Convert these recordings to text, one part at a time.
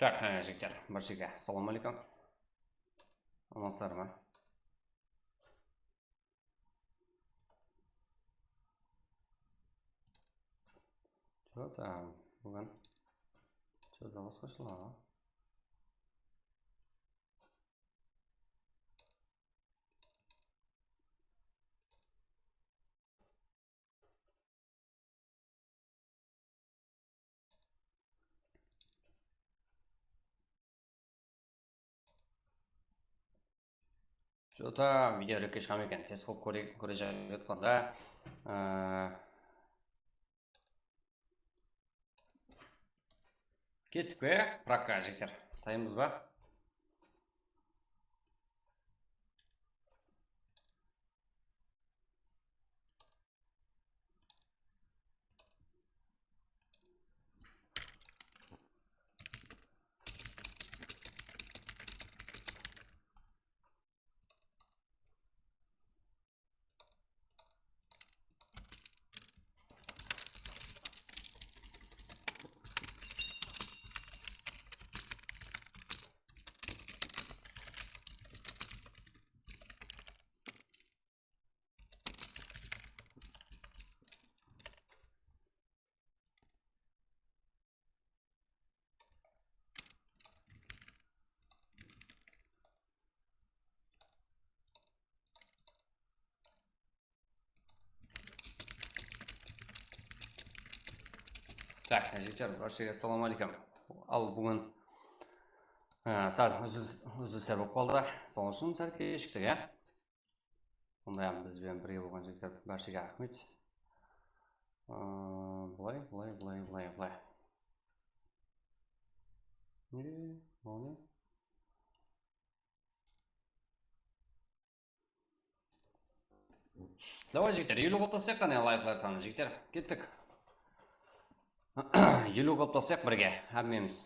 Так, жігіттер, баршаға ассаламу алейкум. Амансыздар ма? Что-то бүгін что-то басқашылар. Что-то видеороликке шығам екен, тез қылып көре жатқанда. Кеттік пе? Пракқа жігіттер. Таймыз ба? Так, жігіттер, баршаға ассаламу алейкум. Ал бүгін сәл үзілістер болып қалды. Сол үшін сәл кешіктік, иә? Сондай бізбен бірге болған жігіттер баршаға рахмет. Былай. Оны. Давай, жігіттер, 50 қоптасақ қане лайклар саны, жігіттер. Кеттік. 50 қоптасақ бірге, әбмеміз.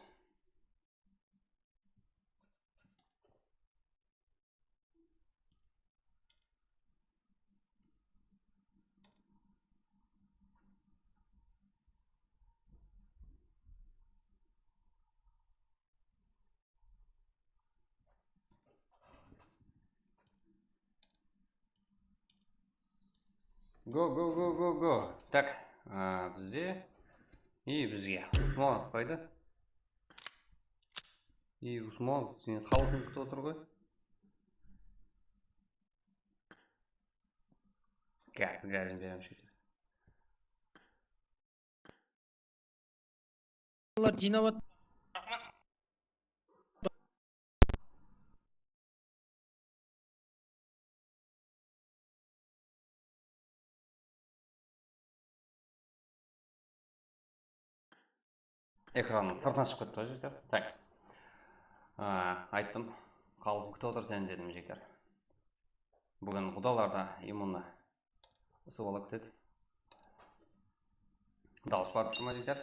Го. Так, бізде и бізге. Усманов қайда? И Усманов, сен қалқын күтіп отыр ғой? Қазір берем шекер. Олар жинап Экранның сыртына шығып кетті ғой жігіттер. Так. Айттым, қалқын күтіп отыр сен дедім жігіттер. Бүгін құдаларда иммунна ұсы бола күтеді. Дауыс барып тұрма жігіттер.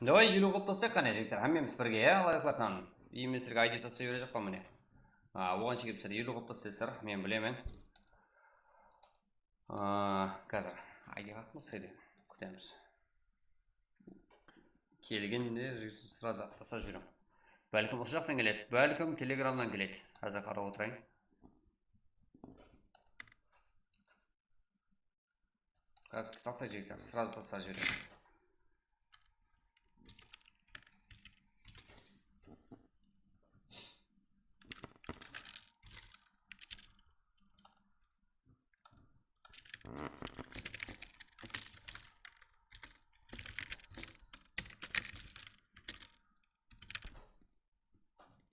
Давай 50 қоптасақ қане жігіттер. Әмеміз бірге, лайклар санын. Еместерге айди тасы бере жаққа міне. Оған шекепсір 50 қоптасыздар, мен білемен. Қазір айди қақмыз еді, күтеміз. Келгенде жігіттер сразу ақтаса жүрім. Бәлкім осы жақтан келеді, бәлкім телеграмнан келеді. Қазір қарап отырайын. Қазір таса жігіттер, сразу таса жүрім.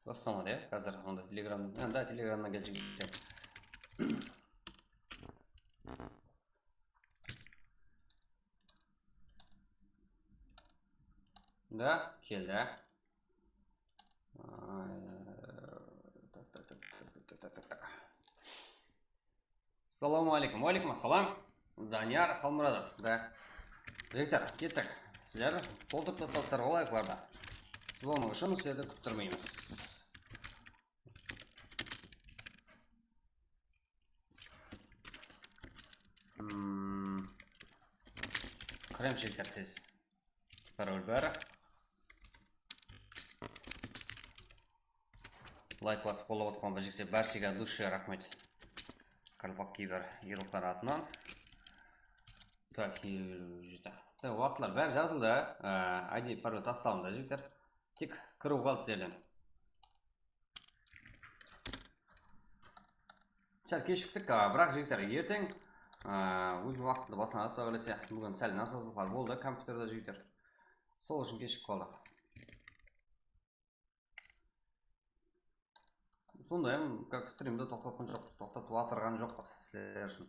Бастамады, иә? Қазір онда телеграмнан, да, телеграмнан кел жігіттер. Да, келді. Саламу алейкум. Алейкум ассалам. Данияр Қалмұрадов. Да. Жігіттер, кеттік. Сіздер толтырып тасталсыздар ғой лайкларда. Сіз болмау үшін сіздерді күттірмейміз. кіреміз жігіттер тез. Пароль бәрі. Лайк басып қолап отқан бір жігіттер бәршеге дұшы рахмет. Қарпақ кейбір еруқтар атынан. Так, уақытлар бәрі жазылды. ID пароль тасталынды жігіттер. Тек кіру қалды сіздерден. Сәл кешіктік, бірақ жігіттер ертең өз уақытында басынан аттау келесе. Бүгін сәл насазылықтар болды компьютерда жігіттер. Сол үшін кешік қалдық. Сонда как стримді тоқтатқан жоқпыз, тоқтатып атырған жоқпыз сіздер үшін.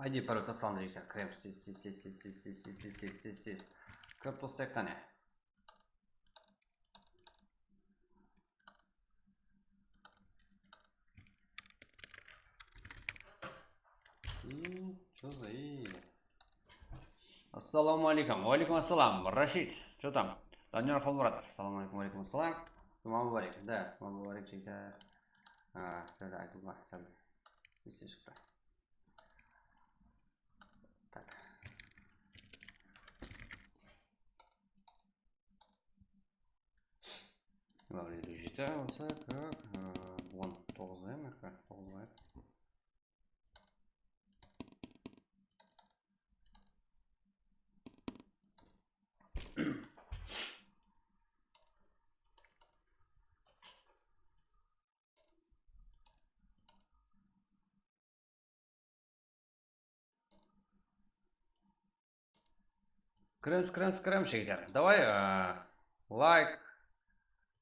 ID пароль тасталынды жігіттер. Кіреміз тез. Кіріп тостайық қане. Ассаламу алейкум. Алейкум ассалам. Рашид. Что там? Данияр Халмуратов. Ассаламу алейкум. Алейкум ассалам. Тума мубарек. Да, тума мубарек жігіттер. Сәлі айтуға. Сәлі. Есе шықты. Так. Говорили жігіттер. Осы как 19 ма? 9 ма? Крем, жігіттер. Давай лайк,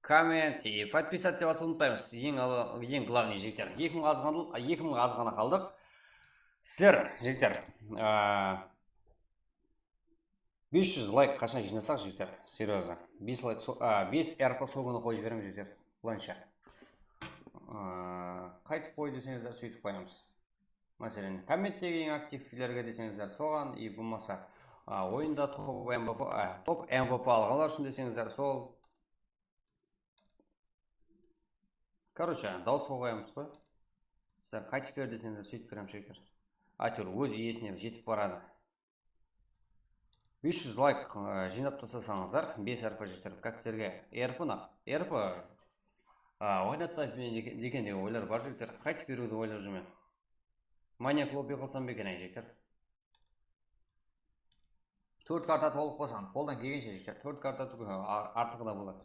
коммент и подписаться вас ұмытпаймыз. Ең главный жігіттер. 2000 азғана қалдық. Сіздер, жігіттер, 500 лайк қашан жинасақ, жігіттер. Серьезно. 5 әрпі сол күні қойып жіберем, жігіттер. Бұлайынша. Қайтып қой десеңіздер, сөйтіп қоямыз. Мәселен, комменттегі ең активлерге десеңіздер соған, и болмаса ойында топ МВП алғанлар үшін десеңіздер сол. Короче, дауыс қойғаймыз қой. Сіздер қайтып бер десеңіздер сөйтіп берем жігіттер. Әйтеуір өз иесіне жетіп барады. 500 лайк жинап тастасаңыздар, 5 әрпі жігіттер. Как сіздерге әрпі ойнатса дегенде ойлар бар жігіттер. Қайтып беруді ойлап жүрмін. Маньяк лобби қылсам бекен жігіттер. 4 карта толық қосам, қолдан келгенше жігіттер. 4 карта артығы да болады.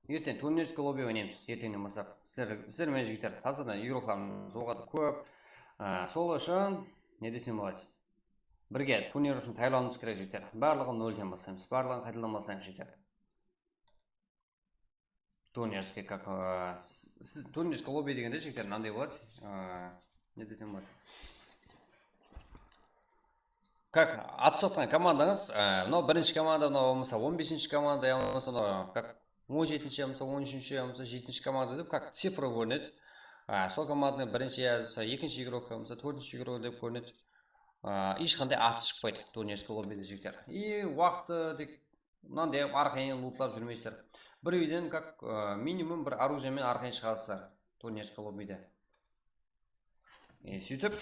Ертең турнирский лобби ойнаймыз, ертеңнен бастап. Сіздер мен жігіттер, тазадан еуроқларымыз оғады көп. Сол үшін, не десем болады? Бірге турнир үшін тайлауымыз керек жігіттер. Барлығын 0-ден бастаймыз, барлығын қайтадан бастаймыз жігіттер. Турнирский как... Турнирский лобби дегенде жігіттер, мынандай болады. Не десем болады? Как атсотқан командаңыз, мынау бірінші команда, мынау 15-ші команда, как 17-ші, 13-ші, 7-ші команда деп, как цифры көрінеді. Сол команданың бірінші yazса, екінші игрок, төртінші игрок деп көрінеді. Ешқандай аты шықпайды турнирский лоббиде жігіттер. И уақыты тек мынандай арқайын лутлап жүрмейсіздер. Бір үйден как минимум бір оружиемен арқайын шығасыздар турнирский лоббиде. Сөйтіп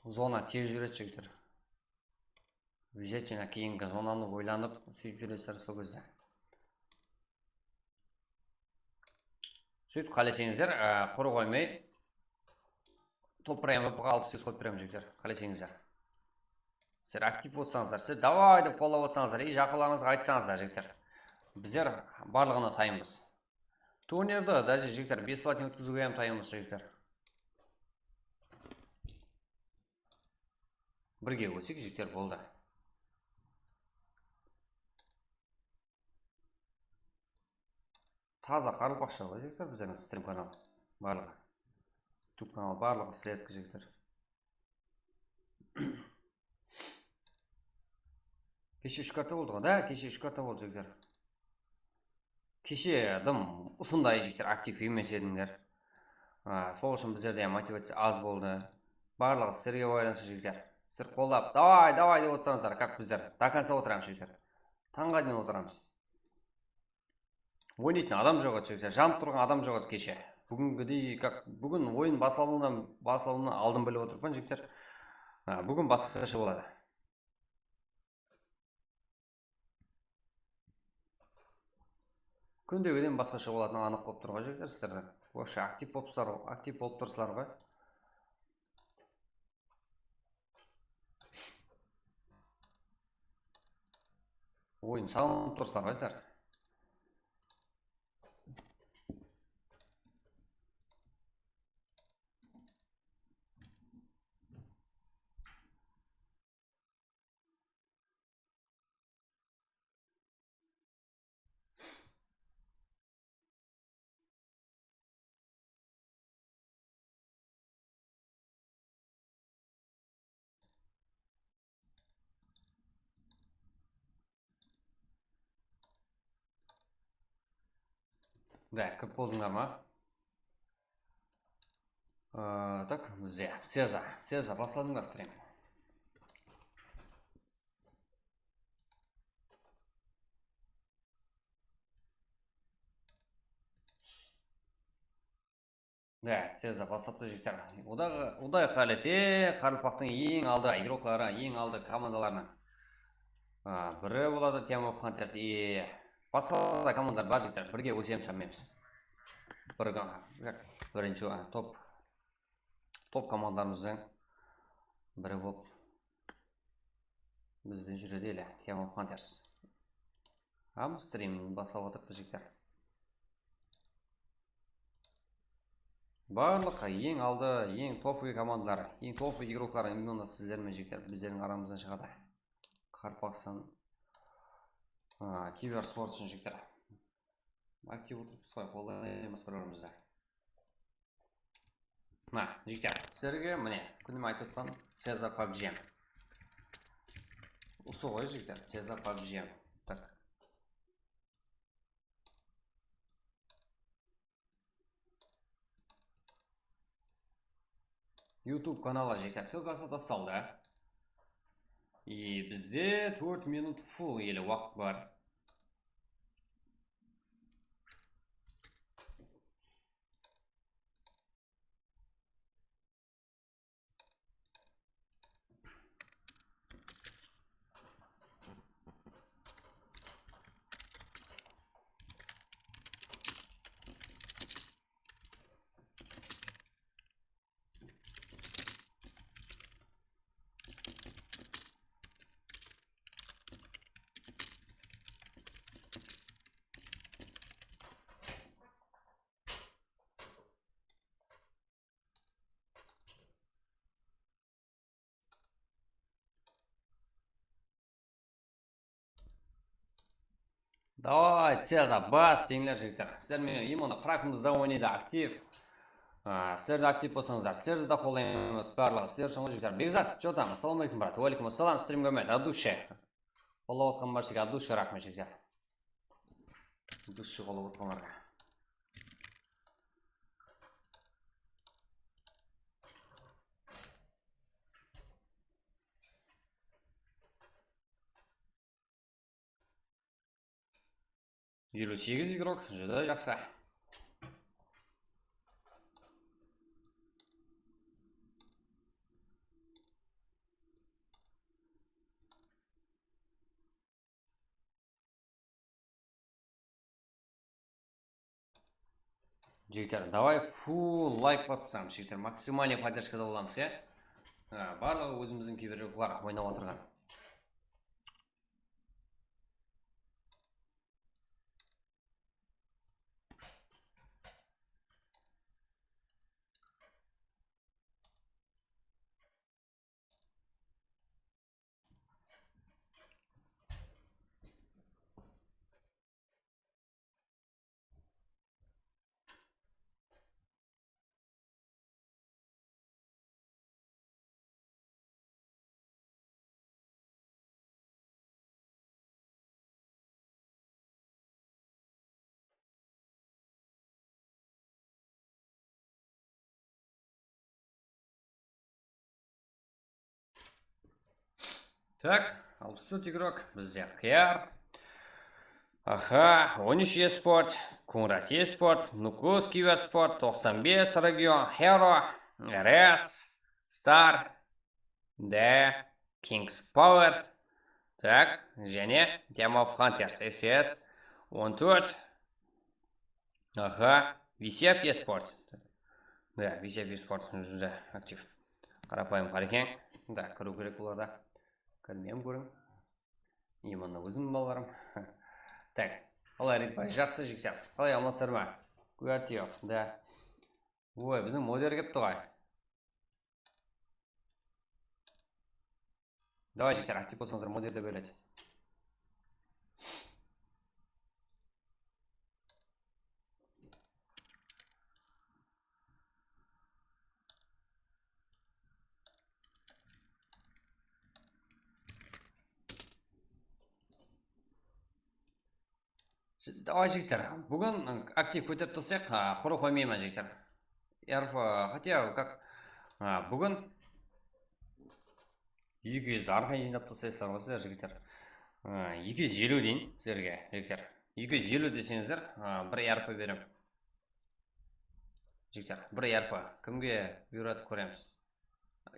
зона тез жүреді жігіттер. Обязательно кейінгі зонаны ойланып сөйтіп жүресіздер сол кезде. Сөйтіп қалесеңіздер, құры қоймай топ МВП-ға алып сөз қойып беремін жігіттер. Қалесеңіздер. Сіздер актив отсаңыздар, сіздер давай деп қолап отсаңыздар, и жақыларыңызға айтсаңыздар жігіттер. Біздер барлығына тайымыз. Турнирді даже жігіттер бесплатно өткізуге тайымыз жігіттер. Бірге өсек жігіттер болды. Таза қарылпақша ғой жігіттер біздердің стрим канал барлығы. YouTube канал барлығы сіздердікі жігіттер. Кеше 3 карта болды ғой, да? Кеше 3 карта болды жігіттер. Кеше дым ұсындай жігіттер актив емес едіңдер. Сол үшін біздерде мотивация аз болды. Барлығы сіздерге байланысты жігіттер. Сіздер қолдап, давай деп отырсаңыздар, как біздер. До конца отырамыз жігіттер. Таңға дейін отырамыз. ойнайтын адам жоқ еді жігіттер, жанып тұрған адам жоқ еді кеше. Бүгінгідей, бүгін ойын басылуынан алдын біліп отырмын жігіттер. Бүгін басқаша болады. Күндегіден басқаша болатыны анық болып тұр ғой жігіттер, сіздердің. Вообще актив болып тұрсыздар ғой. Ойын салынып тұрсыздар ғой сіздер. Да, көп болдыңдар ма? Так, бізде Цеза басладыңдар стрим. Да, Цеза бастапты жігіттер. Одай қалесе Қарылпақтың ең алды игроклары, ең алды командаларының бірі болады Team of Hunters. Басқа да командалар бар жігіттер, бірге өсеміз сәмеміз. Бірінші топ командаларымыздың бірі болып біздің жүреді елі Team of Hunters. Стримін басып отырып жігіттер. Барлық ең алды, ең топовый командалар, ең топовый игроклар именно сіздермен жігіттер, біздердің арамыздан шығады. Қарпақсын, киберспортсын жігіттер. Актив отырып сой қолдаймыз бір-бірімізді. Жігіттер, сіздерге міне күнім айтып отқан Цезар PUBG. Осы ғой жігіттер, Цезар PUBG. Так. YouTube каналы жігіттер, ссылкасы тасталды. Бізде 4 минут full елі уақыт бар. Давай, Цеза, бас теңлер жігіттер. Сіздермен именно пракымызда ойнайды актив. Сіздерді актив болсаңыздар, сіздерді да қолдаймыз барлығы. Сіздер үшін жігіттер. Бекзат, что там? Ассаламалейкум, брат. Уалейкум ассалам, стрим көмет. От души. Қолдап отқан баршаға от души рахмет жігіттер. Души қолдап отқанларға. Елу 8 игрок, жүді жақсы. Жігіттер, давай фул лайк басып тастаңыз жігіттер, максимальный поддержкада боламыз, барлығы өзіміздің киберклар ойнап отырған. Так, 64 игрок бізде қияр. Аха, 13 eSport, Конрад eSport, Нукус Киберспорт, 95 регион, Hero, RS, Star, D, Kings Power, так, және Team of Hunters, SS, 14, аха, VCF eSport. Да, VCF eSport жүзі актив. Қарапайым қарекен. Да, көру керек оларда. Көрмеймін көрім. Именно өзім балаларым. Так, қалай ритбай, жақсы жіктеп. Қалай амалсыр ма? Куартио, да. Ой, біздің модер кеп тұғай. Давай жіктер, актив болсаңыздар модерді бөледі. Давай жігіттер, бүгін актив көтеріп тұрсақ, құры қоймеймін жігіттер. Хотя, как, бүгін 200 арқайын жинап тұрсайсыздар ғой жігіттер. 250 дейін сіздерге жігіттер. 250 десеңіздер, бір ярпы берем. Жігіттер, бір ярпы. Кімге бұйырады көреміз.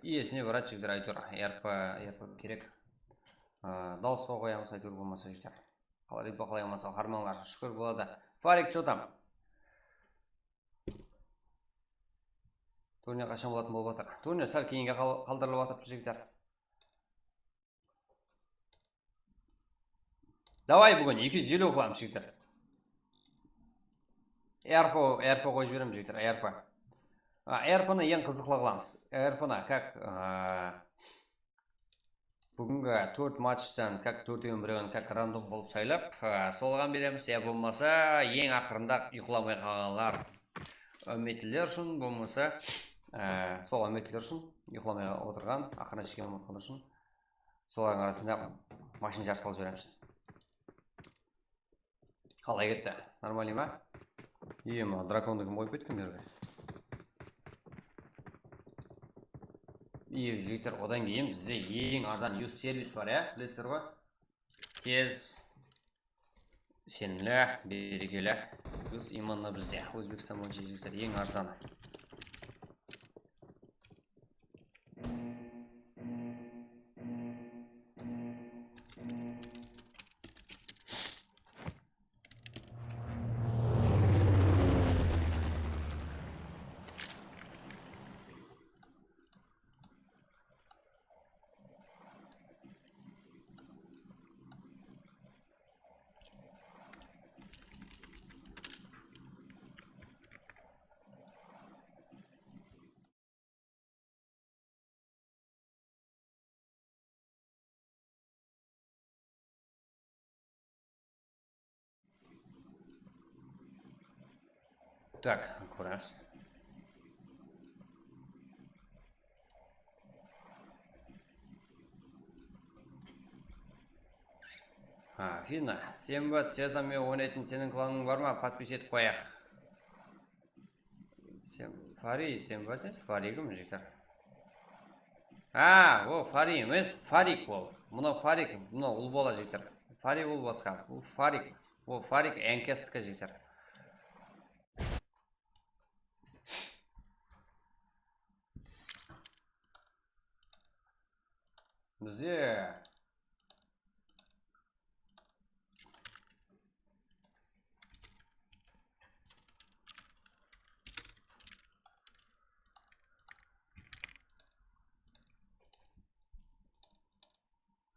Иесіне бұрат жігіттер айтыр. Ярпы керек. Дауысқа қоямыз айтыр болмаса жігіттер. Қалай ритбай қалай амаса харманлар шүкір болады. Фарик что там? Турнир қашан болатын болып жатыр. Турнир сәл кейінге қалдырылып жатыр жігіттер. Давай бүгін 250 қыламыз жігіттер. РП қойып жіберем жігіттер. РП-ны ең қызықлы қыламыз. РП-ны как бүгінгі 4 матчтан как 4-1 как рандом болып сайлап, солған береміз. Я болмаса, ең ақырында ұйқыламай қалғанлар үміттілер үшін, болмаса, сол үміттілер үшін ұйқыламай отырған, ақырына шеккен ұмытқандар үшін, солардың арасында машин жарыс қылып береміз. Қалай кетті? Нормальный ма? Ема, драконды кім қойып кеткен берге? Жігіттер, одан кейін бізде ең арзан юз сервис бар, білесіздер ғой? Тез, сенімлі, берекелі. Именно бізде, Өзбекстан бойынша жігіттер ең арзаны. Так, көреміз. Фина, сенбі тезаме ойнайтын сенің кланың бар ма? Подпис етіп қояқ. Фари, сен ба сенсіз? Фари кім жігіттер? О, Фари емес, Фарик ол. Мұна Фарик, мұна ұл бола жігіттер. Фари ол басқа, ол Фарик. Ол Фарик әнкестікі жігіттер. Бізде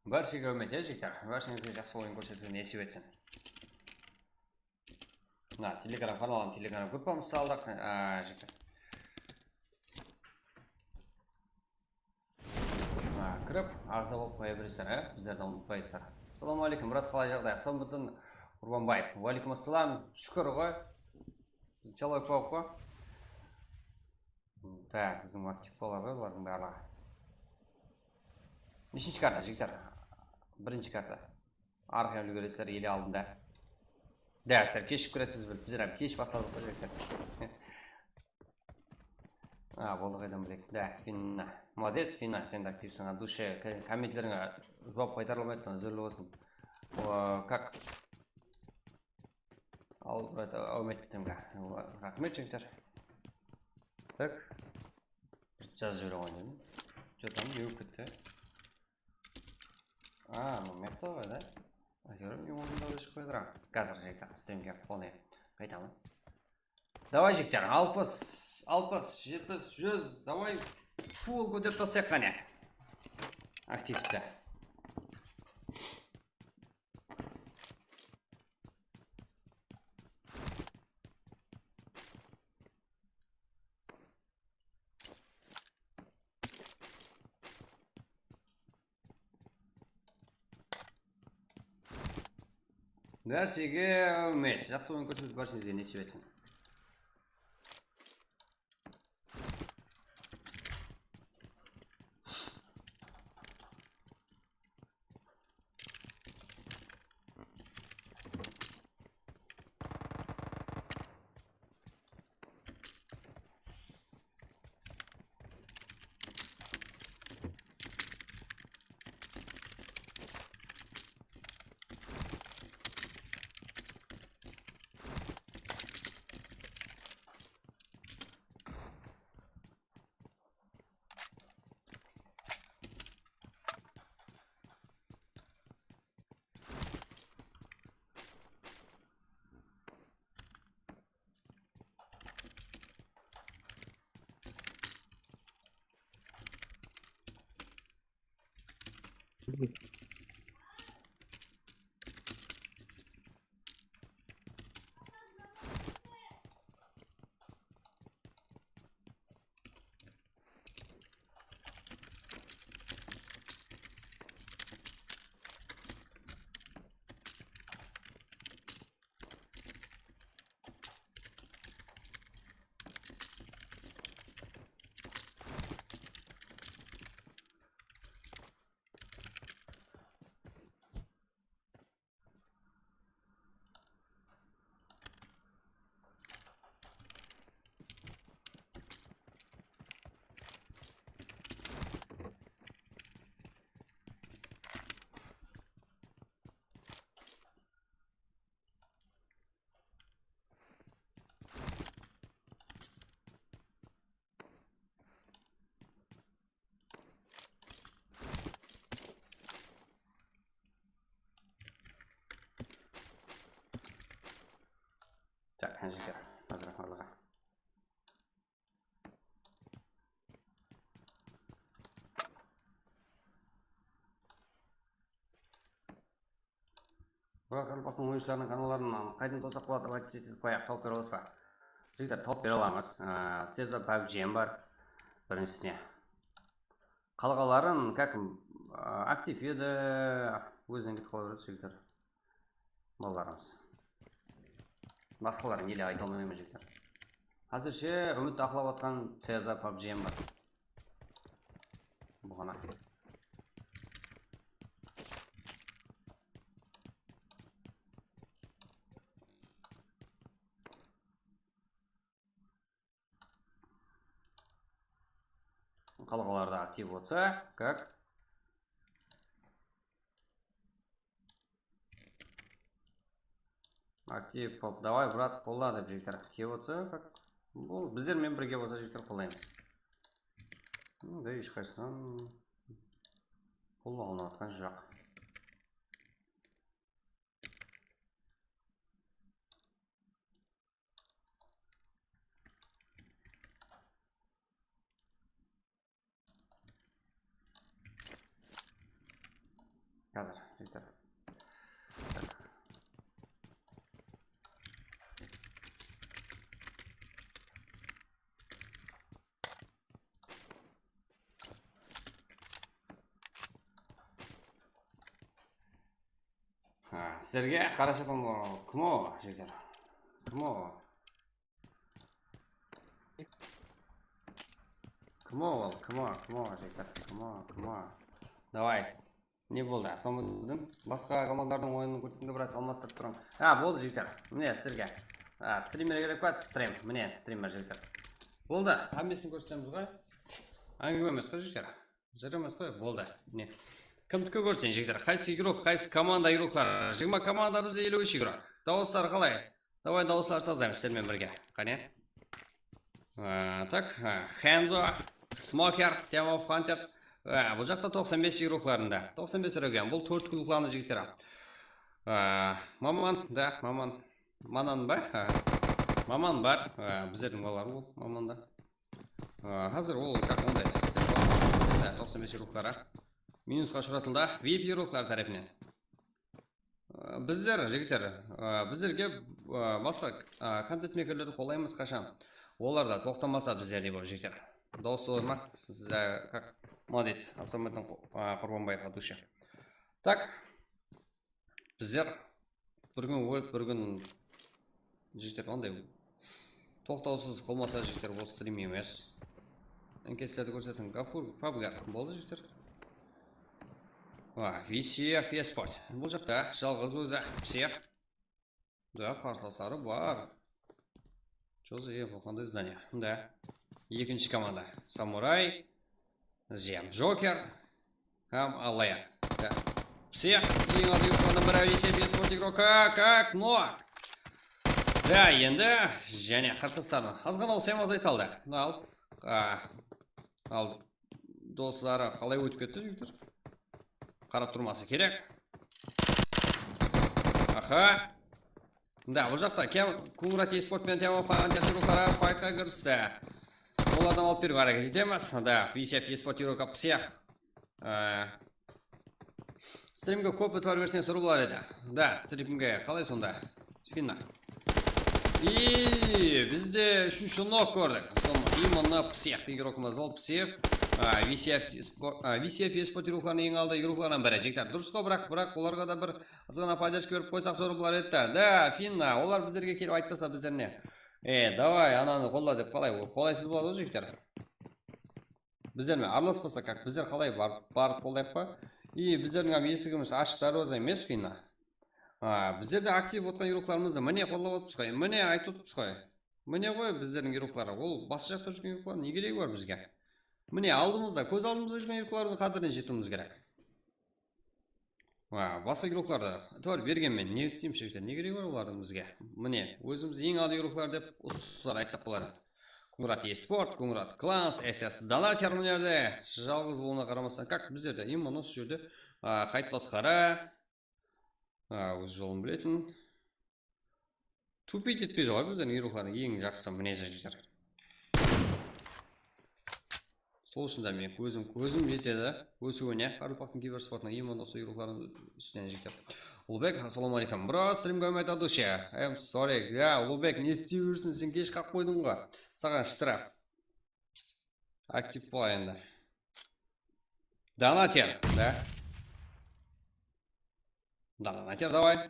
баршаға үміт жігіттер. Баршаңызға жақсы ойын көрсетуге несіп етсін. Телеграм каналын, телеграм группамыз салдық жігіттер. Кіріп, ағза болып қоя бересіздер, біздерді ұмытпайсыздар. Ассаламу алейкум, брат, қалай жағдай? Самбудын Урбанбаев. Уалейкум ассалам, шүкір ғой. Чалой қояқ қой. Так, біздің актив болар ғой, олардың барлығы. Нешінші карта, жігіттер? Бірінші карта. Арқия үлгересіздер, елі алдында. Да, сіздер кешіп көресіз біздер, кеш басталдық қой, жігіттер. Болды қайдан білек. Да, Финна. Молодец, Финна, сен де активсің. От души комментлеріңе жауап қайтарылмайды, өзірлі болсын. Как ал аумет системге. Рахмет жігіттер. Так. Жазып жібере қойдым. Что-то не өкітті. Моментта ғой, да? Көрім, мен онында өшіп қойдыра. Қазір жігіттер стримге қоны қайтамыз. Давай жігіттер, 60, 70, 100, давай фул көтеп тастайық қане. Активті. Нәрсеге үмет, жақсы ойын көрсетіп баршыңызге несіп етсін. Так, жігіттер, азырақ барлығы. Бірақ Әлбақтың ойыншыларының каналларынан қайдан тосақ болады деп айтып қояқ, тауып бере аласыз ба? Жігіттер, тауып бере аламыз. Тезда PUBG бар біріншісіне. Қалғаларын, актив еді, өзінен кетіп қала береді жігіттер. Балаларымыз. Басқаларын еле айта алмаймын жігіттер. Қазірше үмітті ақылап атқан Тезда PUBG бар. Бұғана. Қалғаларда актив отса, как? Актив болып, давай, брат, қолда деп жігіттер. Кеп отса, как? Бұл біздермен бірге болса жігіттер қолдаймыз. Да, ешқайсынан қолға алынып атқан жоқ. Қазір, жігіттер. Сіздерге қарашатым кім о, жігіттер? Кім о? Кім о, жігіттер? Кім о? Давай. Не болды? Самудым. Басқа командардың ойынын көрсетіңді брат, алмастырып тұрам. Болды жігіттер. Міне сіздерге. Стример керек па? Стрим. Міне стример жігіттер. Болды. Әмесін көрсетеміз ғой. Әңгіме емес қой жігіттер. Жарамыз қой. Болды. Міне. Кімдікі көрсетен жігіттер? Қайсы игрок, қайсы команда игроклар? 20 команда бізде 53 игрок. Дауыстар қалай? Давай дауыслар сазаймыз сіздермен бірге. Қане? Так, Хензо, Смокер, Team of Hunters. Бұл жақта 95 игрокларында. 95 өреген. Бұл 4 клубланы жігіттері. Маман, да, маман. Манан ба? Маман бар. Біздердің балар бұл, маманда. Қазір ол как ондай. 95 игроклары. Минусқа ұшыратылды. VIP игроклар тарапынан. Біздер, жігіттер, біздерге басқа контент мекерлерді қолаймыз қашан. Олар да тоқтамаса біздерде бұл жігіттер. Дауысы ормақ, сіз как молодец, Асамбайдың Құрбанбаев от души. Так, біздер бір күн өліп, бір күн жігіттер, ондай тоқтаусыз қылмаса жігіттер бұл стрим емес. Әнкестерді көрсетін Гафур, Пабгар болды жігіттер. VCF eSport. Бұл жақта жалғыз өзі псих. Да, қарсыластары бар. Чозы, бұл қандай здание. Да. Екінші команда. Самурай, Зем Джокер, Хам Алая. Да. Псих. Ең алды юқтаны бірі VCF eSport игрока. Как? Но! Да, енді және қарсыластарын. Азған ол сәймаз айталды. Ал достары қалай өтіп кетті жігіттер? Қарап тұрмасы керек. Аха. Да, бұл жақта Кунграт eSport пен Team of Hunters игроклары файтқа кірісті. Олардан алып беруге әрекет етеміз. Да, VCF eSport игрока псих. Стримге көп өтіп берсең сұру болар еді. Да, стримге қалай сонда? Финна. И бізде үшінші нок көрдік. Именно псих игрокымыз ол псих. VCF eSport игрокларының ең алды игрокларынан бірі жігіттер. Дұрыс қой, бірақ оларға да бір азғана поддержка беріп қойсақ зор болар еді. Да, Финна, олар біздерге келіп айтпаса біздеріне. Давай, ананы қолда деп қалай? Қолайсыз болады ғой жігіттер. Біздермен араласпаса, как біздер қалай барып қолдайық па? И біздердің есігіміз ашықтар өзі емес, Финна. Біздерде актив отқан игрокларымызды міне қолдап отырмыз ғой. Міне айтып отырмыз ғой. Міне ғой біздердің игроклары. Ол басы жақта жүрген игроклар не керегі бар бізге? Міне алдымызда, көз алдымызда жүрген игроклардың қадіріне жетуіміз керек. Басқа игрокларды төр бергенмен не істеймін жігіттер? Не керегі бар олардың бізге? Міне, өзіміз ең алды игроклар деп ұсыныстар айтсақ болады. Кунграт eSport, Кунграт Clans, SS Donatер өнерде жалғыз болуына қарамастан, как біздерде именно осы жерде қайт басқара, өз жолын білетін. Тупить етпейді ғой біздердің игроклардың ең жақсы мінезі жігіттер. Сол үшін де мен көзім жетеді өсуіне Қарупақтың киберспортының именно осы игроклардың үстінен жігіттер. Ұлбек, ассаламу алейкум. Бро, стрим көмет адушы. Sorry, Ұлбек, не істей жүрсің, сен кеш қақ қойдың ғой. Саған штраф. Актив бол енді. Донатер, да? Донатер, давай.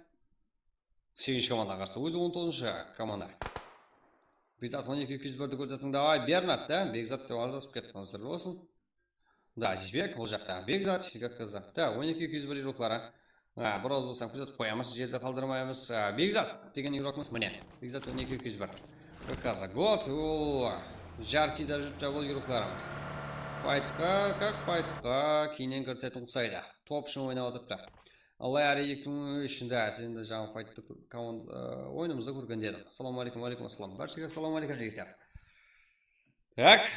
8-ші команда қарсы, өзі 19-ші команда. Бекзат 12-201-ді көрсетің, давай. Бернард, да? Бекзат деп азасып кетті, өзір болсын. Да, Зизбек, ол жақта. Бекзат, шекат қызы. Да, 12-201 игроклары. Біраз болсам көрсетіп қоямыз, жерді қалдырмаймыз. Бекзат деген игрокымыз міне. Бекзат 12-201. Қызы. Год, ол жаркий да жүріп жабыл игрокларымыз. Файтқа, как файтқа кейінен көрсетін ұқсайды. Топ үшін ойнап отырыпты. Аллай әрі 2003-да сізді жаңа файтты ойынымызды көрген дедім. Ассаламу алейкум, алейкум ассалам. Баршыға ассаламу алейкум жігіттер. Так.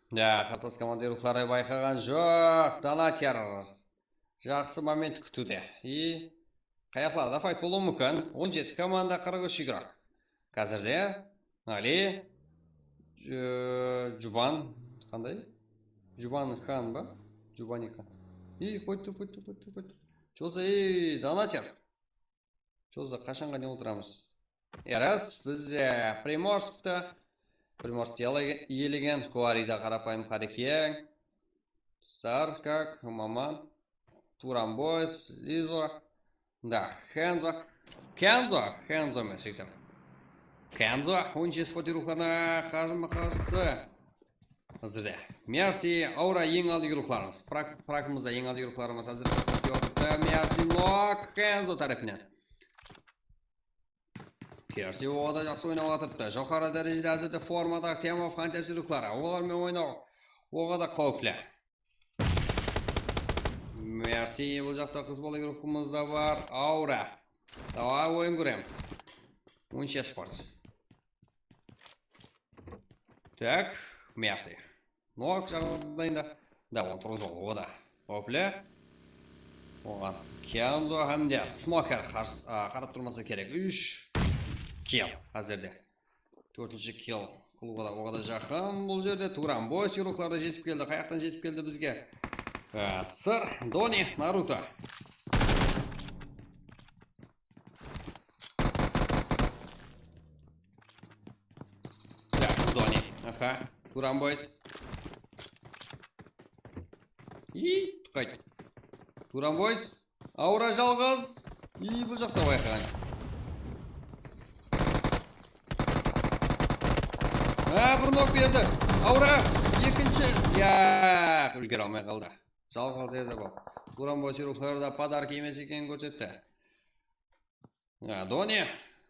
Да, қарсылас команда игроклары байқаған жоқ. Донатер жақсы момент күтуде. И қаяқларда файт болуы мүмкін. 17 команда 43 игрок. Қазірде Али, Жубан, қандай? Жубан хан ба? Жубани хан. И қойты. Чоза, Донатер. Чоза, қашанға не отырамыз? Раз, біз Приморскты. Приморск елеген, Куарида қарапайым қарекең. Стар, как, Маман. Турамбойс, Лизо. Да, Хензо. Хензо мен сектор. Хензо, 17 спорт игрокларына қарсы. Әзірде. Мерси, Аура ең алды игрокларымыз. Прагымызда ең алды игрокларымыз әзірде қосты отырды. Мерси, Нок, Хензо тарапынан. Керси оғада жақсы ойнау атыпты. Жоғары дәрежеде әзірде формадағы Team of Hunters игроклары. Олармен ойнау оғада қауіплі. Мерси, бұл жақта қыз бала игрокымыз да бар. Аура. Давай ойын көреміз. Унче спорт. Так, Мерси. Нок жағдайында. Да, он тұрғыз ол, ода. Опле. Оған Кианзо әмде Смокер қарап тұрмаса керек. 3 килл әзірде. 4-ші килл қылуға да оғада жақын. Бұл жерде Туран бос юрукларды жетіп келді. Қаяқтан жетіп келді бізге? Сыр, Дони, Наруто. Так, Дони. Аха, Туран бойс. И, тұқайт. Туран бойс. Аура жалғыз. И, бұл жақта байқаған. Бір нок берді. Аура. Екінші. Яқ, үлгер алмай қалды. Жалғыз еді бұл. Туран бойс юрукларда подарки емес екен көрсетті. Дони.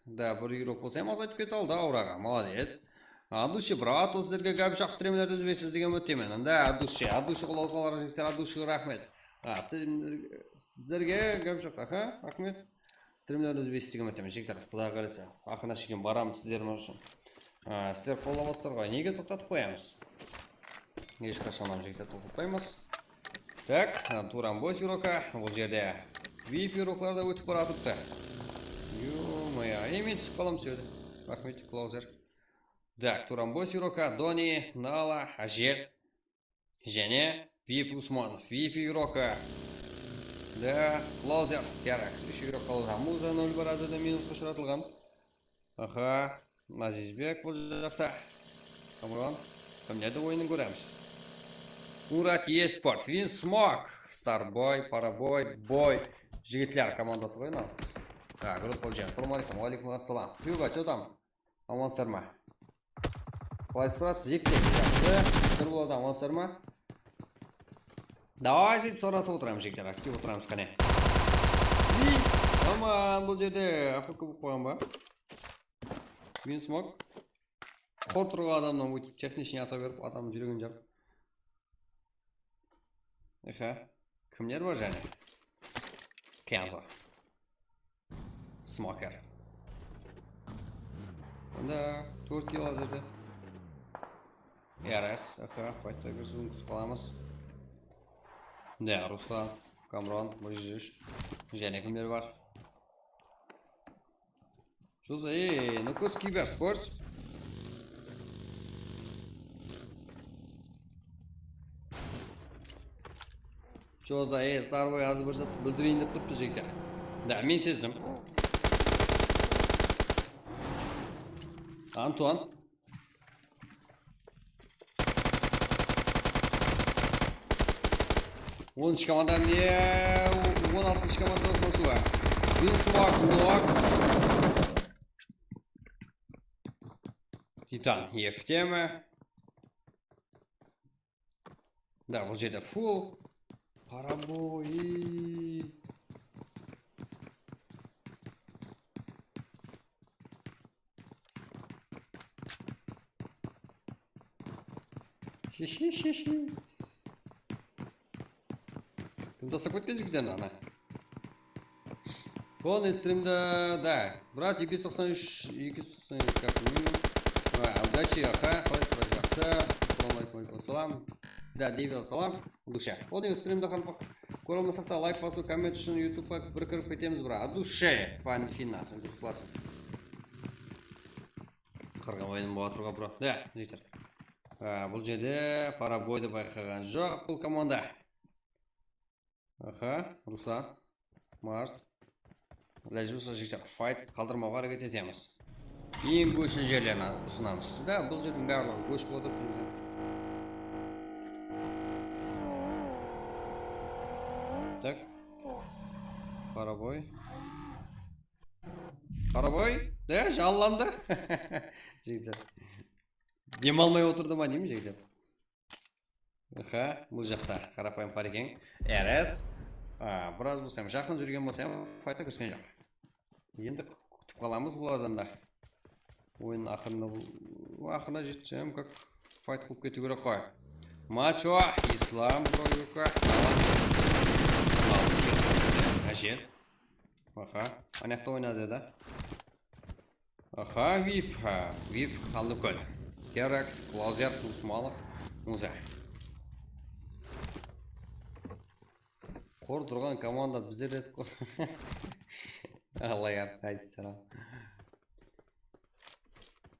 Да, бір юрук болса емаз айтып кет алды аураға. Молодец. Адуши, брат, сіздерге гәп жақсы стримлерді үзбейсіз деген өттемен. Да, Адуши қолауқалары жексер, Адуши рахмет. Сіздерге гәп жоқ, рахмет. Стримлерді үзбейсіз деген өттемен. Жектер, құда қараса. Ақына шеген барам сіздерім үшін. Сіздер қолауастыр ғой. Неге тоқтатып қоямыз? Ешқашанам жектер тоқтатпаймыз. Так, Туран бос юрока. Бұл жерде VIP юрокларда өтіп баратыпты. Ё-моя, емен түсіп қалам сөйді. Рахмет, клаузер. Так, Туран бос юрока, Дони, Нала, Ажет. Және VIP Усманов, VIP юрока. Да, клаузер, Теракс. 3 юрок қалған. Муза 0 бар азада минусқа шыратылған. Аха, Азизбек бұл жақта. Камрон, кімдеді ойынын көреміз. Мурат Еспорт, Винсмок, Старбой, Парабой, Бой. Жігітлер командасы ғой, нау. Так, Грут Полджен, салам алейкум, алейкум ассалам. Хьюга, что там? Амансыздар ма? Қалай спрат, зектен жақсы. Сыр болады, амансыздар ма? Давай сөйтіп сорасып отырамыз жектер, актив отырамыз қане. Аман, бұл жерде АФК болып қойған ба? Винсмок. Қор тұрға адамнан өйтіп техничный ата беріп, адам жүреген жап. Кімдер бар және? Кианзо. Смокер. Онда 4 килл азерде. РС, файтта көрсін күтіп қаламыз. Да, Руслан, Камрон, Мұржиш. Және кімдер бар? Что за, ну көз киберспорт. Что за, Старбой азы бір затты бүлдірейін деп тұрпты жектер. Да, мен сездім. Антуан. Он команда мне 16 команда қосуға. Винсмок, нок. Титан, Ефтема. Да, бұл жерде фул. Парабой. Хи-хи-хи-хи. Тасақ өткен жігізден ана. Он стримді, да. Брат, 293 как минимум. Удачи, аха, қалай спрашивай жақсы. Салам алейкум, салам. Да, девел салам. Душа. Он стримді қанпақ. Көрілмасақта лайк басу, коммент үшін ютубқа бір кіріп кетеміз, брат. Душе. Финна, сен дұрыс классы. Қырған ойының боға тұрға, бро. Да, жектер. Бұл жерде Парабойды байқаған жоқ бұл команда. Аха, Руслан, Марс. Ләжуса жектер. Файт қалдырмауға әрекет етеміз. Ең көші жерлерін ұсынамыз. Да, бұл жердің барлығы көш қодыр. Так. Парабой. Парабой? Да, жалланды. Жектер. Демалмай отырды ма деймін жегдеп. Бұл жақта қарапайым қар екен. РС. Біраз болсам, жақын жүрген болсам, файта кіріскен жоқ. Енді күтіп қаламыз бұлардан да. Ойын ақырына жетсем, как файт қылып кету керек қой. Мачо, Ислам, Броюка. Әжет. Анақта ойнады да. Аха, VIP, Халныкөл. Терекс, Клаузер, Усманов, Муза. Қор тұрған команда біздер едік қой. Аллай әрқайсысына.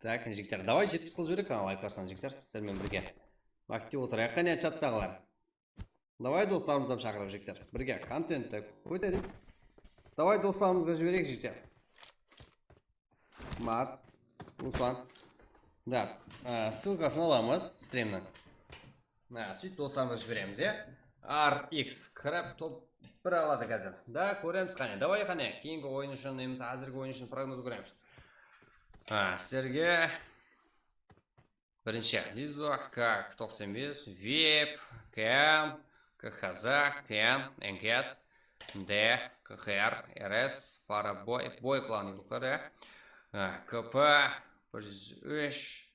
Так, жігіттер, давай 70 қыл жіберек, лайк басқан жігіттер, сіздермен бірге. Актив отырайық, қане чаттағылар. Давай достарымыздан шақырып жігіттер, бірге контентті көтерейік. Давай достарымызға жіберейік жігіттер. Марс, Руслан. Да, ссылкасын аламыз стримнің. Сөйтіп достарымызға жібереміз, RX кіріп топ бір алады қазір. Да, көреміз қане. Давай қане, кейінгі ойын үшін, немесе әзіргі ойын үшін прогноз көреміз. Сіздерге бірінші Лизо, К95, ВЕП, КМ, КХЗ, КН, НКС, Д, КХР, РС, Парабой, Бой клан юқыры, КП, 103.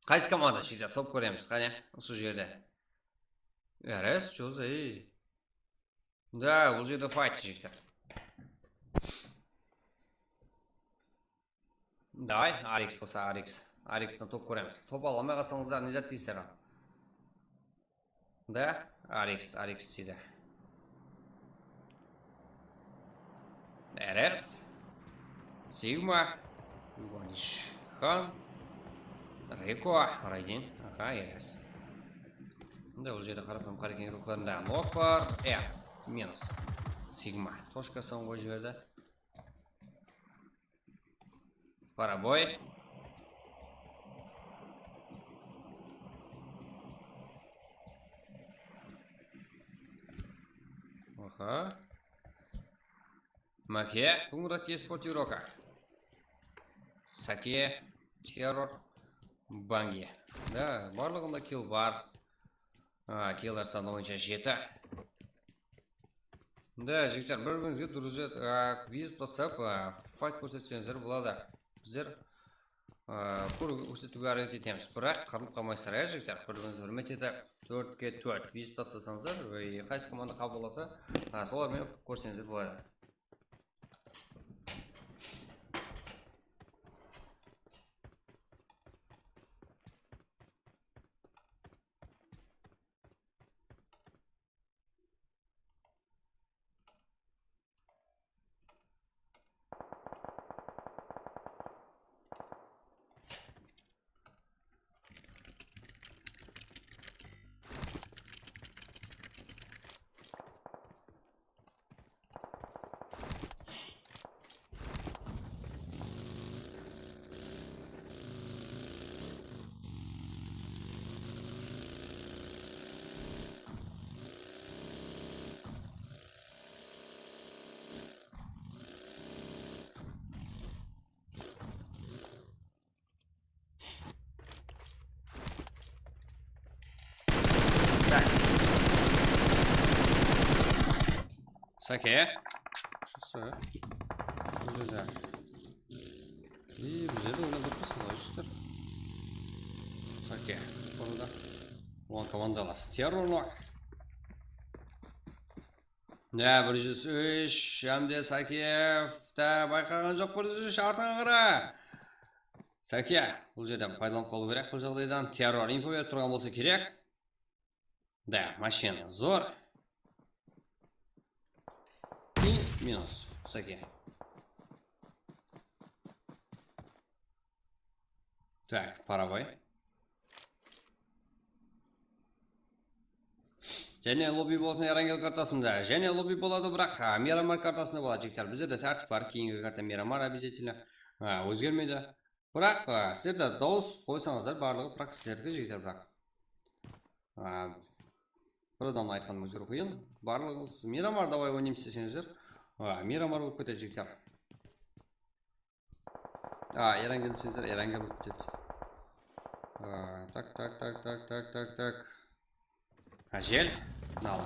Қайсы команда шейді топ көреміз, қане, осы жерде. РС, чөз, Да, бұл жерде файт жектер. Давай, RX болса RX. RX-ны топ көреміз. Топ аламай қасаңыздар, не зәт дейсер? Да, RX дейді. РС, Сигма, Иваниш, Хан, Рико, Райдин, аха, РС. Да, бұл жерде қарапым қарекен рухларында. Нокпар, минус. Сигма. Тошкасын ғой жіберді. Парабой. Аха. Маке. Кунграт еспорт урока. Саке. Террор. Банги. Да, барлығында килл бар. Киллер саны бойынша 7. Да, жігіттер, бір-біріңізге дұрыс квиз бастап, файт көрсетсеңіздер болады. Біздер көрсетуге әрекет етеміз. Бірақ қырылып қалмайсыздар, жігіттер, бір-біріңізді hürmet етіп, 4-ке 4 квиз бастасаңыздар, қайсы команда қабылдаса, солармен көрсеңіздер болады. Саке. Шысы. Бұл жерде. Бұл жерде ойнап өтпесіз, жүстір. Саке. Бұнда. Оған командаласы. Террорлық. Да, 103. Әмде Сакеев. Да, байқаған жоқ 103. Артыңа қыра. Саке. Бұл жерден пайдаланып қалу керек. Бұл жағдайдан террор инфо беріп тұрған болса керек. Да, машина зор. Минус. Саке. Так, парабой. Және лобби болсын Ярангел картасында. Және лобби болады бірақ Мирамар картасында болады жігіттер. Біздерде тәртіп бар. Кейінгі карта Мирамар обязательно өзгермейді. Бірақ сіздерде дауыс қойсаңыздар барлығы бірақ сіздерге жігіттер бірақ. Бір адам айтқан өзгер қойын. Барлығыңыз Мирамар давай ойнаймыз десеңіздер. Мирамар болып кетеді жігіттер. Ярангел десеңіздер, Ярангел болып кетеді. Так. Жел. Нала.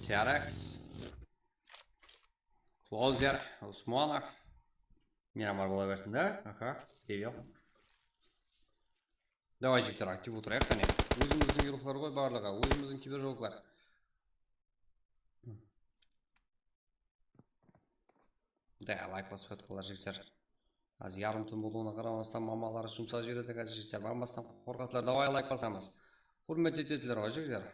Терекс. Клаузер. Усманов. Мирамар бола берсін, да? Аха, девел. Давай жігіттер, актив отырайық қане. Өзіміздің вируслар ғой барлығы, өзіміздің кибержоғлар. Да, лайк басып өтқылар жігіттер. Аз ярым түн болуына қарамастан мамалары жұмсап жібереді қазір жігіттер. Бармастан қорқатылар, давай лайк басамыз. Құрмет ететілер ғой жігіттер.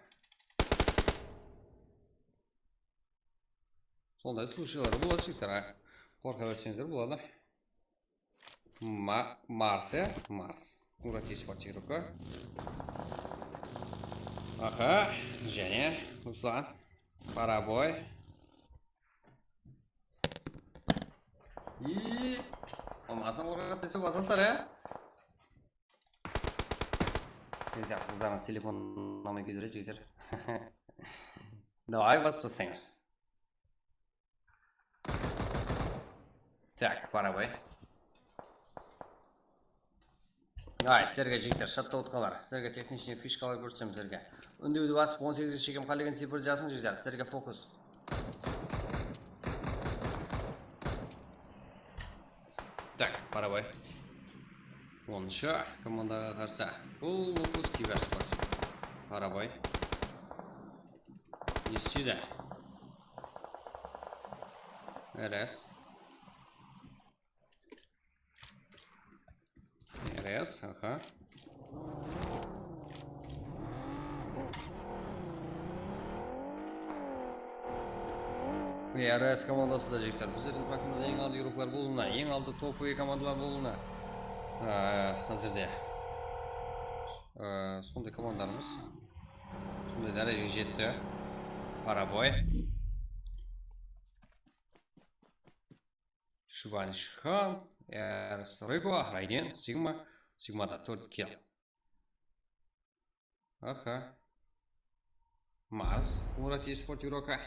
Сондай случайлар болады жігіттер. Қорқа берсеңіздер болады. Марс. Мурати спортирука. Аха, және Руслан, Парабой. И Алмасына қорқақ десе басасыздар, Нельзя, қыздарыңыз телефон намай күйдіреді жігіттер. Давай басып тастаймыз. Так, Парабой. Ай, сіздерге жігіттер, шатта отқалар. Сіздерге техничный фишкалар көрсем сіздерге. Үндеуді басып 18 шекем қалеген цифр жасың жігіттер. Сіздерге фокус. Так, Парабой. 10-шы командаға қарсы. Бұл Лукус Киберспорт. Парабой. Не сюда. РС. РС, ага. РС командасы да жігіттер. Біздердің пакымызда ең алды еуроклар болуына, ең алды топ-үй командалар болуына. Әзірде. Сондай командарымыз. Сондай дәрежеге жетті. Парабой. Шваншхан. РС Рыго, Райден, Сигма. Сигмада 4 килл. Аха. Марс. Мурати спорт игрока.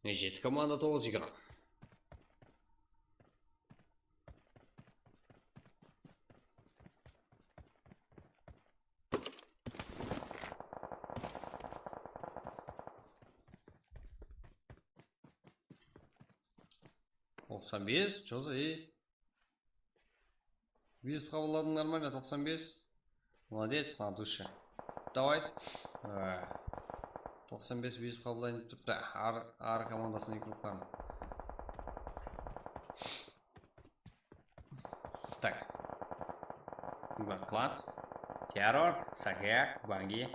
Жеті команда 9 игрок. Тоқсан бес, чозы. Визит қабылдадың нормально, 95. Молодец, на душе. Давай. 95 визит қабылдайын тұрды. Ар командасының группарын. Так. Класс. Террор, Сахек, Банги.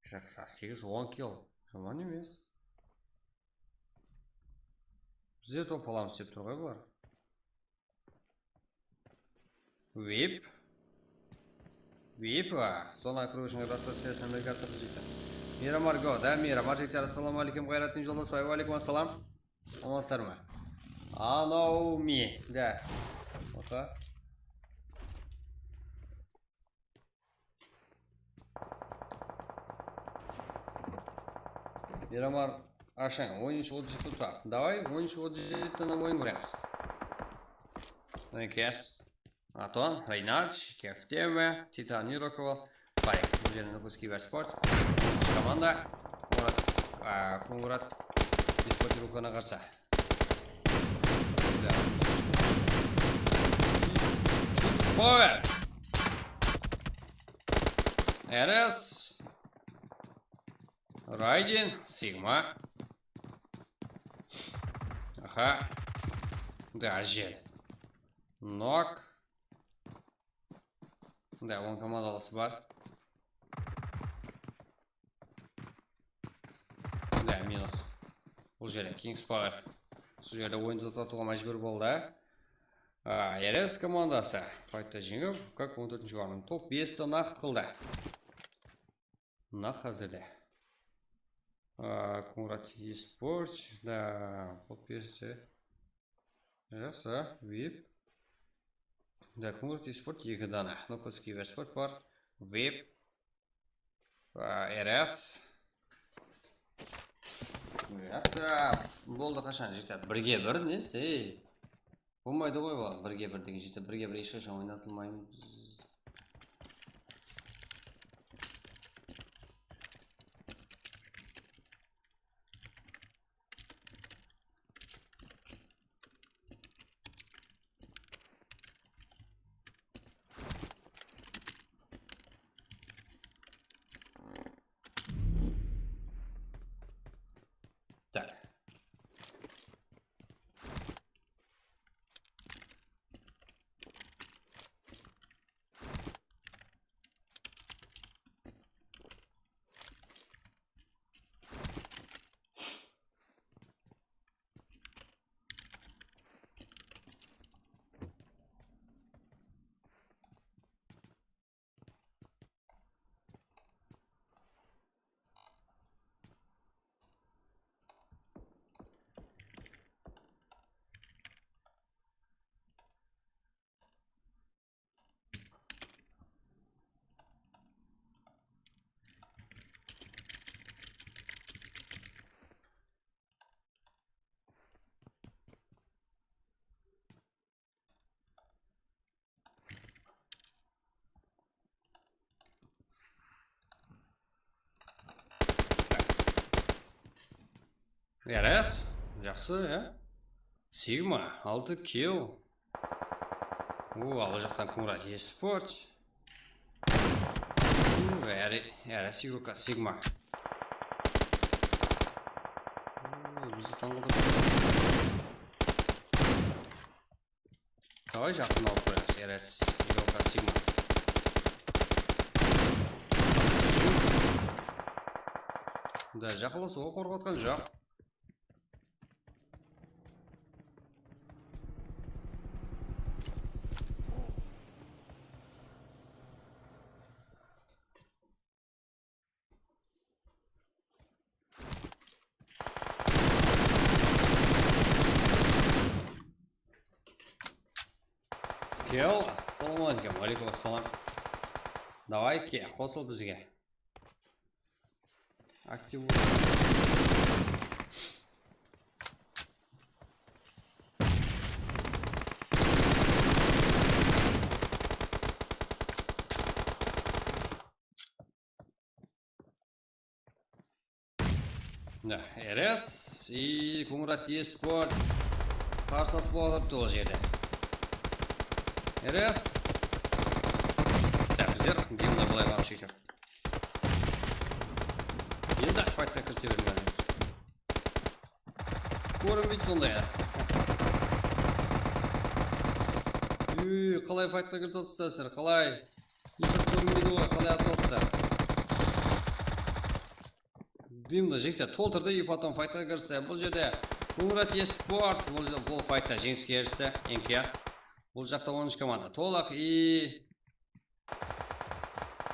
8-10 килл. Жаман емес. Бізде топ аламыз деп тұр ғой бұлар. Вип. Зона окружения ротациясына американцар жігіттер. Мирамар Го, да, Мирамар жігіттер. Ассаламу алейкум, Қайраттың Жолдасбай. Алейкум ассалам. Амансыздар ма? Анауми, да. Оқа. Мирамар Ашан, 13-37 тұтар. Давай, 13-37 на ойын көреміз. Кес. Атон, Рейнард, Кефтеме, Титан Юрокова. Парик, Музелин Лукус Киберспорт. Команда. Мурат Беспорт Рукана қарсы. Кингсповер. РС. Райден, Сигма. Аха. Да, жел. Нок. Да, он командалысы бар. Да, минус. Бұл жерде Кингсповер. Сол жерде ойынды тоқтатуға мәжбүр болды. РС командасы. Файтта жеңіп, как 14-ші орын. Топ 5-ті нақыт қылды. Нақ әзірде. Мурати спорт. Да, топ 5-ті. Жақсы, Вип. Да, Мурати спорт 2 дана. Лукус Киберспорт бар. Вип. РС. Болды қашан жігіттер. Бірге бір несі? Болмайды ғой ол. Бірге бір деген жігіттер. Бірге бір ешқашан ойнатылмаймыз. RS. Жақсы, ә? Sigma, 6 kill. Ал жақтан Конрад eSport. RS игрока Sigma. Бізді таңғалдырды. Давай жақын алып көреміз. RS игрока Sigma. Да, жақылысуға қорғатқан жоқ. Скел, ассалаумалейкум, алейкум ассалам. Давай ке, қосыл бізге. Активу. Да, RS и Конрад eSport қарсыласып отырыпты ол жерде. RS. Да, біздер геймді былай барып шектер. Енді файтқа кірсе бермеді. Көрінбейді сондай. Қалай файтқа кірсе отырсыздар, қалай? Есіп көрінбейді ғой, қалай атылсыздар. Дымды жектер толтырды, и потом файтқа кірсе. Бұл жерде Конрад eSport, бұл файтта жеңіске ерісті, NKS. Бұл жақта 13 команда толық, и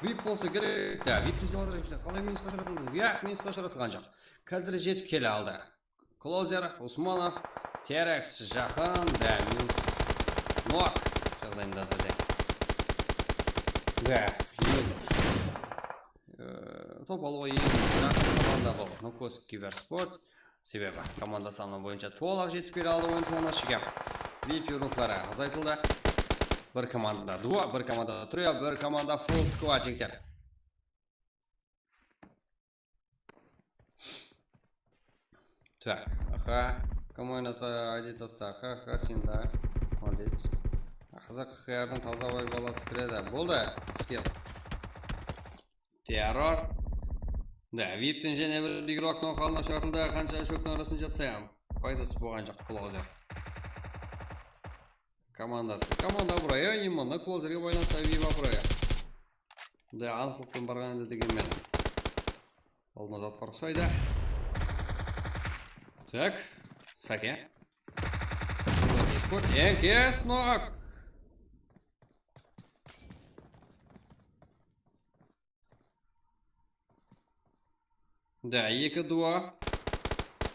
VIP болса керек. Да, VIP десе отыр жектер. Қалай минусқа шаратылды? Минусқа шаратылған жоқ. Қазір жетіп келе алды. Клозер, Усманов, Терекс, Жақын, да, минус Нок жағдайында зәде. Да, топ алуға ең жақын команда бұл. Нукос Киберспорт. Себебі команда саны бойынша толық жетіп келе алды ойын соңына шығып. VIP рухлары азайтылды. Бір командада дуа, бір командада трио, бір команда full squad жектер. Так, кому ойнаса айдетасы, сен да, молодец. Қазақ қиярдың таза ой баласы кіреді. Болды, скилл. Террор. Да, VIP-тің және бір игроктың қалына шартылды, қанша шөктің арасын жатсайым. Пайдасы болған жоқ, клозер. Командасы. Команда бұрая, именно клозерге байланса VIP бұрая. Да, анықлықпен барған енді деген мен. Алдына зат барқысайды. Так, Саке. NKS Нок. Да, 2-2.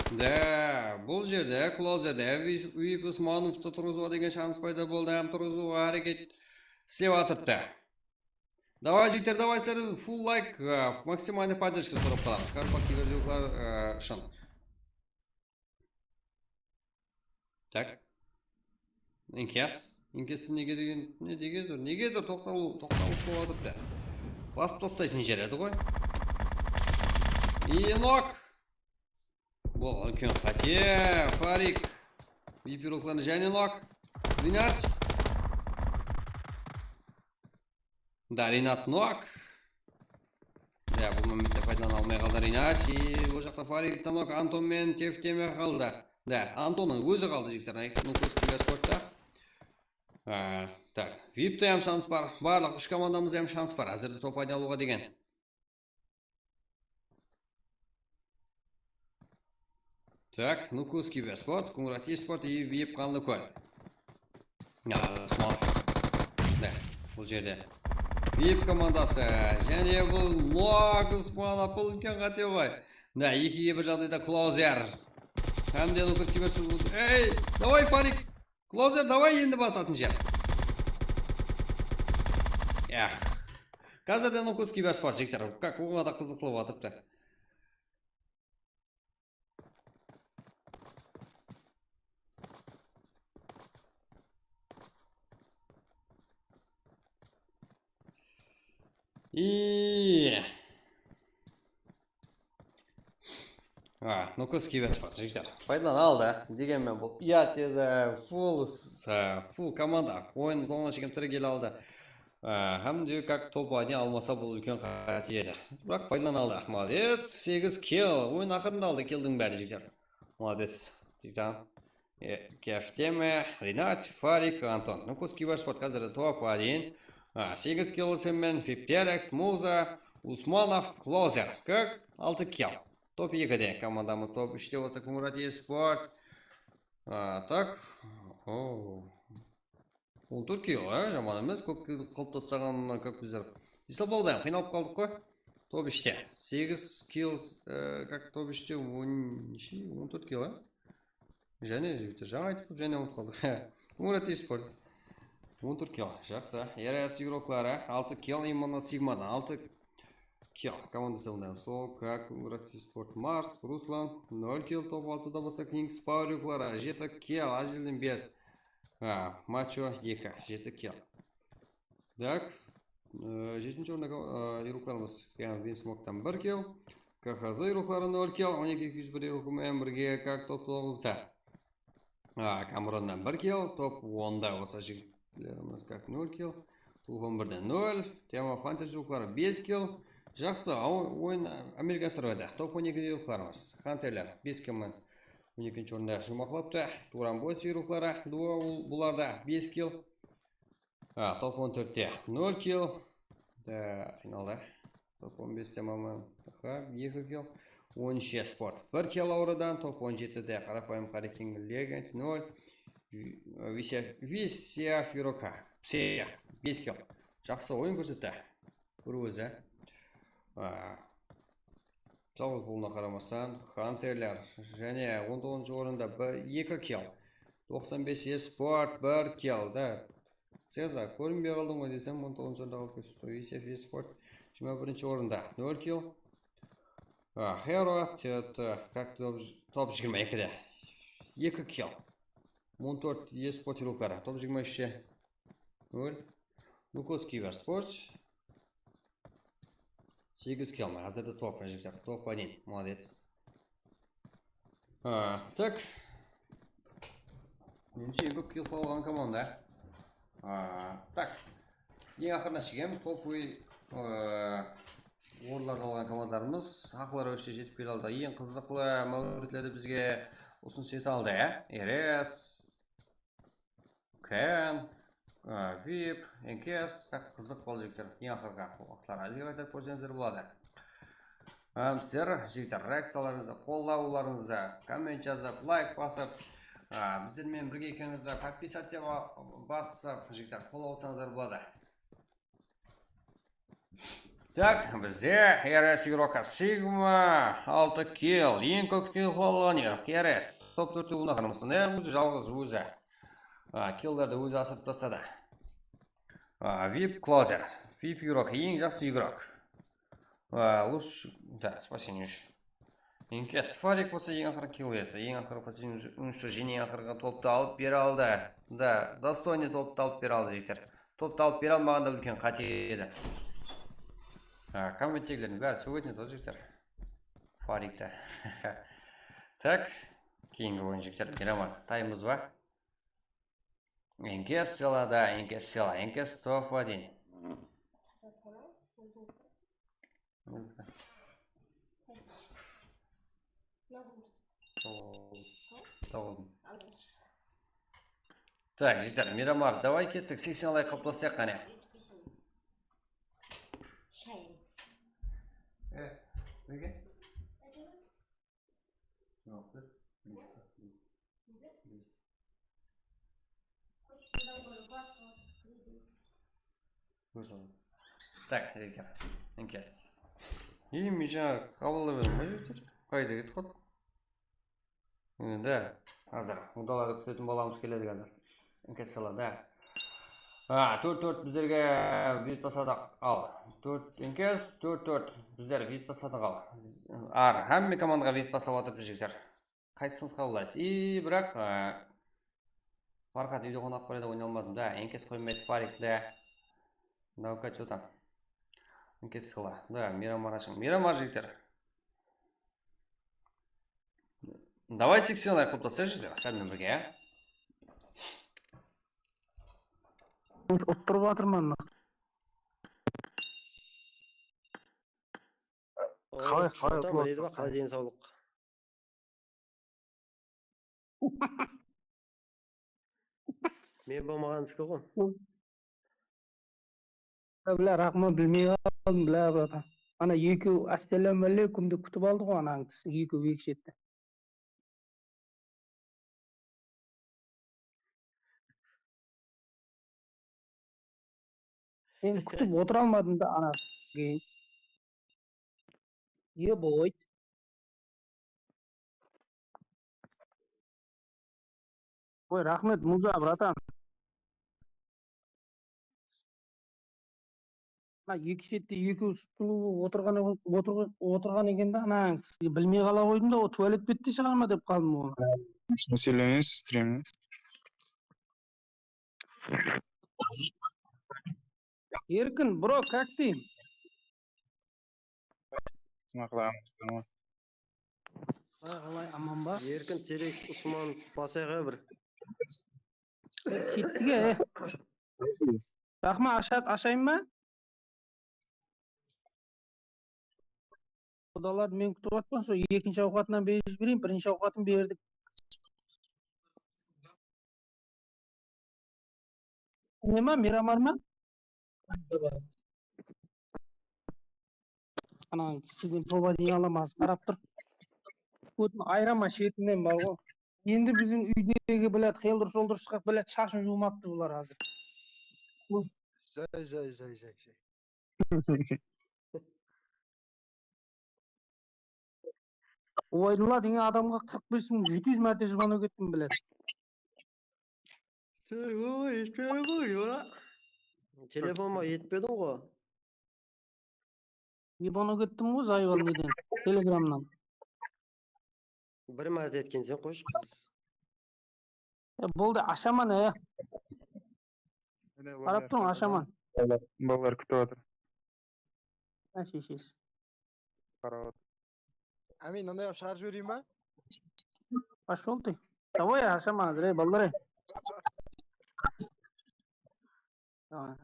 Да, бұл жерде, клозерде, VIP Усмановты тұрғызуға деген шанс пайда болды, тұрғызуға әрекет істеп атыпты. Давай, жіктер, давай, сәр, full лайк, максимальный поддержка сұрап қаламыз. Қарпақ кибердеуклар үшін. Так. NKS неге деген, неге тұр, тоқталыс болып атыпты. Басып тастайтын жер еді ғой. И Нок. Бұл үлкен қате, Фарик. VIP рухларын және Нок. Ринат. Да, Ринат Нок. Да, бұл моментте пайдалана алмай қалды Ринат. И бұл жақта Фарик Нок Антонмен тефтеме қалды. Да, Антонның өзі қалды жектерін. Нукос Киберспортта. Так, VIP-те әм шанс бар. Барлық үш командамыз әм шанс бар. Әзірді топ айдалуға деген. Так, Нукос Киберспорт, Конрад eSport и VIP қалды көл. Смал. Да, бұл жерде. VIP командасы. Және бұл Нок Усманов бұл үлкен қате ғой. Да, екіге бір жағдайда клозер. Әмде Нукос Киберспорт. Эй, давай Фарик. Клозер, давай енді басатын жер. Қазірде Нукос Киберспорт жектер. Как оға да қызықлы батыпты. И Нукус киберспорт жігіттер. Пайдалана алды. Дегенмен бұл ұят еді. Фул команда. Ойын соңына шейін тірі келе алды. Hem diyor как topu almasa bu ülkenin katiydi. Bırak пайдалана алды. Молодец. 8 kill. Oyun ақырында алды kill'дің бәрі жігіттер. Молодец. Жігіттер. Кефтеме, Ринат, Фарик, Антон. Нукус киберспорт қазір топ-1. 8 kill сенмен Фиптерекс, Муза, Усманов, Клозер. Как? 6 kill. Топ-2'де командамыз топ-3'те болса Кумурат eSport. Так. Ол Түркия, жаман емес. Көп қылып тастаған көп біздер. Есаплаудан қиналып қалдық қой. Топ-3'те. 8 kill, как топ-3'те 14 kill. Және жігіттер, жаңа айтып және ұмытып қалдық. Кумурат eSport. 14 kill. Жақсы. РС игроклары 6 kill, именно Сигмадан 6 kill. Командасы ойнаймыз. Сол как Кумурат eSport Марс, Руслан 0 kill, топ-6'да болса Kings Power игроклары 7 kill, Ажелден 5. Мачо 2, 7 kill. Так. 7-ші орында игрокларымыз Винсмоктан 1 kill. КХЗ игроклары 0 kill, 12-1 игрокымен бірге как топ-9'да. Камерондан 1 kill, топ-10'да болса жігітлеріміз как 0 kill. Топ-11'де 0. Тема Фантези игроклары 5 kill. Жақсы, ойын Америка сырвайда. Топ-12'де игрокларымыз. Хантерлер 5 killмен 12-ші орында жұмақлапты. Туран Бойс игроклары бұларда 5 kill. Топ-14'де 0 kill. Финалда. Топ-15'те мамын 2 kill. 13 спорт 1 kill аурадан. Топ-17'де қарапайым Қарекин Легенс 0. Висия Фирока 5 kill. Жақсы ойын көрсетті. Бір өзі. Жалғыз болуына қарамастан Хантерлер және 19-ші орында 2 kill. 95 eSport 1 kill. Цеза, көрінбей қалдың ғой десем, 19-ші орында қалып көсіпті. Висия eSport 21-ші орында 0 kill. Hero топ-22'де 2 kill. 14 eSport игроклары топ-23'те 0. Нукус киберспорт 8 kill. Қазірде топ жігіттер. Топ-1. Молодец. Так. Меніңше ең көп kill қалған команда. Так. Ең ақырына шегем. Топ-1 орынларды алған командарымыз ақылар өші жетіп келе алды. Ең қызықлы мәуіретлерді бізге ұсыныс ете алды. РС, КН, VIP, НКС. Қызық бол жігіттер. Ең ақырға уақытлар азиға қайтарып көрсеңіздер болады. Сіздер жігіттер реакцияларыңызды, қолдауларыңызды, коммент жазып, лайк басып, біздермен бірге екеніңізді подписаться басып, жігіттер қолдау отсаңыздар болады. Так, бізде РС игрока Сигма 6 kill. Ең көп kill қалған РС. Топ-4'те болуына қарамастан. Өзі жалғыз өзі. Киллдерді өзі асырып тастады. VIP Closer. VIP игрок. Ең жақсы игрок. Да, спасение үшін. НКС Фарик болса ең ақыры kill есі. Ең ақыры спасение үшін және ақырға топты алып бере алды. Да, достойный топты алып бере алды жігіттер. Топты алып бере алмағанда үлкен қате еді. Комменттегілердің бәрі сөгетін еді жігіттер. Фарикті. Так, кейінгі ойын жігіттер. Мирамар, таймыз ба? НКС села, да, НКС села. НКС топ-1. Так, жігіттер, Мирамар, давай кеттік. 80 алай қаптасақ қане. Неге? Так, жігіттер, НКС. Мен жаңа қабылдап едім, жігіттер? Қайда кетіп қойды? Да, қазір. Ұдалады күтетін баламыз келеді қазір. НКС сала, да. 4-4 біздерге визит тасадық ал. 4 НКС, 4-4 біздер визит тасадық ал. Әмме командаға визит тасап атып жігіттер. Қайсыңыз қабылдайсыз? Бірақ Фархат үйде қонақ бар еді, ойнай алмадым. Да, НКС қоймайды Фарик, да. Ну-ка, что там? НКС сала. Да, Мирамар ашың. Мирамар жігіттер. Давай 80 лайк қылып тастайық жігіттер, сәлмен бірге, ә? Отырып жатырмын. Қалай Дейді ба, қалай денсаулық? Мен болмағандікі ғой. Бля, рахман білмей қалдым, бля, брата. Ана екеу ассалаумағалейкумді күтіп алды ғой анаң екеу екі шетте. Мен күтіп отыра алмадым да ана кейін. Ебой. Ой, рахмет, Муза, братан. Екі шетте екеу сұлу отырған екен да анаң білмей қала қойдым да о туалет бетте шығар ма деп қалдым оны. Что сөйлемейсіз стримде? Еркін, бро, как ты? Смақлағаныңыздар ма? Қалай, аман ба? Еркін терек Усман басайға бір. Кеттіге, Рахма, ашайын ба? Құдалар мен күтіп жатпан, сол екінші ауқатынан беріп жіберейін, бірінші ауқатын бердік. Не ма, Мирамар ма? Ана сізден тоба дейін аламаз, қарап тұр. Көтін айрама шетінен бар ғой. Енді біздің үйдегі, біләд, қелдір-шолдыр шығып, біләд, шашын жумапты бұлар азыр. Жай. Ойдыла деген адамға 45.700 мәрте звонок еттім, біләд. Телефонға етпедің ғой. Звонок еттім ғой, Зайвал неден, телеграмнан. Бір мәрте еткен сен қойшы қыз. Болды, ашаман, Қарап тұрың, ашаман. Балалар күтіп отыр. Шешес. Қарап отыр. Амин, ондай шығарып жіберейін ба? Пошел ты. Давай, ашаман, балдар. Давай.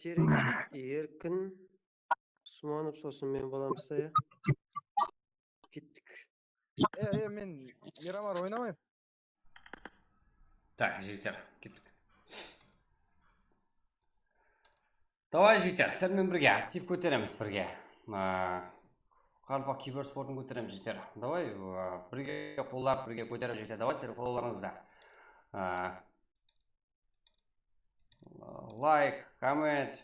Терек, Еркін, Усманов сосын мен боламыз да, Кеттік. Мен Мирамар ойнамайым. Так, жігіттер, кеттік. Давай, жігіттер, сәлмен бірге, актив көтереміз бірге. Қарпақ киберспортын көтереміз, жігіттер. Давай, бірге қолап, бірге көтеріп, жігіттер. Давай, сәлі қолаларыңызда. Лайк, коммент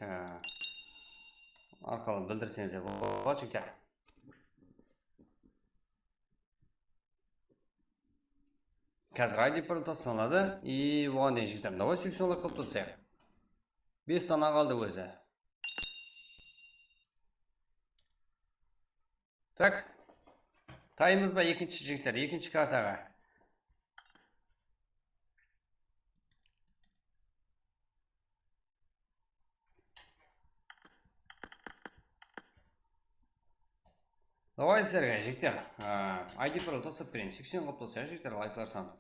арқылы білдірсеңіздер болады, жігіттер. Қазір ID пароль тасталады и оған дейін жігіттер. Давай 80 лайк қылып тастайық. 5 дана қалды өзі. Так. Таймыз ба екінші жігіттер, екінші картаға. Давай сіздерге жігіттер, ID пароль тастап берейін. 80 қылып тастайық жігіттер, лайклар саны.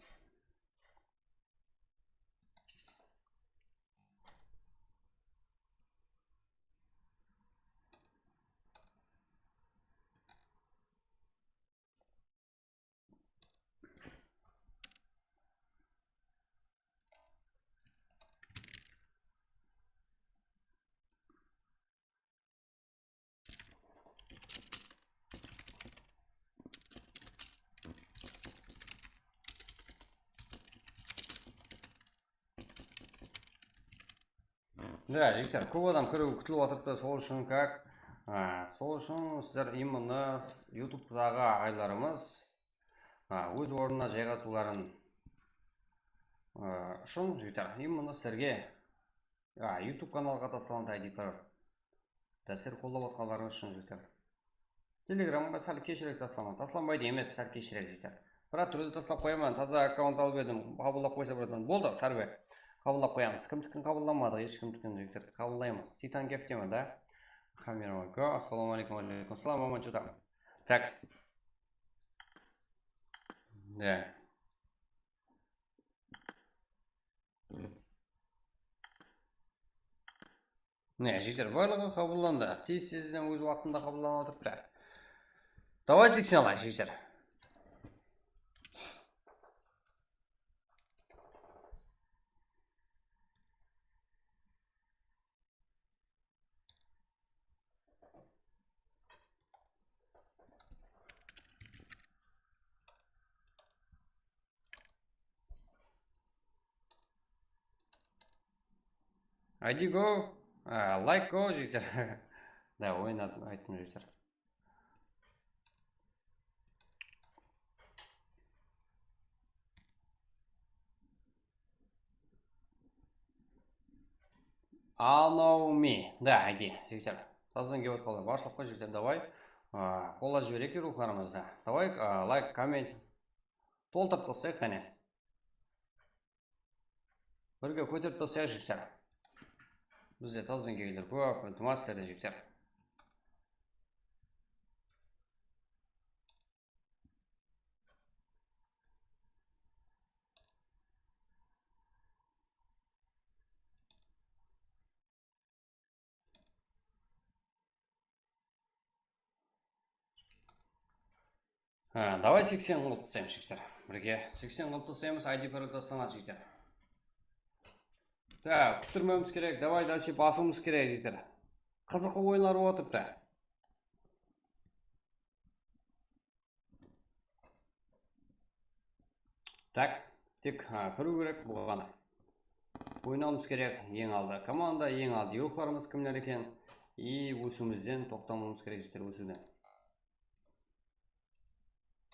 Да, жігіттер, көп адам кіруі күтіліп отырды, сол үшін как? Сол үшін сіздер именно YouTube-дағы ағайларымыз өз орнына жайғасуларын үшін, жігіттер, именно сіздерге YouTube каналға тасталған ID пароль. Сіздер қолдап отқандарыңыз үшін, жігіттер. Телеграмға сәл кешірек тасталған. Тасталанбайды емес, сәл кешірек, жігіттер. Бірақ түрді тастап қоямын, таза аккаунт алып едім, қабылдап қойса бұраттан. Болды, сарбе. Қабылдап қоямыз. Кімдікін қабылдамады, ешкімдікін жігіттер қабылдаймыз. Титан кефтемі, да? Камера ко, ассаламу алейкум, алейкум ассалам, мама, что там? Так. Да. Не, жігіттер, барлығы қабылданды. Тез-тезден өз уақытында қабылданып отыр. Давай 80 алайық, жігіттер. ID go, like go, жігіттер. Да, ойнадым, айттым, жігіттер. Know me. Да, ID, жігіттер. Таздан келіп қалды. Башылыққа жігіттер, давай. Қола жіберек рухларымызды. Давай, лайк, коммент. Толтырып қылсақ, қане. Бірге көтеріп қылсақ, жігіттер. Бізде таздан келдер көп, ілтимас сәрді жігіттер. Давай 80 қылып тастаймыз, жігіттер. Бірге 80 қылып тастаймыз, ID паролді санат, жігіттер. Так, күттірмеміз керек, давай дальше басуымыз керек, жігіттер. Қызықлы ойынлар отырыпты. Так, тек кіру керек болғаны. Ойнауымыз керек, ең алды команда, ең алды еуропларымыз кімлер екен. И өсуімізден тоқтамамыз керек, жігіттер, өсуден.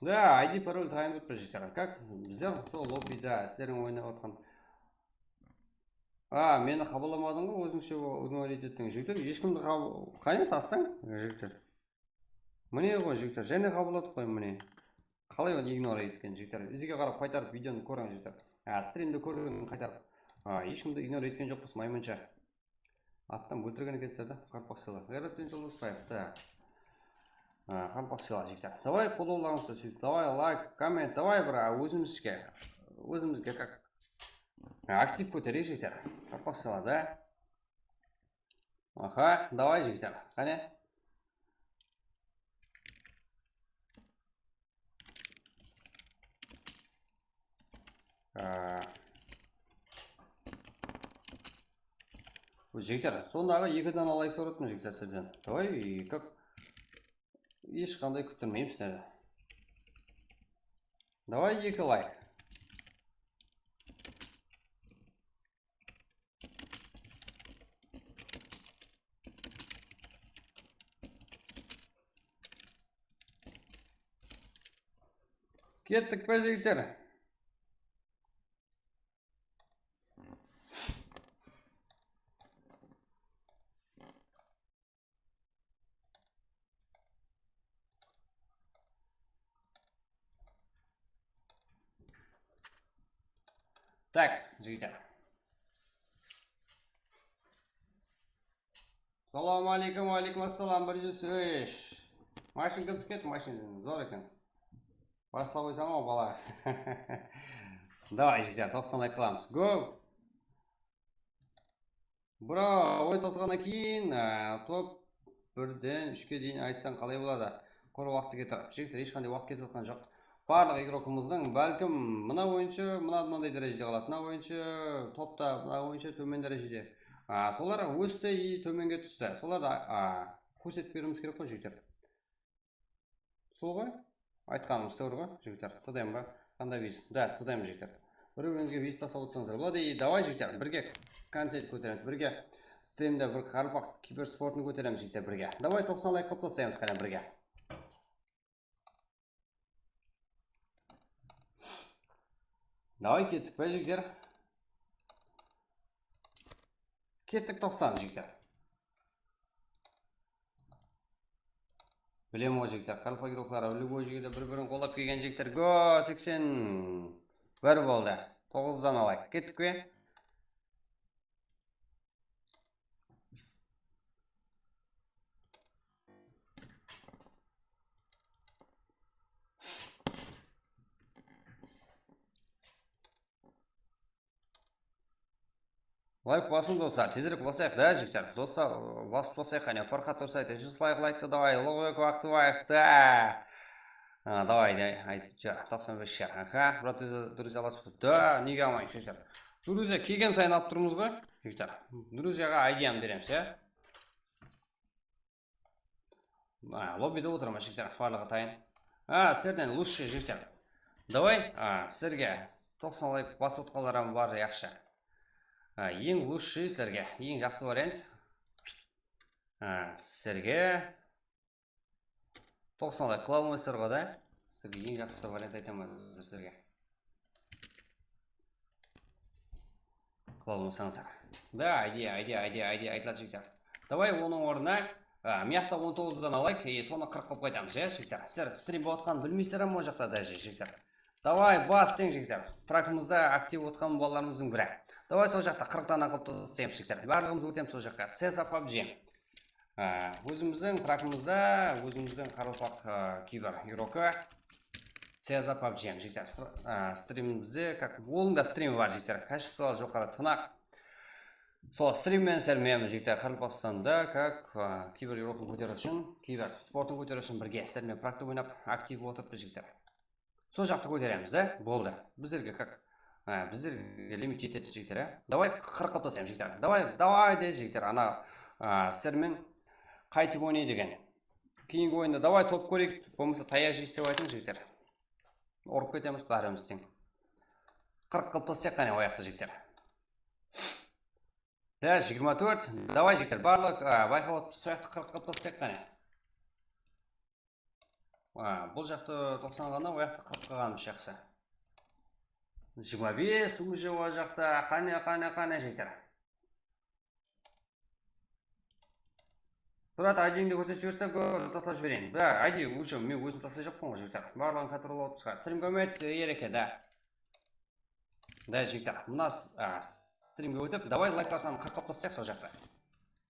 Да, ID пароль тайын өтпі, жігіттер. Как біздер сол лоббида сіздердің ойнап отқан. Мені қабыламадың ғой, өзіңше игнорить еттің. Жігіттер, ешкімді қайын тастың, жігіттер. Міне ғой, жігіттер, және қабылдатып қойым, міне. Қалай оны игнорить еткен, жігіттер. Бізге қарап қайтарып видеоны көрің, жігіттер. Стримді көрген қайтарып. Ешкімді игнорить еткен жоқпыз, маймынша. Аттан өлтірген екенсіздер, қарпақ сыйлы. Ғайраттен Жолдасбаев, да. Қарпақ сыйлы, жігіттер. Давай қолдауларыңызды сөйтіп, давай лайк, коммент, давай бір өзімізге как актив көтерейік, жігіттер. Қарпақ сыйлы, да? Аха, давай, жігіттер. Қане? Жігіттер, сондағы екіден лайк сұраттым, жігіттер, сізден. Давай, как ешқандай күттірмейміз, сіздер. Давай 2 лайк. Кеттік пе, жігіттер? Так, жігіттер. Салам алейкум, алейкум ассалам, 103. Машин кім түкет, машин зор екен. Басла қойсам ау, бала. Давай, жігіттер, 90 лайк қыламыз. Go! Бро, ой тозғаннан кейін топ 1-ден 3-ке дейін айтсаң қалай болады? Қор уақытты кетіріп. Жігіттер, ешқандай уақыт кетіп отқан жоқ. Барлық игрокымыздың бәлкім мына ойыншы мынандай дәрежеде қалады, мына ойыншы топта, мына ойыншы төмен дәрежеде. Солар өсті и төменге түсті. Соларды көрсетіп беруіміз керек қой, жігіттер. Сол ғой? Айтқанымыз тәуір ғой, жігіттер. Тыдайым ба? Қандай виз? Да, тыдайым, жігіттер. Бір-біріңізге виз тастап отырсаңыздар болады. И давай, жігіттер, бірге контент көтереміз, бірге стримде бір қарпақ киберспортын көтереміз, жігіттер, бірге. Давай 90 лайк қылып тастаймыз, қане бірге. Давай кеттік бе, жігіттер? Кеттік 90, жігіттер. Білем о жігіттер, қарпагерлықтары любой жерде бір-бірін қолап келген жігіттер. Го, 81 болды. 9-дан алайық. Кеттік пе? Лайк басын достар, тезірек басайық, да, жігіттер. Достар, басып басайық, әне, Фархат Тұрсайды, 100 лайк лайкты, давай, Лоғыбек Вақтыбаев, да. Давай, айтып жар, 95 шар. Аха, брат, друзья, басып, да, неге алмайын, жігіттер. Друзья, келген сайын алып тұрмыз ғой, жігіттер. Друзьяға айдиям береміз, иә. Лоббиде отырма, жігіттер, барлығы тайын. Сіздерден лучше, жігіттер. Давай, сіздерге 90 лайк басып отқаларым бар, яқшы. Ең лучший сіздерге, ең жақсы вариант сіздерге 90 лайк қыла алмайсыздар ғой, да? Сіздерге ең жақсы вариант айтамын сіздерге. Қыла алмайсаңыздар. Да, идея айтылады жігіттер. Давай оның орнына мияқта 19-дан алайық, соны 40 қылып қайтамыз, жігіттер. Сіздер стрим болатқанын білмейсіздер ма жақта даже, жігіттер. Давай, бас тең жігіттер. Практимызда актив отқан балаларымыздың бірі. Давай сол жақта 40-тан ақылып тұсаймыз, жігіттер. Барлығымыз өтеміз сол жаққа. CS:GO PUBG. Өзіміздің практимызда, өзіміздің қаралпақ кибер игрокі CS:GO PUBG, жігіттер. Стримімізде, олыңда стримі бар, жігіттер. Качество жоғары тынақ. Сол стриммен сәрмейміз, жігіттер. Қаралпақстанда, кибер игрокын көтеру үшін, кибер спортын көтеру үшін бірге сіздермен практика ойнап, актив отырып, жігіттер. Сол жақты көтереміз, да? Болды. Біздерге біздерге лимит жетеді, жігіттер, Давай 40 тасайым, жігіттер. Давай де, жігіттер. Ана сіздермен қайтып ойнай деген. Кейінгі ойында давай топ көрейік, болмаса таяқ жейсіз деп айтың, жігіттер. Орып кетеміз, бәріміз тең. 40 тасайық қане ояқты, жігіттер. Да, 24. Давай, жігіттер. Барлық байқап отып, сояқты 40 тасайық қане. Бұл жақты 90 ғана, ояқты 40 қағанымыз жақсы. 25 уже о жақта, қане, жігіттер. Брат, айдиіңді көрсетіп жіберсем, таслап жіберейін. Да, айди, уже мен өзім таслай жоқпын ғой, жігіттер. Барлығын контрол отпысқа. Стримге өмет ереке, да. Да, жігіттер. Мұна стримге өтіп, давай лайктарсан 40 тастайық сол жақта.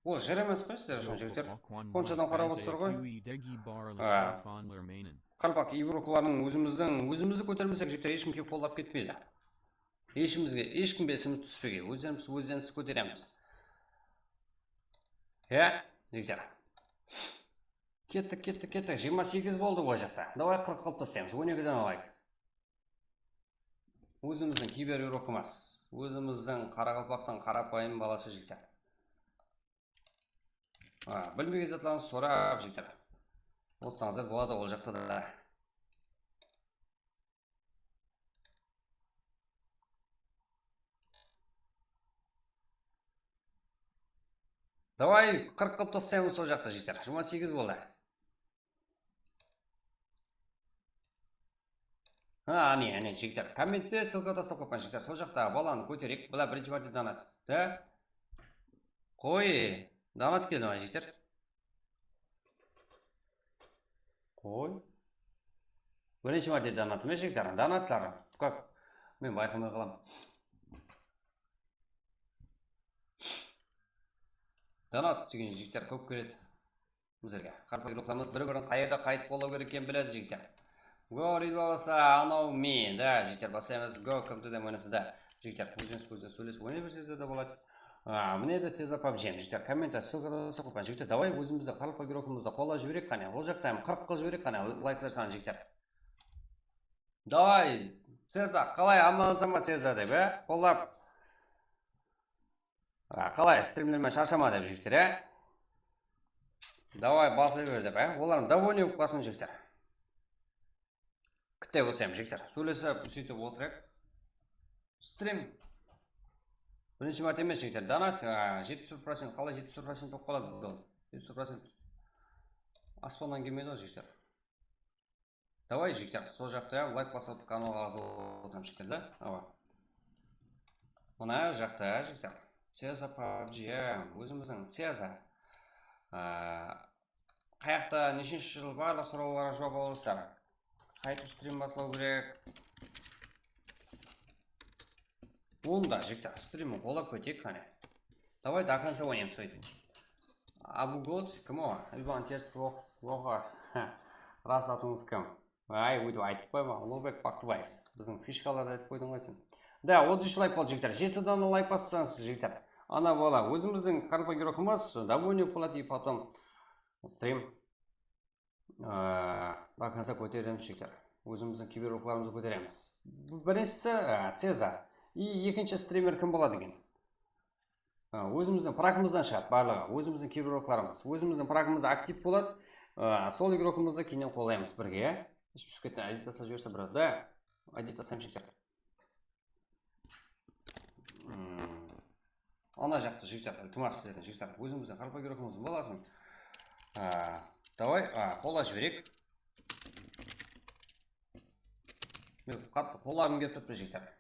Ол жер емес қой сіздер үшін, жігіттер. Қоншадан қарап отырсыздар ғой. Қарпақ игрокыларының өзімізді көтермесек, жігіттер, ешкім кеп қолдап кетпейді. Ешкімге есіміз түспеге, өздеріміз көтереміз. Жігіттер. Кеттік. 28 болды ғой жақта. Давай 40 қылып тастаймыз, 12-ден алайық. Өзіміздің кибер игрокымыз. Өзіміздің Қарақалпақтың қарапайым баласы, жігіттер. Білмеген затларыңыз сұрап, жігіттер. Отсаңыздар болады ол жақта да. Давай 40 қылып тастаймыз сол жақта, жігіттер. 28 болды. Не, жігіттер. Комментте ссылка тастап қойған, жігіттер. Сол жақта баланы көтерек. Бұла бірінші мәрте донат. Да? Қой. Донат келді ма, жігіттер? Қой. Бірінші мәрте донат ме, жігіттер? Донатлары. Как? Мен байқамай қалам. Донат деген жігіттер көп келеді. Біздерге. Қарпақ игрокlarımыз бір-бірін қайырда қайтып болу керек екенін біледі, жігіттер. Го, рейд болса, анау мен. Да, жігіттер, басаймыз. Го, көмтеден ойнапсыз, да. Жігіттер, өзіңіз сөйлесіп ойнай берсеңіздер де болады. Міне де CS:GO PUBG, жігіттер. Комментте ссылкада қойған, жігіттер. Давай өзімізді қарпақ игрокымызды қолдап жіберейік қане. Ол жақта 40 қыл жіберейік қане. Лайктар саны, жігіттер. Давай, CS:GO, қалай амалсама CS:GO деп, қолдап. Қалай стримдермен шаршама деп, жігіттер, Давай баса бер деп, олардың довольный болып қалсын, жігіттер. Күтте болсайым, жігіттер. Сөйлесіп, сөйтіп отырайық. Стрим. Бірінші мәрте емес, жігіттер. Донат 70%, қалай 70% болып қалады? 70% аспаннан келмейді ғой, жігіттер. Давай, жігіттер, сол жақта лайк басып каналға жазылып отырамын, жігіттер, да? Мына жақта, жігіттер. CS:GO PUBG, өзіміздің CS:GO қаяқта нешінші жыл барлық сұрауларға жауап аласыздар. Қайтып стрим бастау керек. Онда жігіттер стримін қолап көтек қане. Давай до конца ойнайым сөйтіп. Абугод кім о? Иван теріс оға. Рас атыңыз кім? Ай, өйтіп айтып қойма. Ұлыбек Бақтыбаев. Біздің фишкаларды айтып қойдың ғой сен. Да, 33 лайк болды жігіттер. 7 дана лайк бастаңыз жігіттер. Ана бола. Өзіміздің қарпа геройымыз довольно болады и потом стрим до конца көтереміз жігіттер. Өзіміздің киберруқларымызды көтереміз. Біріншісі Цезар. И екінші стример кім болады екен? Өзіміздің прагымыздан шығады барлығы. Өзіміздің киберруқларымыз. Өзіміздің прагымызда актив болады. Сол игрокымызды кейінен қолдаймыз бірге. Ішпісіп кеттен әдеттаса жөрсе бірі. Да, әдеттасам жігіттер. Ана жақты жігіттер, тұмас сіздердің жігіттер. Өзіміздің қарпа геройымыздың боласын. Давай, қола жіберек. Мен қатты қолағым кеп тұтпы жігіттер.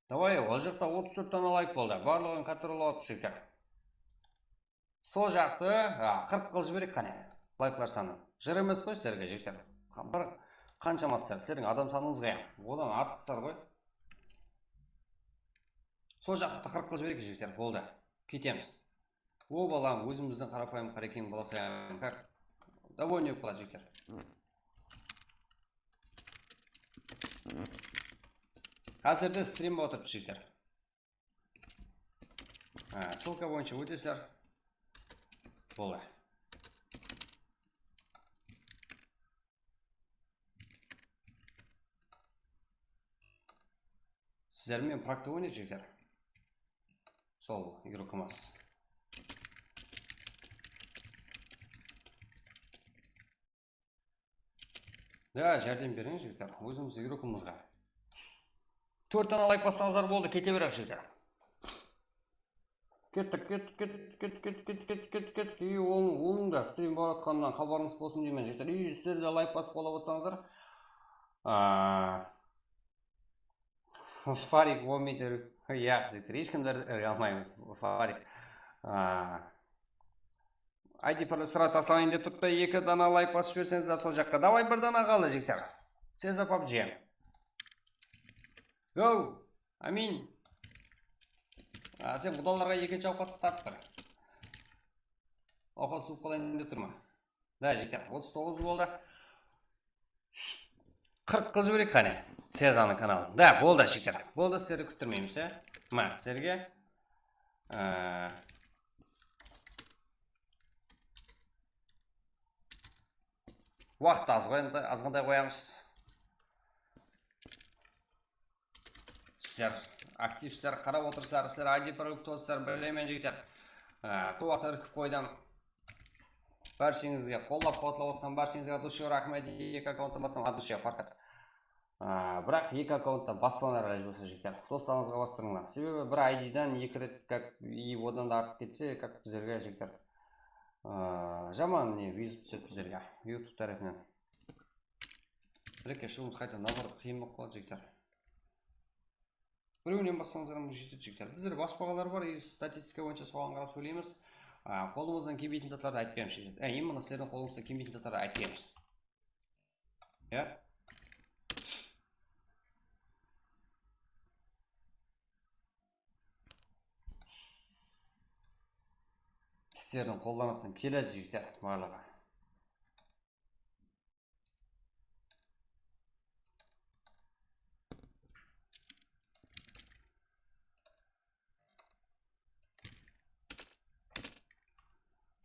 Давай, ол жақта 34 дана лайк болды. Барлығын қатырылы жігіттер. Сол жақты 40 қыл жіберек қане. Лайклар саны. Жыр емес қой сіздерге жігіттер. Бір қаншамасыздар, сіздердің адам саныңызға ем. Одан артықсыздар ғой. Сол жақты 40 қыл жіберек жігіттер. Болды. Кетеміз. О балам, өзіміздің қарапайым қарекең боласа как довольно болады жігіттер. Қазірде стрим отырып жігіттер. Ссылка бойынша өтесіздер. Болды. Сіздермен практы ойнайды жігіттер. Сол игрокымыз. Да, жәрдем беріңіз жігіттер. Өзіміз игрокымызға. 4 дана лайк бастаңыздар болды, кете берек жігіттер. Кет. И оның да стрим бар атқанынан хабарыңыз болсын деймен жігіттер. И сіздер де лайк басып қолап отсаңыздар. Фарик 10 метр. Я жігіттер, ешкімдер алмаймыз. Фарик. ID сұра таслайын деп тұртпа 2 дана лайк басып берсеңіздер сол жаққа. Давай бір дана қалды жігіттер. Сезді PUBG. Гоу! Амин! Сен құдаларға екінші ауқатты тартып бір. Ауқат суып қалайын деп тұрма. Да, жігіттер, 39 болды. 40 қыз жіберек қане. Сезаны каналын. Да, болды жігіттер. Болды, сіздерді күттірмейміз, сіздерге. Уақытты азғандай қоямыз. Сіздер активсіздер, қарап отырсыздар, сіздер ID продукт отырсыздар, білеймен жігіттер. Көп уақыт іркіп қойдым. Баршыңызға қолдап қуатлап отқан баршыңызға дұшы рахмет. 2 аккаунттан бастан дұшы паркат. Бірақ 2 аккаунттан баспанарға жібілсе жігіттер. Достарыңызға бастырыңдар. Себебі бір ID-дан 2 рет и одан да артып кетсе, как біздерге жігіттер. Жаман не визит түсіп біздерге. YouTube тарапынан. Біреке шығымыз қайта наоборот қиын болып қалады жігіттер. Біреуінен бассаңыздар жетеді жігіттер. Біздер баспағалар бар, статистика бойынша соған қарап сөйлейміз. Қолымыздан келмейтін заттарды айтпаймыз жігіттер. Именно сіздердің қолыңыздан келмейтін заттарды айтпаймыз. Я? Сіздердің қолдарыңыздан келеді жігіттер барлығы.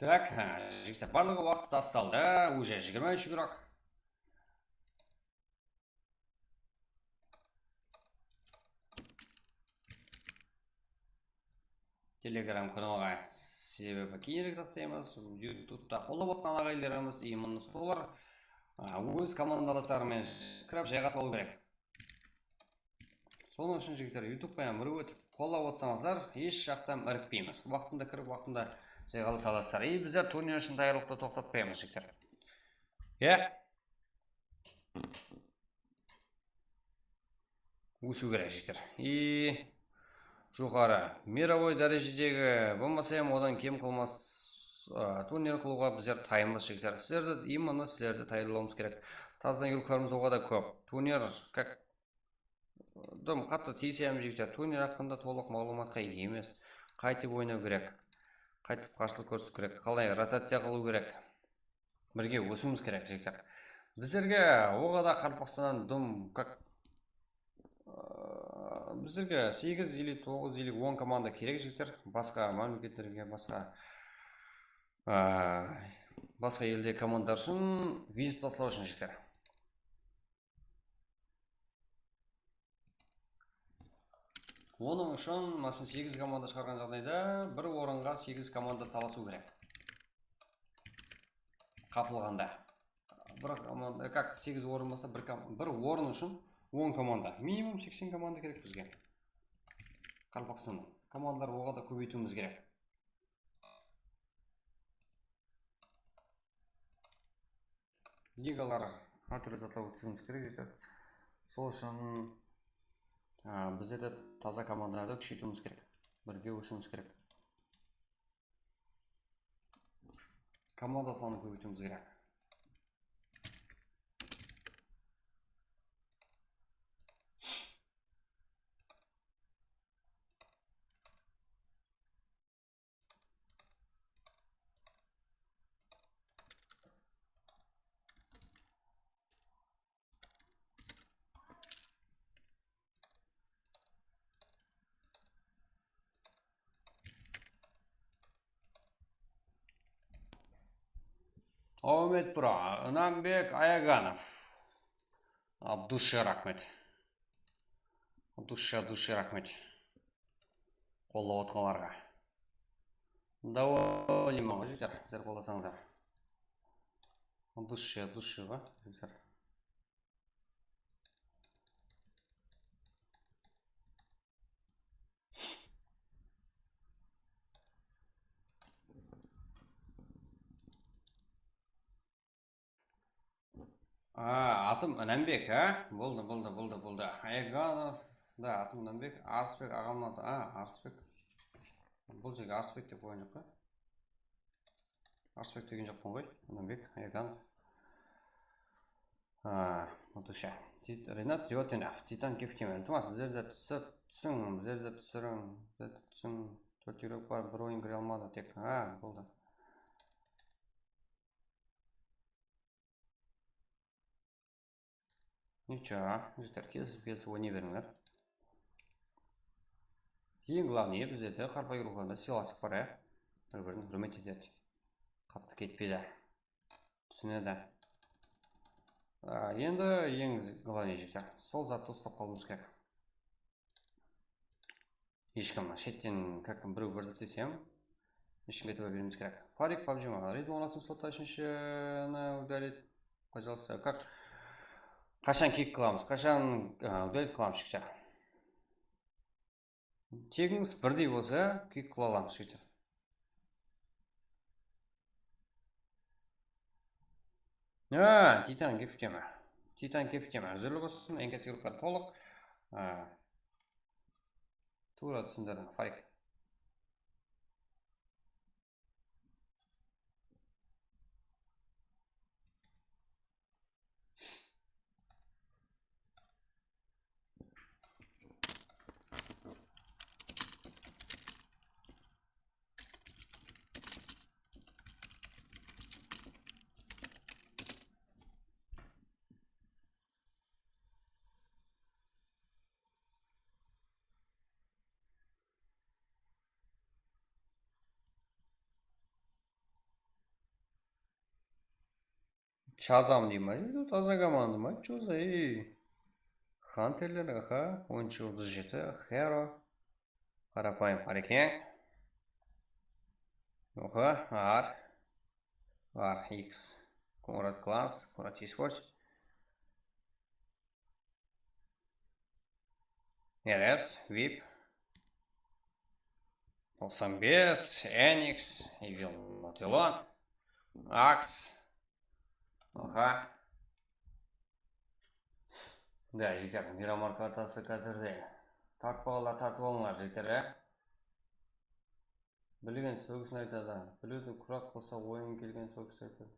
Так, жігіттер, барлығы уақыт тасталды. Уже 23 игрок. Телеграм каналға себебі кейінірек тастаймыз. Ютубта қолдап отқан ағайларымыз именно солар өз командаластарымен кіріп жайға салу керек. Соның үшін жігіттер ютубқа бір өтіп қолдап отсаңыздар, еш жақтан ірікпейміз. Уақытында кіріп, уақытында жайға саласыздар. И біздер турнир үшін даярлықты тоқтатпаймыз жігіттер. Өсу керек жігіттер. И жоғары мировой дәрежедегі болмаса одан кем қылмас турнир қылуға біздер тайымыз жігіттер. Сіздерді именно сіздерді тайылуымыз керек. Таздан үйректеріміз оға да көп. Турнир как дым қатты тиісеміз жігіттер. Турнир ақында толық мағлұматқа ие емес. Қайтып ойнау керек. Қайтып қарсылық көрсету керек. Қалай ротация қылу керек. Бірге өсуіміз керек жігіттер. Біздерге оға да Қарпақстаннан дым как біздерге 8 или 9 или 10 команда керек жігіттер. Басқа мемлекеттерге, басқа елде командар үшін визит таслау үшін жігіттер. Оның үшін, мәселен 8 команда шығарған жағдайда, бір орынға 8 команда таласу керек. Қапылғанда. Бір команда, как 8 орын болса, бір орын үшін 10 команда. Минимум 80 команда керек бізге. Қарпақстанның. Командалар оға да көбейтуіміз керек. Лигалар әртүрлі атап өткізуіміз керек. Сол үшін біздерде таза командаларды күшейтуіміз керек. Бірге өсуіміз керек. Команда санын көбейтуіміз керек. Ahmet Bura, Önambek Ayaganov. От души рахмет. От души рахмет. Қолдап отқанларға. Довольно жігіттер, сіздер қолдасаңыздар. От души ба, жігіттер. Атым Өнәмбек, болды. Ayaganov, да, атым Өнәмбек, Арысбек ағамнан, Арысбек. Бұл жерге Арысбек деп қойған жоқ па? Арысбек деген жоқпын ғой, Өнәмбек, Ayaganov. Отуша. Ренат Зиотинов, Титан Кефтем. Ілтімас, біздерді түсің, 4 үйрек бар, бір ойын көре алмады тек. Болды. Ничего, жігіттер, кез ойнай беріңдер. Ең главный біздерде қарпа үйректерінде сыйластық бар, бір-бірін құрмет етеді. Қатты кетпейді. Түсінеді. Енді ең главный жігіттер, сол затты ұстап қалуымыз керек. Ешкім шеттен бір зат десем, ешкімге төбе беруіміз керек. Фарик Пабжима, Рид 116-ны удалить, пожалуйста. Как? Қашан кик қыламыз, қашан удалить қыламыз жігіттер. Тегіңіз бірдей болса, кик қыла аламыз жігіттер. Титан Кефтема. Үзірлі болсын, әңгесі үркар толық. Тура түсіндерін, Фарик. Чазам дей ма? Таза команда ма? Чо за Хантерлер, ойыншы 37, Херо. Қарапайым Фарикен. Ар, X. Конрад Класс, Конрад Esports. РС, VIP. 95, Enix, Evil Nautilon. Акс. Да, жігіттер, Мирамар картасы қазірде. Тартпағалар тартып алыңдар жігіттер, Білген сөгісін айтады. Біреудің құрақ болса ойын келген сөгіс айтады.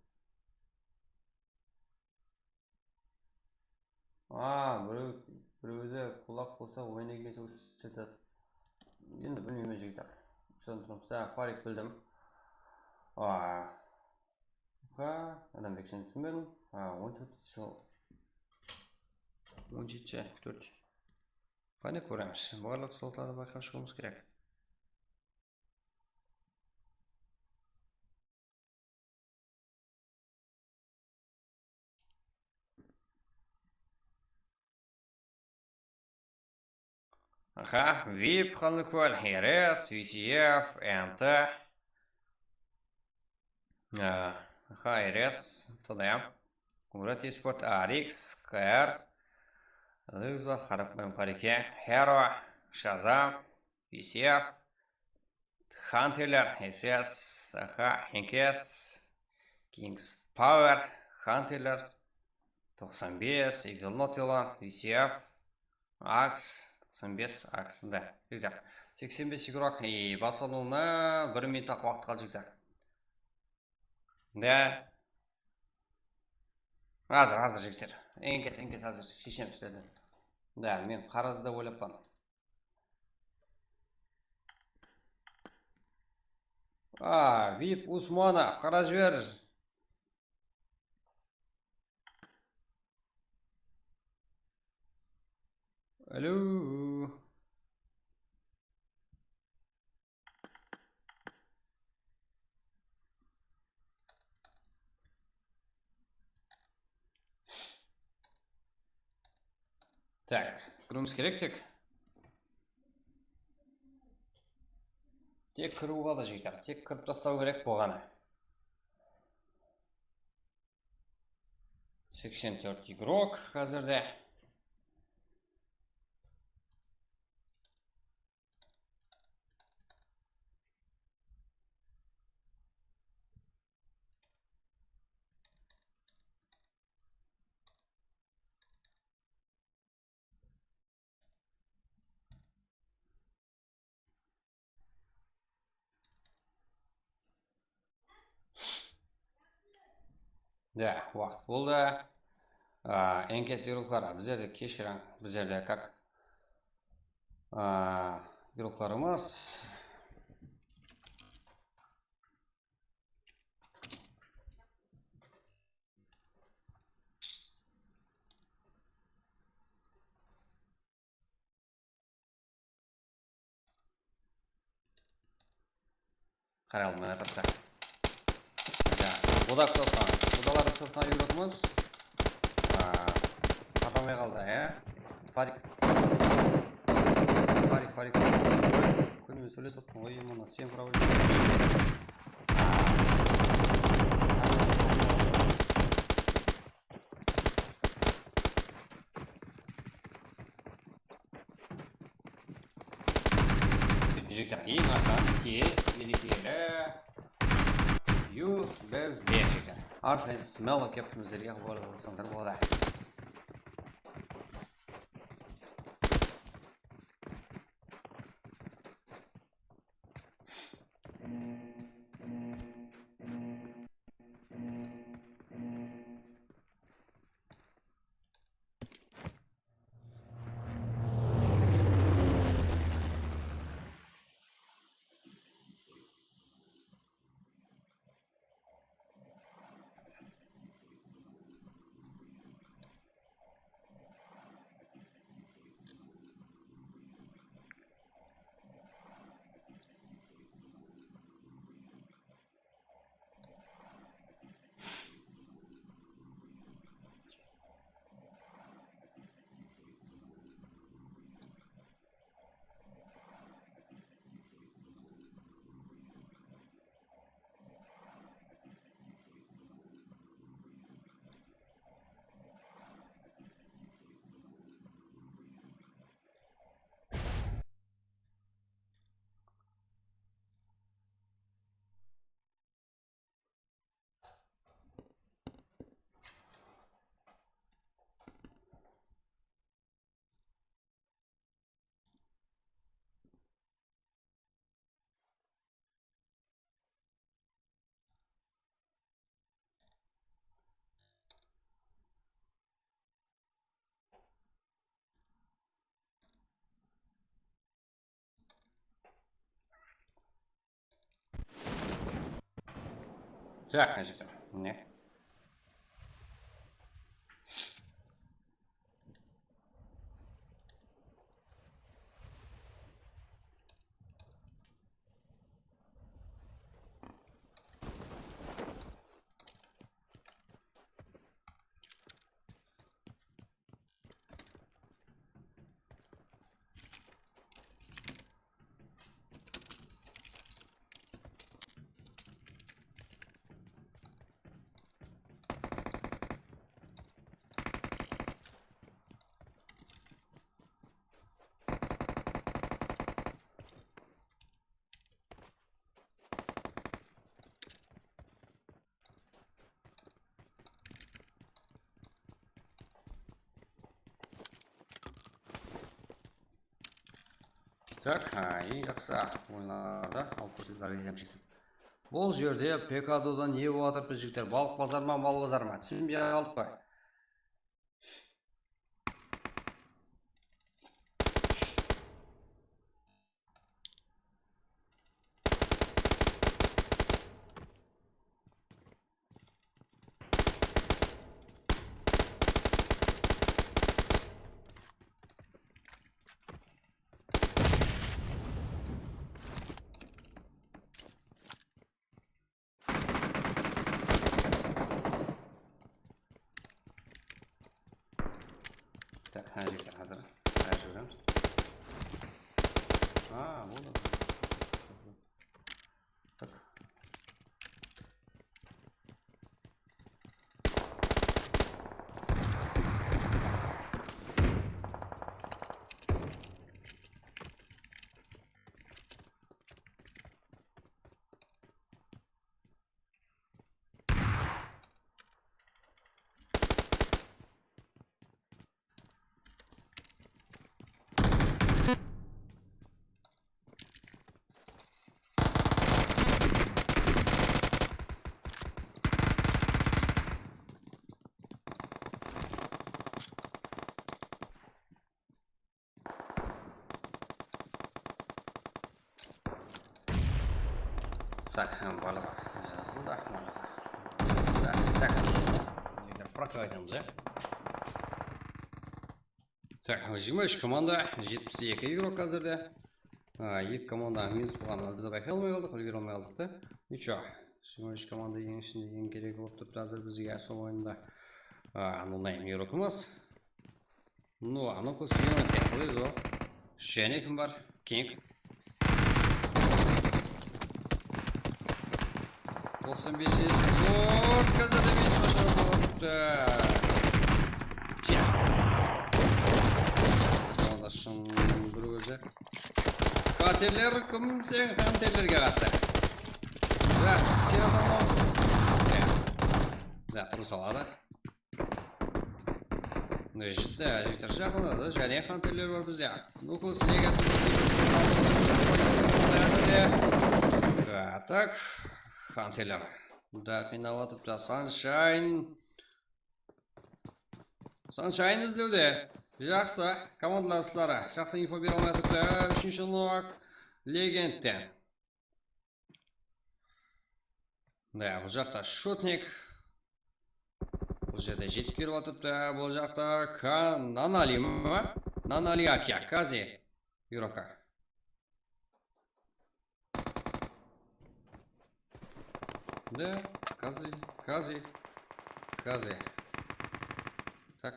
Біреуде құлақ болса ойын келген сөгіс айтады. Енді білмейме жігіттер. Ұшан тұрмыз. Фарик білдім. Адамбек сен түсінбедің. 14 жыл. 17-ші 4. Қане көреміз. Барлық солтарды байқап шығуымыз керек. VIP Ханыкөл, РС, VCF, НТ. РС, ТД. Кумрат Eспорт, RX, КР. Лыза, Харапмен Парике, Hero, Шазам, VCF. Хантелер, СС, Хенкес, Kings Power, Хантелер. 95, Evil Nautilon, VCF, AX. 95 аксында. 85 игрок басталуына 1 минутқа уақыт қалды жігіттер. Да. Азыр жігіттер. Енкес азыр шешеміз деді. Да, мен қарады да ойлап қалдым. VIP Усманов, қара жібер. Алло. Так, кіруіміз керек тек. Тек кіру қалды жігіттер. Тек кіріп тастау керек болғаны. 84 игрок қазірде. Да, уақыт болды. Енкес игроклары біздерде кешірің, біздерде как игрокларымыз қарай алмай жатыр. Бұда көптен. Бұдаларды көптен үйретіміз. Қатамай қалды, Фарик. Көнімен сөйлес отырмын ғой, мұны сен құра білдің. Жігіттер, ең астан, елі. Юз бізде жігіттер. Арфен смело кептіміздерге қойылысыңыздар болады. Так, жігіттер, міне. Так, ең жақсы ойынlarda алып көрсетіп кетем жігіттер. Бұл жерде ПК-додан не болып жатыр біз жігіттер? Балық базар ма, мал базар ма? Түсінбей қалдық қой. Так, жігіттер қазір жүреміз. Болды. Так. Так, барлығы жазылды. Так, прокатимыз, Так, 23 команда, 72 игрок қазірде. Екі команда минус болған әзір байқай алмай қалдық, үлгере алмай қалдық та. Ничего, 23 команда ең ішінде ең керек болып тұрды әзір бізге сол ойында. Анылнайым игрокымыз. Ну, анау көсіген тәкілі зо. Және кім бар? Кенік. 95 зор, қазірде мен қашырды отырды. Шын бір өзі. Хантерлер кім сен хантерлерге қарсы? Сен азамат. Тұру салады. Жігіттер жақындады, және хантерлер бар бізде. Нұқыз неге так, хантерлер. Да, қиналатыпта. Саншайн іздеуде. Жақсы, командаластары. Жақсы инфо бере алмайдықты. Үшінші нок легендтен. Бұл жақта шотник. Бұл жерде жетіп керіп атыпты. Бұл жақта Нанали ма? Нанали Акия. Кази. Юрока. Да, Кази. Так.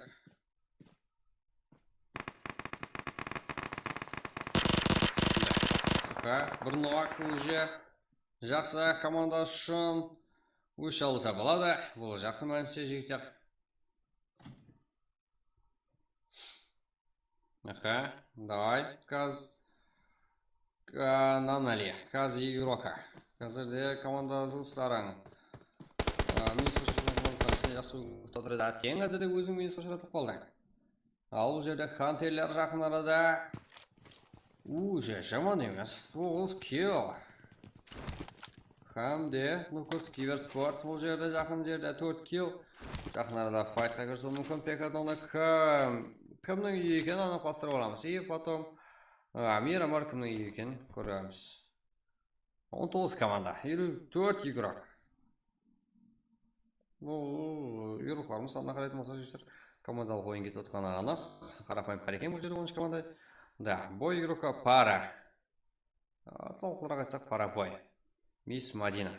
Бір нуак уже жақсы команда үшін өш алыса болады. Бұл жақсы мәнісі жігіттер. Давай. Нанали. Кази Юрока. Қазірде командасылыстарың. Минус қошыратып жақсы ұқтатырды. Тең әзірде өзің минус қошыратып қалдың. Ал жерде хантерлер жақын арада. Уже жаман емес. 9 килл. Хамде Лукас Киверспорт бұл жерде жақын жерде 4 килл. Жақын арада файтқа кірісуі мүмкін. Пекадоны кімнің екен анықтастырып аламыз. И потом Мирамар кімнің екен көреміз. 19 команда, 54 игрок. 54 бұл еуропаларымыз санына қарайтын болса жігіттер командалық ойын кетіп отқаны анық. Қарапайым пара екен бұл жерде 10 команда. Да, бой игрока пара. Толқырақ айтсақ пара бой. Мисс Мадина.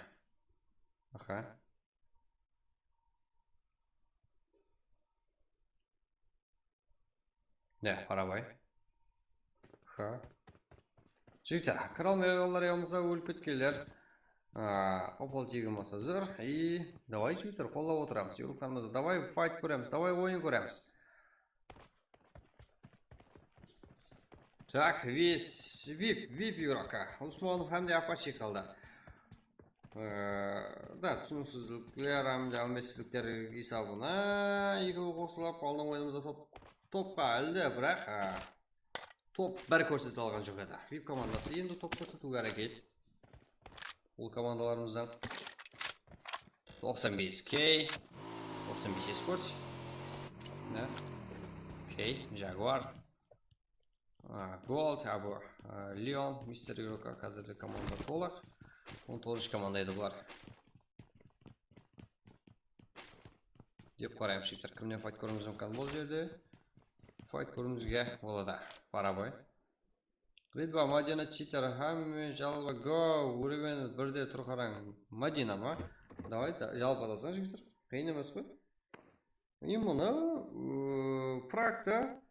Аха. Да, пара бой. Аха. Жігіттер, крал мегалар ямыза өліп кеткелер. Опал тегін болса зыр. И давай жігіттер қолдап отырамыз. Еуропаларымызды давай файт көреміз, давай ойын көреміз. Так, вип игрока. Усманов hem de Apache kaldı. Да, түсініксіздіктер, hem de әумесіздіктер есабына екі қосылып, алдың ойынымызда топқа әлді, бірақ топ бір көрсетіп алған жоқ еді. Вип командасы енді топ көрсетуге әрекет. Бұл командаларымыздан 95K, 95 Esports, K, Jaguar, Gold, Leon, Мистер игрока қазірде команда толық. 19 команда еді бұлар. Деп қарайым шектер. Кімнен файт көріміз мүмкін бұл жерде? Файт көрімізге болады. Пара бой. Ридба, Мадина, Читер, Хамми, Жалба, Го, Уривен, бірде тұр қараң. Мадина ма? Давай, жалпы адасың шектер. Қиын емес қой. И мұны практа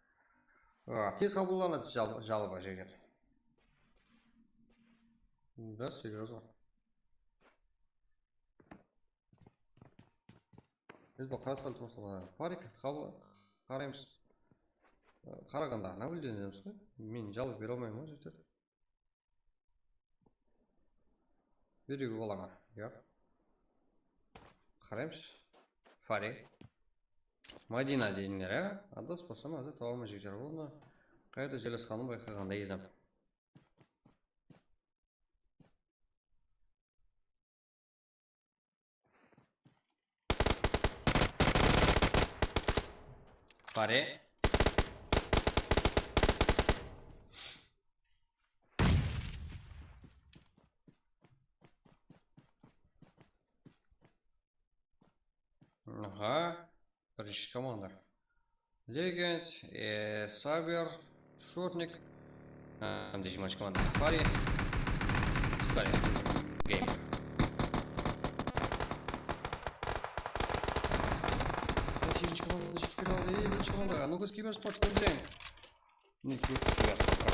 тез қабылданады жалба жегер. Да, серьезно. Біз бұл қарасал тұрмысыға парик, қараймыз. Қарағанда, нәбілден едеміз қой. Мен жалып бере алмайым ма, жеттер? Берегі болама, я. Қараймыз. Фари. Мадина дейінлер, адас басама, азы тауыма жектер болына. Қайырда желес қаным байқағанда едім. Фари. Ага. Бірінші команда. Легенд, Сабер, Шортник. Дежі матч команда. Фари. Стали. Гейм. Сегізінші команда жетіп алды. Бірінші команда. Ну-ка скибер спорт көрден. Никус скибер спорт.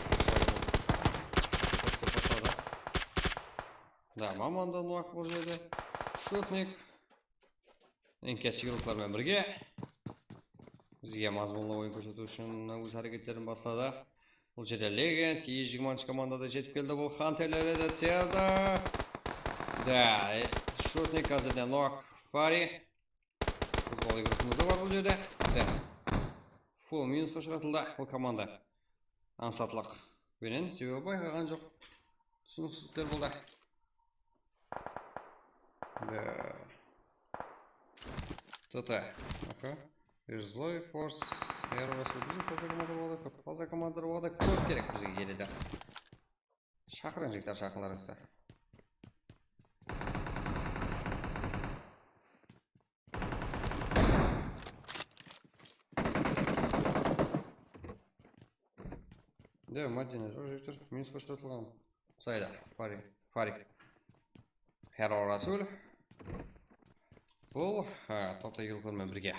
Да, маманда нуақ бұл жерде. Шортник. Кәсі группалармен бірге бізге мазмұнлы ойын көрсету үшін өз әрекеттерін бастады. Бұл жерде Легенд, 20 командада жетіп келді. Бұл Хантерлер еді. Теза. Да, Шотник қазірде Нок Фари. Қызбалы группымызда бар бұл жерде. Фул минус қошыратылды бұл команда. Ансатлық бенен себебі байқаған жоқ. Түсініксіздіктер болды. ТТ. Аха. Злой форс. Эрорасы бізге поза командалар болады. Көп керек бізге келеді. Шақырын жектер шақынларыңыздар. Да, Мадина жоқ жектер. Минус қошыратылған. Сайда. Фарик. Эрорасы өлі. Бұл тоқта игрокермен бірге.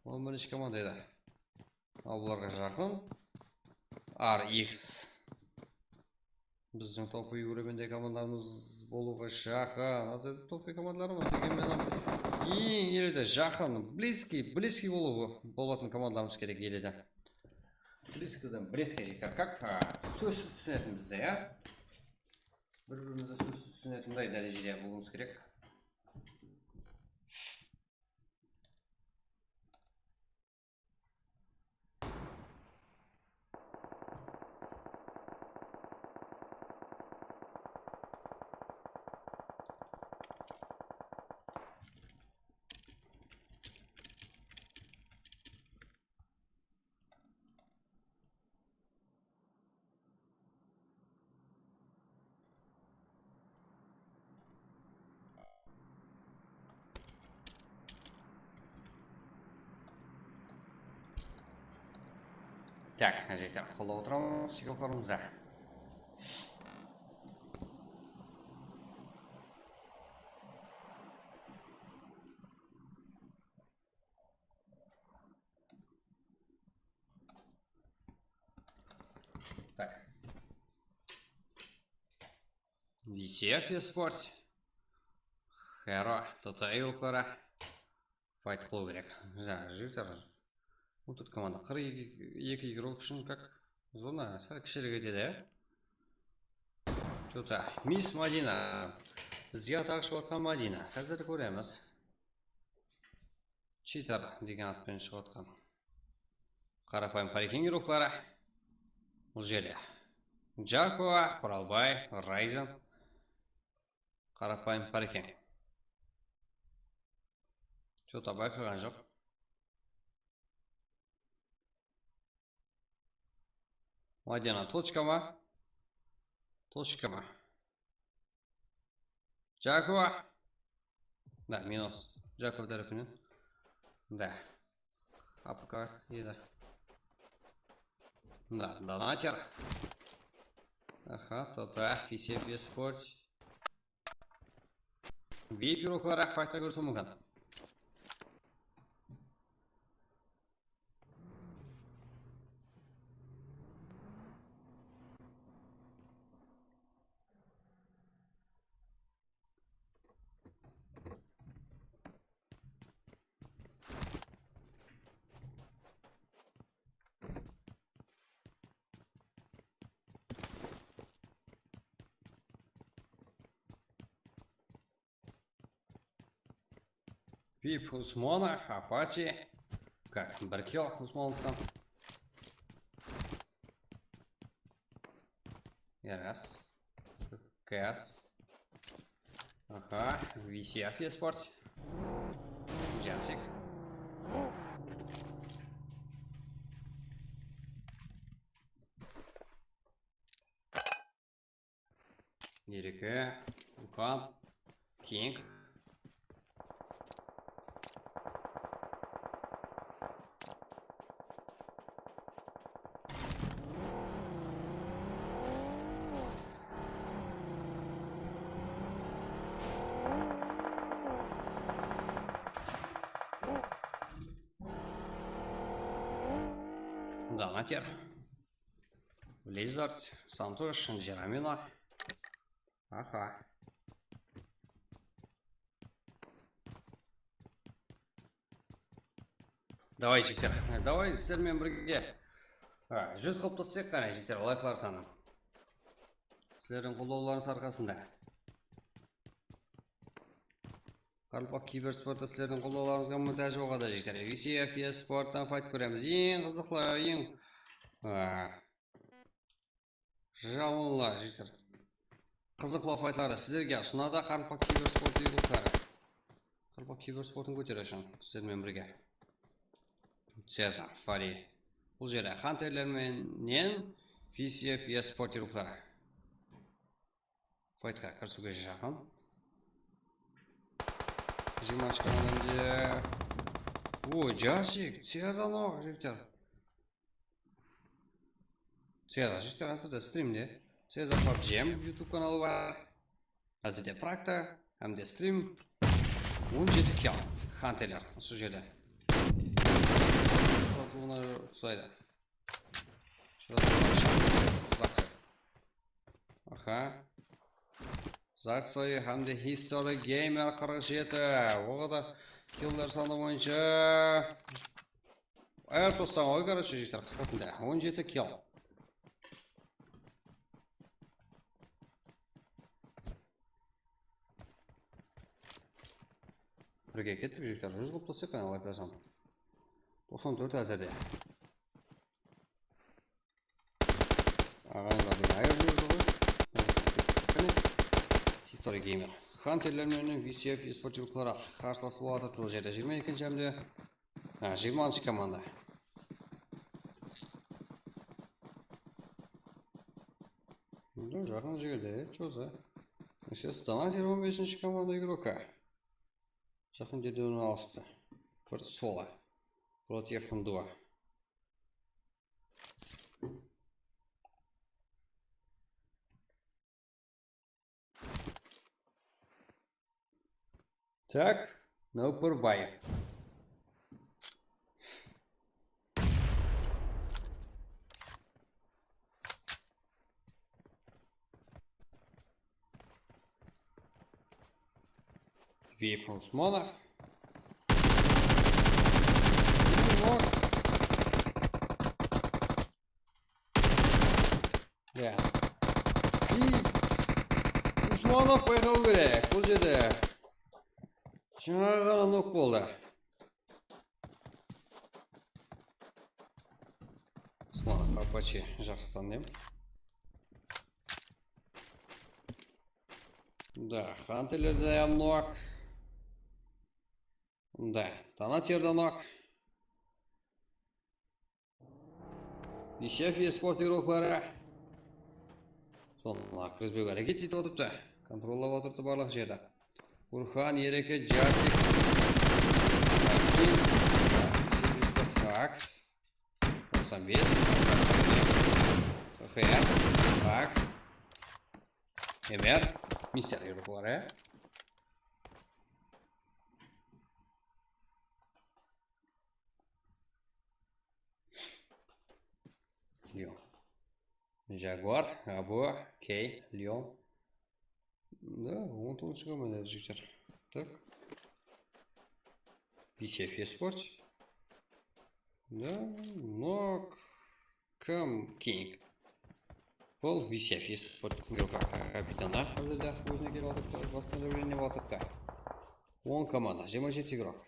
Ол бірінші команда еді. Ал бұларға жақын RX. Біздің топы игрокерменде командаларымыз болуға жақын. Азырды топы командаларымыз дегенмен ең еледі жақын. Близкий болатын командаларымыз керек еледі. Близкіден близкий как сөз түсінетін бізде, я? Бір-бірімізді сөз түсінетіндай дәрежеде болуымыз керек. Так, жігіттер, қолдап отырамыз сүйектерімізді. Так. VCF eSports. Hero, Total юлклары. Fight қылу керек. Жігіттер. Вот тут команда 42 игрок үшін как зона сәл кішірек етеді. Что-то Мисс Мадина. Бізге атақшы отқан Мадина. Қазір көреміз. Читер деген атпен шығып отқан. Қарапайым парекең игроклары. Бұл жерде. Джако, Құралбай, Райзен. Қарапайым парекең. Что-то байқаған жоқ. Мадина, точка ма? Точка ма? Джако. Да, минус. Джако тарапынан. Да. АПК еді. Да, донатер. Аха, тота, VCF eSports. VIP юлклары файтқа көрсі мүмкін. Вип Усманов, Апачи. Как, Баркел Усманов там. Раз. КС. Ага, VCF eSports. Джасик. Ерікі, Лукан, Кинг. Донатер. Лизард, Сантош, Джерамина. Ага. Давай, жігіттер. Давай сіздермен бірге 100 қылып тастайық қана, жігіттер, лайклар саны. Сіздердің қолдауларыңыз арқасында. Қарпақ киберспортта сіздердің қолдауларыңызға мұқтаж болғанда, жігіттер. VCF eSport'тан файт көреміз. Ең қызықлы, ең жалынлы, жігіттер. Қызықлы файтлары сіздерге ұсынады Қарпақ киберспорт игралары. Қарпақ киберспортын көтеру үшін сіздермен бірге. Цезар, Фари. Бұл жерде хантерлерменен VCF eSport игралары. Файтқа кірісуге жақын. Жиманчик командамде. Ой, Джасик, Цезар ног, жігіттер. Цезар, жігіттер, әзірде стримде. Цезар PUBG YouTube каналы бар. Әзірде практа, әмде стрим. 17 килл. Хантерлер, осы жерде. Шоқлуына ұқсайды. Заксой. Аха. Заксой, әмде History Gamer 47. Оғада киллер саны бойынша. Әр тоқсан ой, короче, жігіттер, қысқатында. 17 килл. Бірге кеттік, жігіттер, 100 қылып тастайық қана лайкларжан. 94 әзірде. Ағайындардың айыр жүрді ғой. History Gamer. Хантерлерменің VCF eSport игралары қарсыласы болады бұл жерде 22-ші әмде 20-ші команда. Жақын жерде, чоза. Естественно, 15-ші команда игрока. Жақын жерде оны алысты. Бір соло. Против 2. Так, Наупырбаев. Вейп Усманов. Вот. Да. И Усманов поехал керек. Бұл жерде жаңа ғана нок болды. Усманов Апачи жақсы танимын. Да, Хантерлерде нок. Да, Донатерде нок. Ишев спорт игрокları. Sonuna krizbек әрекет етіп отырыпты. Контроллап отырыпты барлық жерді. Бурхан, Ереке, Жасик. Акс. 95. ХХР. Акс. Эмер. Мистер игрокları. Леон. Jaguar, Або, Кей, Леон. Да, 19 команда жігіттер. Так. BCF спорт. Да, нок. Кім Кинг. Бұл BCF спорт игрока капитана. Қазірде өзіне келіп отырыпты. Восстановление отырыпты. 10 команда, 27 игрок.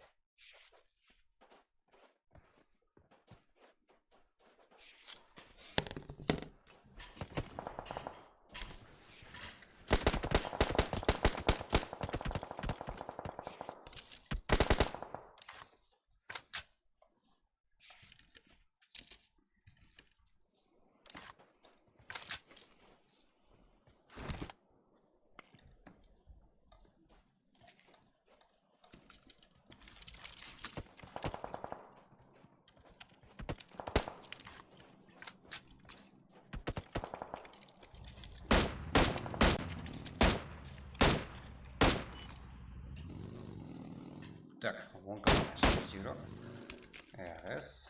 Так, вон команда, 6 игрок. РС.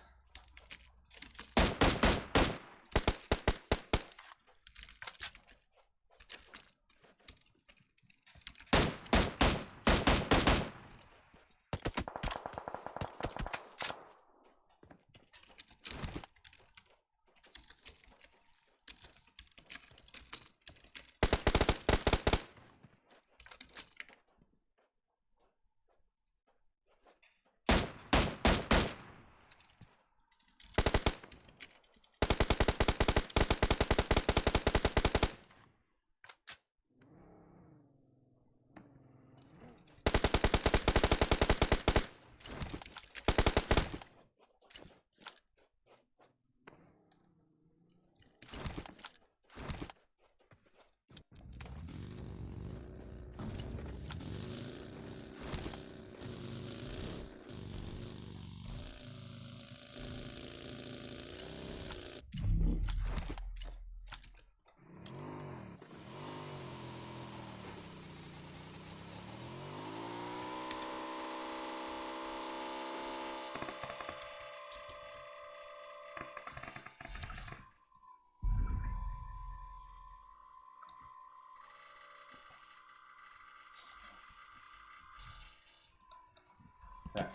Так.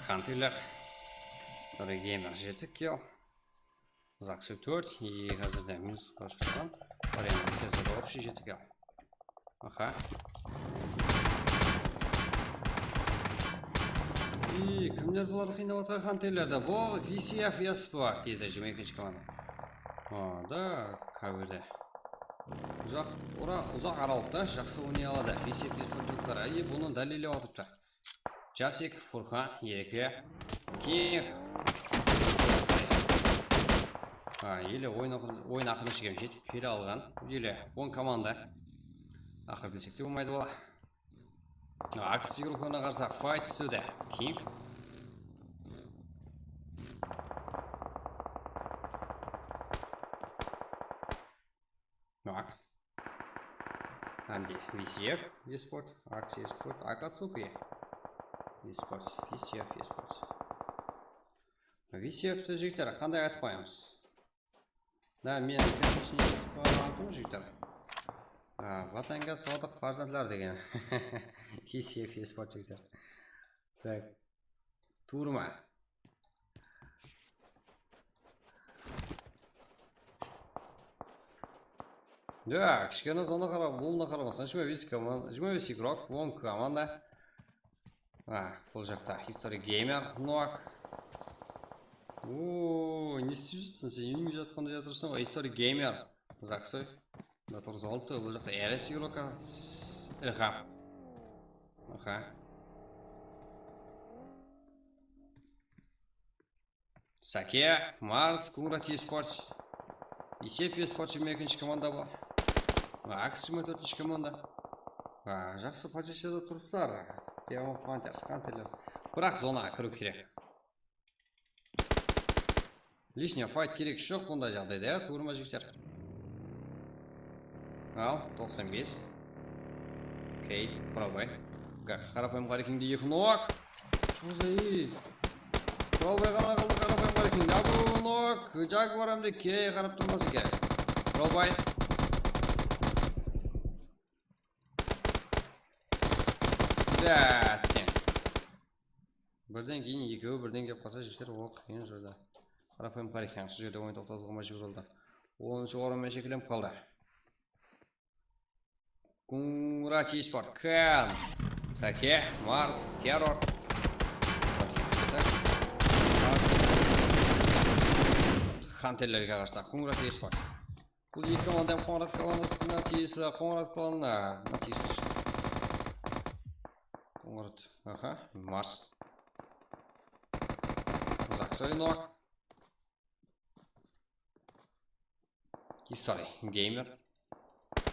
Хантерлер. Story Gamer жетік кел. Заксы 4 и қазірде минус қошқырған. Ориентация общий жетік кел. Аха. И кімдер бұларды қинап отқан Хантерлерді? Бұл VCF Esport дейді 22-ші команда. Да, каверде. Ұзақ аралықта жақсы ойнай алады. VCF Esport жүктері. И бұны дәлелеп отырыпты. Жасик, Фурхан, Ереке, Кинг. Елі ойын ақырын шығып жетіп келе алған. Елі 10 команда. Ақыр білсек те болмайды бола. Акс игрокына қарса файт үстіде. Кинг. Акс. Hamdi VCF eSport, Ax eSport, Akatsuki eSport, VCF eSport. VCF-ті жігіттер қандай айтып қоямыз? Да, мен техничный естіп жігіттер. Ватанға садық фарзандлар деген. VCF eSport жігіттер. Так, турма. Да, кішкене зона қарап, болына қарамасын. 25 игрок, вон команда. Бұл жақта History Gamer, Noak. Не істеп жатсың сен, үйіңе жатқанда жатырсың ғой, History Gamer. Жақсы. Тұрғыз олды, бұл жақта RS игрока. Саке, Марс, Курат eSport. VCF eSport 22-ші команда бұл. Акс 24-ші команда. Жақсы позицияда тұрсыздар. Демон Пантерс, Хантерлер. Бірақ зонаға кіру керек. Лишний файт керек жоқ бұндай жағдайда, турма жігіттер. Ал, 95. Окей, құралбай. Қарапайым қарекеңде екі нок. Чозай. Құралбай ғана қалды қарапайым қарекеңде. Абу нок. Жак барамды кей қарап тұрмасы керек. Құралбай. Дәттен. Бірден кейін екеуі бірден кеп қалса жігіттер ол қиын жолда. Қарапайым қарекең сол жерде ойын тоқтатуға мәжбүр болды. 10-шы орынмен шекеленіп қалды. Курат eSport, Кан, Саке, Марс, Террор. Хантерлерге қарсақ, Курат eSport. Бұл екі командам қоңырат қаланысына тиесі, қоңырат қаланына тиесі. Қоңырат, Марс. Жақсы Нок. History Gamer.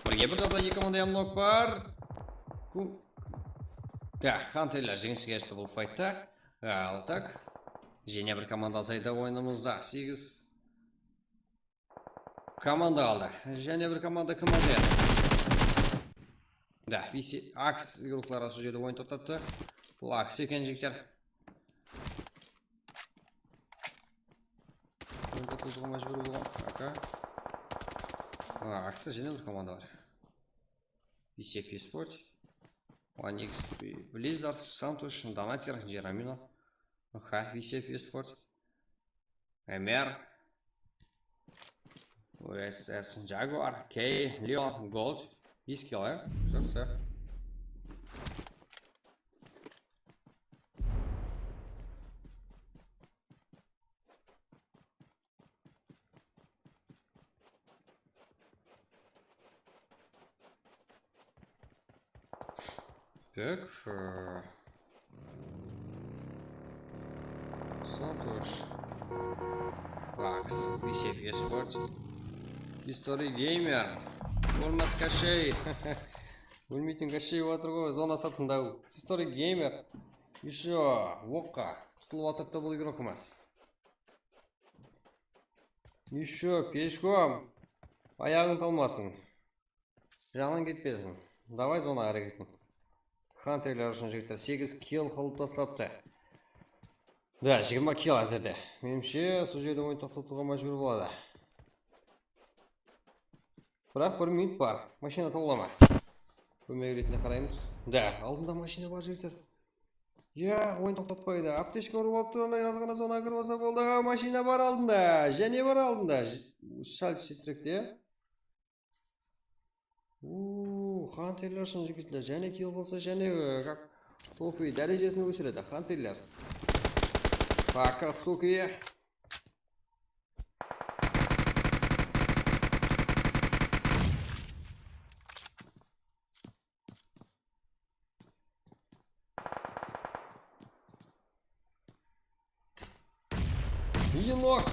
Бірге бір жағда екі команда Нок бар. Хантерлер жеңіске ерісті бұл файтта. Ал так. Және бір команда алсайда ойынымызда 8 команда алды. Және бір команда кім алды? Да, Акс игроклары осы жерде ойын тоқтатты. Бұл Акс екен жігіттер. Ойын тоқтатуға мәжбүр болған. Акс және бір команда бар. VCF eSport, OneX, Blizzard, Santosh, Donater, Jeramino. VCF eSport, MR, OSS, Jaguar, K, Leon, Gold. Eskil, жақсы. Так. Santosh. Акс, VCF eSport. History Gamer. Болмас кашей. Өлмейтін кашей отыр ғой, зона сыртында. History Gamer. Еще оққа. Тұтылып атырды бұл игрок емес. Еще пешком. Аяғын талмасын. Жағынан кетпесін. Давай зона әрекетін. Хантерлер үшін жігіттер 8 килл қылып тастапты. Да, 20 килл әзірде. Менімше, сол жерде ойын тоқтатуға мәжбүр болады. Бірақ 1 минут бар. Машина толама. Көмек ретінде қараймыз. Да, алдында машина бар жігіттер. Ойын тоқтатпайды. Аптешка ұрып алып тұрғанда yazғана зона кіріп болды. Машина бар алдында. Және бар алдында. Шал сетректе. Хантерлер үшін жігіттер. Және килл болса, және как тофи дәрежесін өсіреді. Хантерлер. Акатсуки. Енок.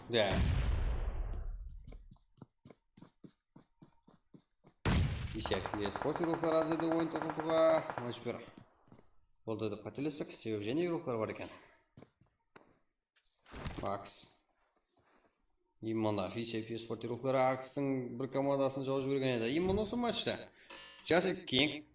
Да. VCF eSport игроклары азайды ойын тоқтатуға мәжбүр. Болды деп қателестік, себебі және игроклар бар екен. Акс. Иммана FCP спортировкалары Акстың бір командасын жауып жіберген еді. Имман осы матчта Жасик Кинг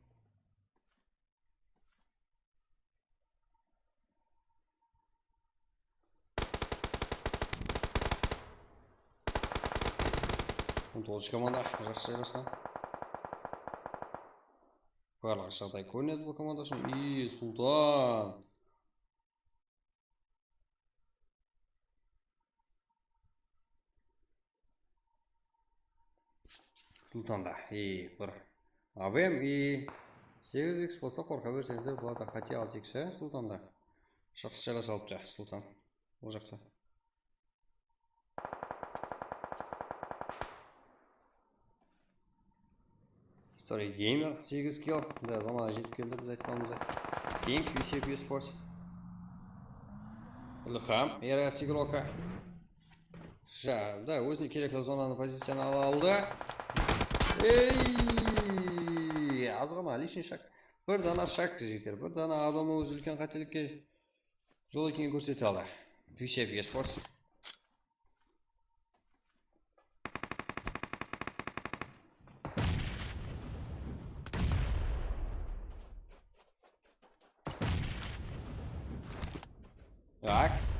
тоғызыншы команда жақсы жайғасқан. Барлық жағдай көрінеді бұл команда үшін. Сұлтан. Сұлтанда. Бір АВМ 8X болса қорқа берсеңіздер бұларда қате 6X Сұлтанда. Жақсы жайғас алыпты Сұлтан. Ол жақта. Story Gamer 8 kill. Да, замана жетіп келді біз айтқанымызда. King UCP Sports. Ilham, ерас игрока. Да, өзіне керекті зонаны позицияны ала алды. Аз ғана лишний шаг. Бір дана шаг жігіттер. Бір дана адамы өз үлкен қателікке жол екенін көрсете алды. UCP Sports. Акс.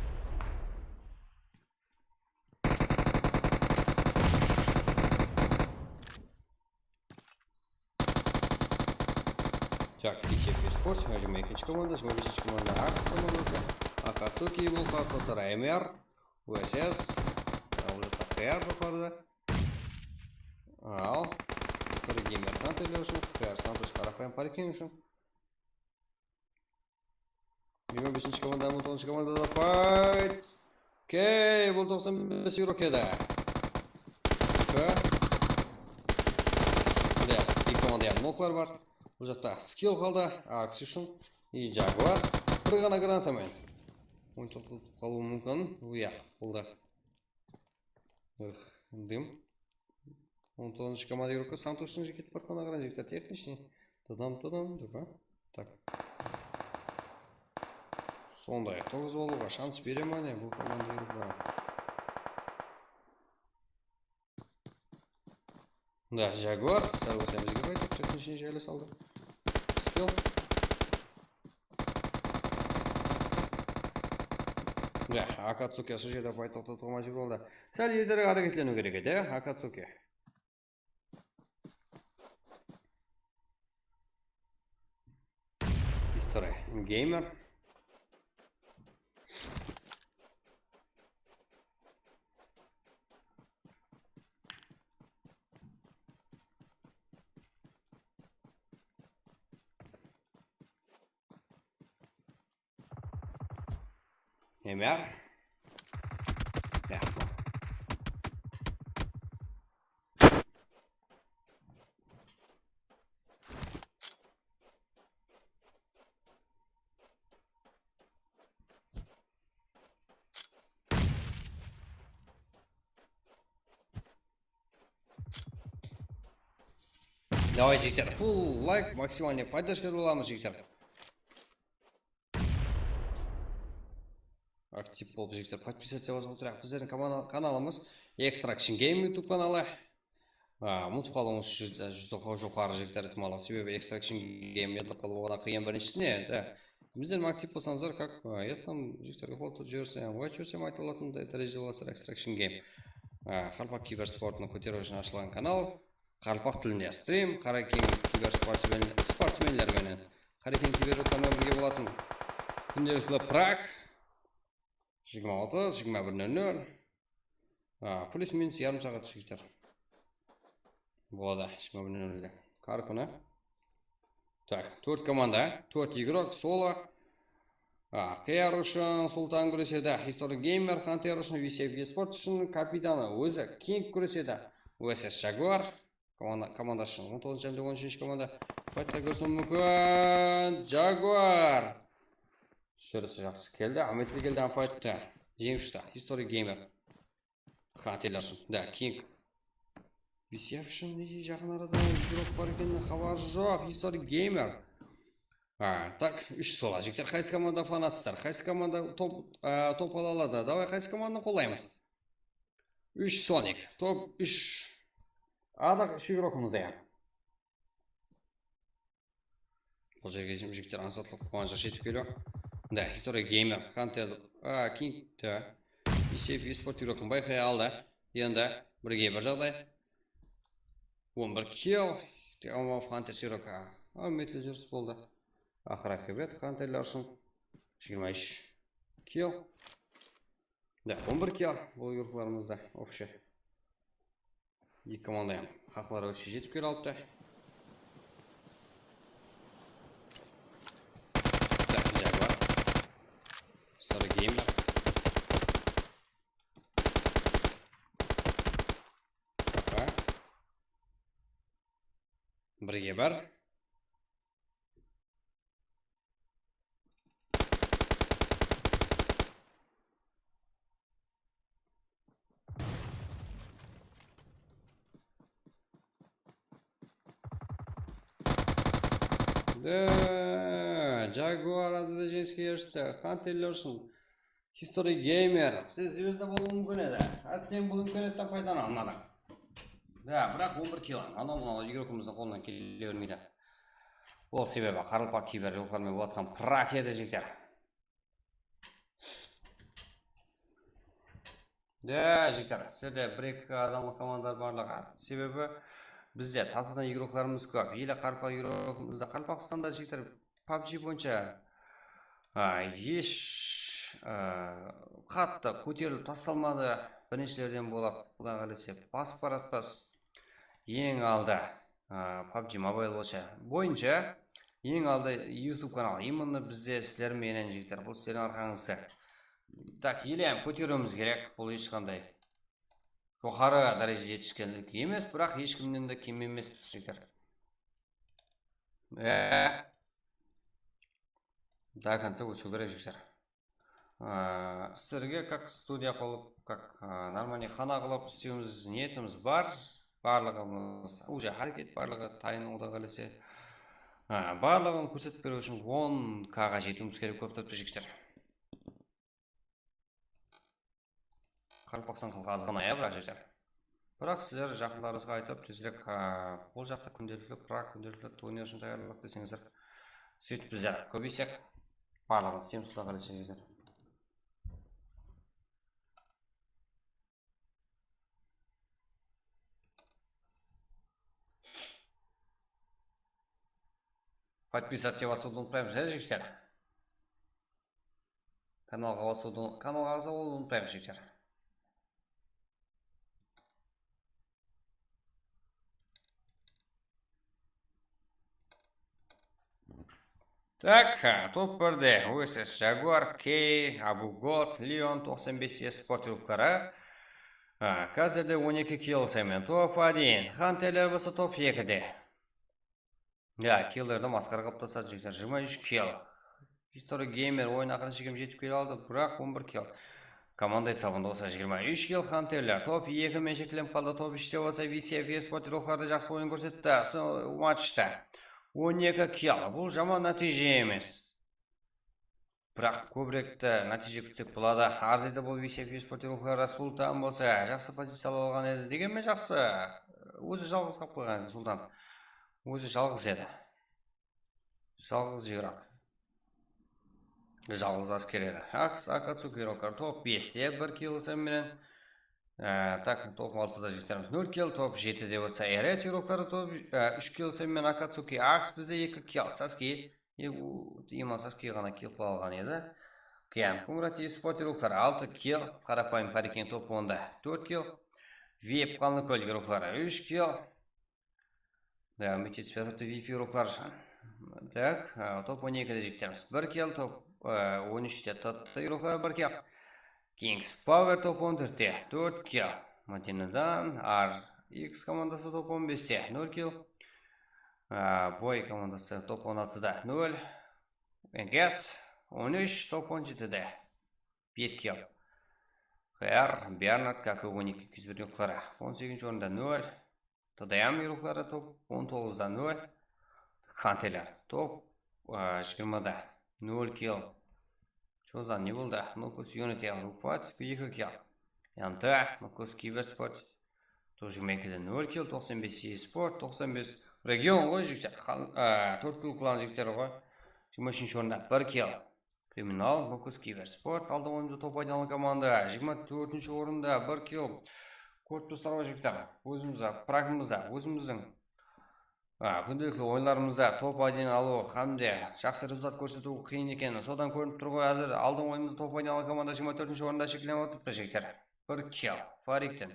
Так, UCP Sports, мәжім екінші команда, жмі бесінші команда Акс командасы. Акацуки бұл қарсыласы Раймер, УСС, олжатта КР жоқарда. Ал, Story Gamer Hunter үшін, КР Сантош қарапайым паркинг үшін. 25-ші команда, 19-ші командада файт. Кей, бұл 95 игрок еді. Екі команда яғын ноклар бар. Бұл жақта скилл қалды, Акс үшін. И Jaguar. Бір ғана гранатамен. Ойын тоқтылып қалуы мүмкін. Ұяқ, бұлда. Дым. 19-ші команда игрокі Сантоштың жекет партана қаран жектер техничный. Тұдам, дұға. Так. Сондай, 9 болуға шанс бере ма не бұл команда игроклары? Да, Jaguar, сәл өсемізге қайтып, техничный жайлы салды. Скилл. Да, Акацуки осы жерде файт тоқтатуға мәжбүр болды. Сәл ертерек әрекетлену керек еді, Акацуки. Story Gamer. Emir. Ja. Давай, жігіттер, full лайк, максимальный поддержка аламыз, жігіттер. Актив болып жігіттер, подписаться отырайық. Біздердің каналымыз Extraction Game YouTube каналы. Ұмытып қалуыңыз жоғары жігіттер етімалы. Себебі Extraction Game етіліп қалуға қиын біріншісіне. Біздердің актив болсаңыздар, как еттім жігіттерге қолды жөрсем, уайт жөрсем айтылатын дәрежеде боласыздар Extraction Game. Қарпақ киберспортының көтеру үшін ашылған канал. Қарпақ тілінде стрим, Қаракең киберспортсмендермен, Қаракең киберотанмен бірге болатын күнделікті прак 26, 21:00, плюс-минус ярым сағат жігіттер болады 21:00-де. Қарқыны. Так, 4 команда, 4 игрок, соло. КР үшін Сұлтан күреседі, Story Gamer Hunter үшін VCP Sports үшін капитаны өзі King күреседі, УСС Jaguar. Команда үшін 19-13 команда файтта көрсін мүмкін. Jaguar жүрісі жақсы келді, Аметли келді файтта жеңішті Story Gamer Hunter үшін. Да, King BCF үшін жақын арада игрок бар екеніне хабар жоқ. Story Gamer. Так, 3 сола жігіттер, қайсы команда фанатсыздар, қайсы команда топ ала алады. Давай қайсы команданы қолаймыз. 3 Sonic. Top 3. Ада 3 игрокымызда yani. Бұл жерге жігіттер аңсатылып қуаныша жетіп келу. Да, History Gamer, Hunter, King, Есеп eSport игрокын байқай алды. Енді бірге бір жағдай. 11 kill. Тегамов Hunter игрока. Метлі жүріс болды. Ақыр ақыбет Hunter'лер үшін 23 kill. Да, 11 kill бұл игрокаларымызда. Вообще. Екі команда хақлары өші жетіп келу алыпты. Бірге бар. Да, Jaguar azada жеңіске ерішті. Hunter үшін History Gamer. Сіз звезда болу мүмкін еді. Әттен бұл мүмкінеттен пайданы алмадың. Да, бірақ 11 kill. Анау игрокымыздың қолынан келе бермейді. Ол себебі қарылпақ кейбір жолқармен болатқан пrak еді жігіттер. Да, жігіттер, сізде бір-екі адамлық командар барлығы. Себебі бізде тасыдан игрокларымыз көп. Елі қарылпақ игрокымызда Қарылпақстанда жігіттер PUBG бойынша еш қатты көтеріліп тасталмады. Біріншілерден болып, бұдан қалесе басып баратпас. Ең алды PUBG Mobile бойынша ең алды YouTube канал. Именно бізде сіздерменен жігіттер. Бұл сіздердің арқаңызды. Так, елем көтеруіміз керек. Бұл ешқандай жоғары дәреже жетішкендік емес, бірақ ешкімнен де кем емес жігіттер. До конца өту керек жігіттер. Сіздерге как студия қылып, как нормальный хана қылып істеуіміз ниетіміз бар. Барлығымыз уже харекет барлығы тайынуға қалесе. Барлығын көрсетіп беру үшін 10К-ға жетуіміз керек көп тіпті жігіттер. Қарылпақстан халқы азғана бірақ жігіттер. Бірақ сіздер жақындарыңызға айтып, тезірек бұл жақта күнделікті ойнау үшін даярлық десеңіздер, сөйтіп біздер көбейсек, барлығын істейміз құда қалесе жігіттер. Подписаться вас ұмытпаймыз, жігіттер. Каналға ұмытпаймыз, жігіттер. Так, топ 1-де OSS Jaguar, K, Abugod, Leon 95 eSport игрокары. Қазірде 12 kill сәмен. Топ 1. Hunter'лер болса топ 2-де. Киллерді масқара қылып тастады жігіттер. 23 kill. History Gamer ойын ақырын шегем жетіп келе алды, бірақ 11 kill. Команда есабында болса 23 kill. Hunter'лер топ 2 мен шекілем қалды. Топ 3-те болса VCF eSport игрокары жақсы ойын көрсетті. Матчта 12 kill. Бұл жаман нәтиже емес. Бірақ көбіректі нәтиже күтсек болады. Арзиді бұл VCF eSport игрокары Султан болса жақсы позициялы алған еді. Дегенмен жақсы. Өзі жалғыз қап қойған Султан. Өзі жалғыз еді. Жалғыз игрок. Жалғыз аскер еді. Акацуки игрокар топ 5-те 1 kill сәмменен. Так, топ 6-да жігіттеріміз 0 kill, топ 7-де болса RS игрокары топ 3 kill сәммен Акацуки. Акс бізде 2 kill. Саски. Иман Саски ғана kill қылалған еді. Қиян. Конрад eSport игрокары 6 kill. Қарапайым Қарекен топ 10-да 4 kill. Веп Қалныкөл игрокары 3 kill. Да, мечет святоты VIP игроклар. Так, топ 12-де жігіттеріміз 1 kill, топ 13-те Татты игроклары 1 kill. Kings Power топ 14-те 4 kill. Матинадан RX командасы топ 15-те 0 kill. Бой командасы топ 16-да 0. Энгес 13 топ 17-де 5 kill. Хэр Бернард как и 12 кізбір игроклары 18-ші орында 0. ТДМ игроклары топ 19-да 0. Хантерлер топ 20-да 0 kill. Чозан не болды? Ну, көз Unity Group 2 kill. Янта, Макус Киберспорт. Тоже 0 кило, 95 e-sport, 95 регион ғой жігіттер. 4 кіл клан жігіттер ғой. 23 орында 1 кило. Криминал, Макус Киберспорт. Алды ойымызда топ айналған команда. 24 орында 1 кило. Корпустар ғой жігіттер. Өзімізді, прагмызда, өзіміздің күнделікті ойларымызда топ айден алу hamda жақсы результат көрсету қиын екені содан көрініп тұр ғой. Әзір алдың ойымызда топ айден алған команда 24 орында шекленіп отыр жігіттер. 1 кило. Фариктен.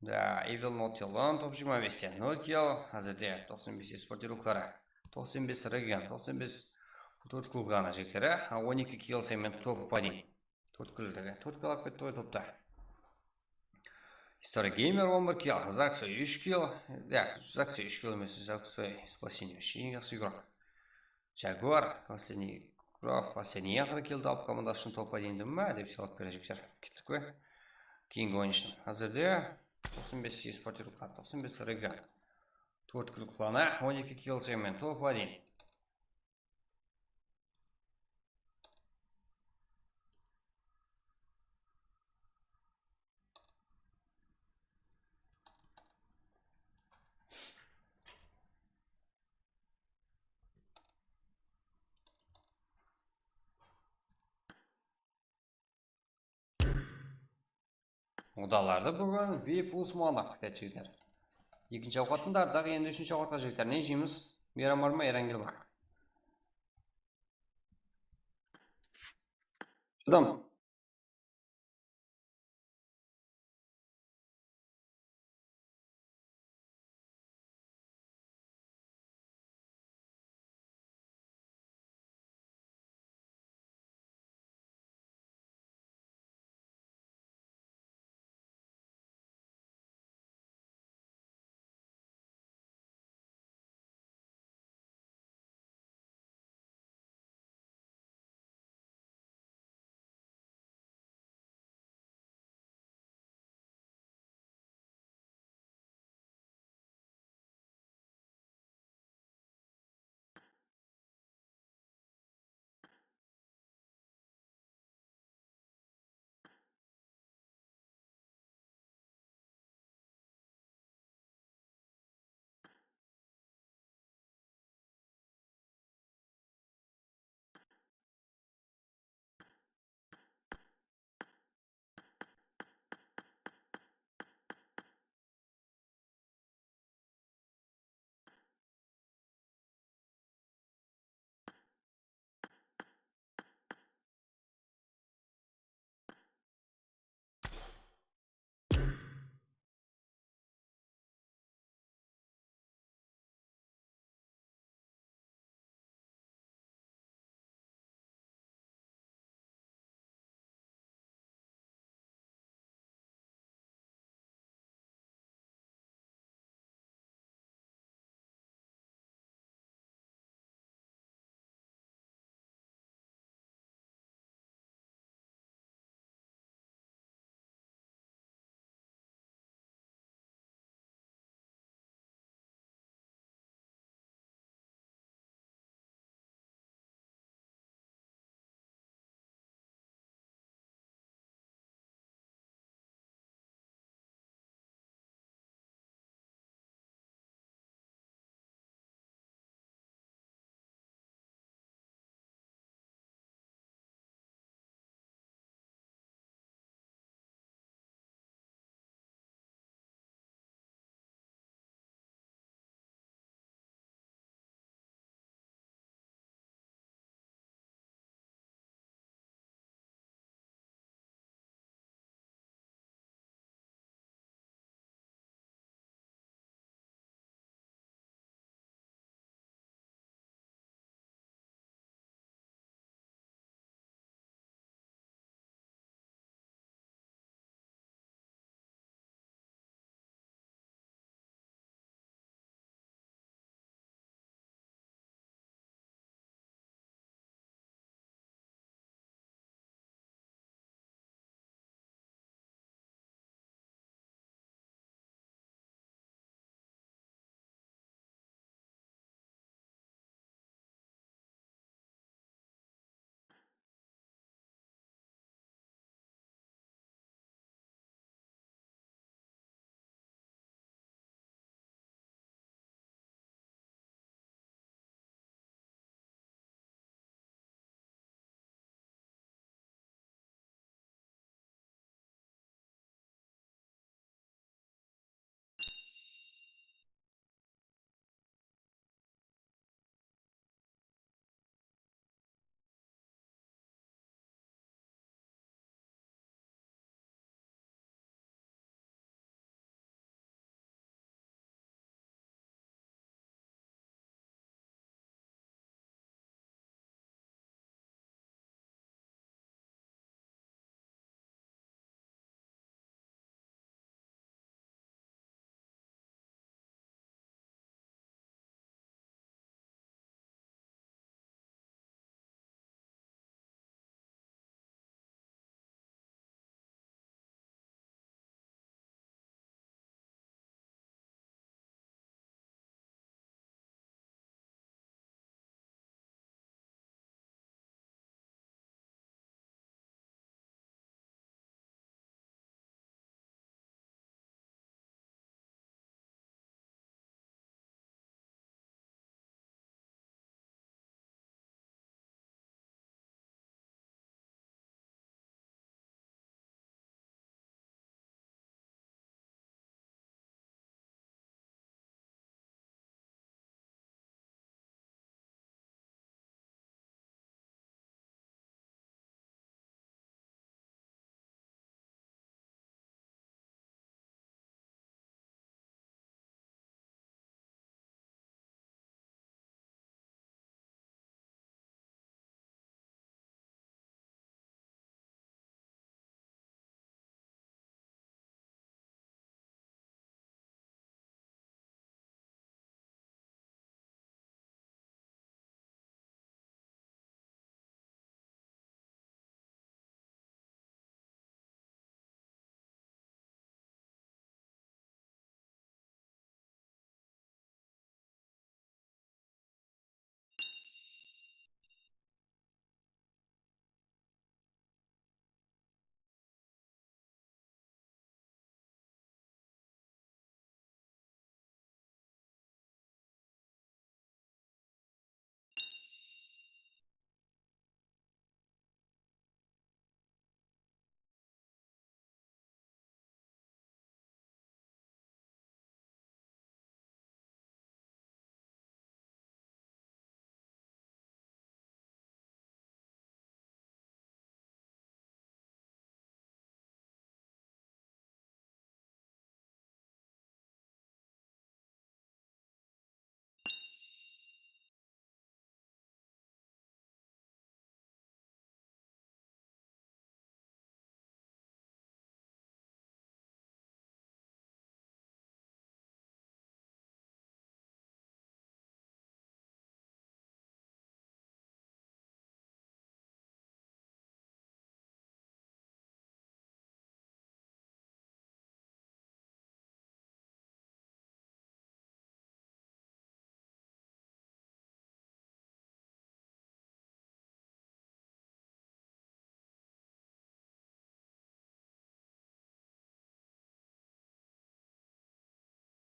Да, Evil Motilon топ 25-те 0 кило. Әзірде 95 e-sport 95 регион, 95 4 клуб ғана жігіттері. 12 кило сегмент топ айден. 4 килодегі. 4 кило кетті ғой топта. История геймер 11 кило, Заксой 3 кило. Да, Заксой 3 кило емес, Заксой спасение ең жақсы игрок. Jaguar, последний игрок, последний ақыры келді алып команда үшін топқа дейінді ма деп сыйлап бере жігіттер. Кеттік қой. Кейінгі ойыншын. Әзірде 95 e-sport 95 регион. 4 кіл клана, 12 кило сегмент топқа дейін. Удаларды бүгін Вип Усманов күтеді жігіттер. Екінші ауқатында ардағы енді үшінші ауқатқа жігіттер. Не жейміз? Мейрамар ма, Ерангел ма? Шыдам.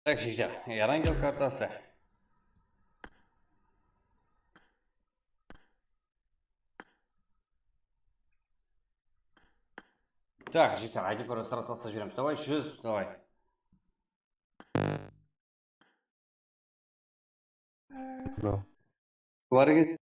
Так, жігіттер, Ярангел картасы. Так, жігіттер, айди бір стратасы жібереміз. Давай, 100, давай. Бар кет.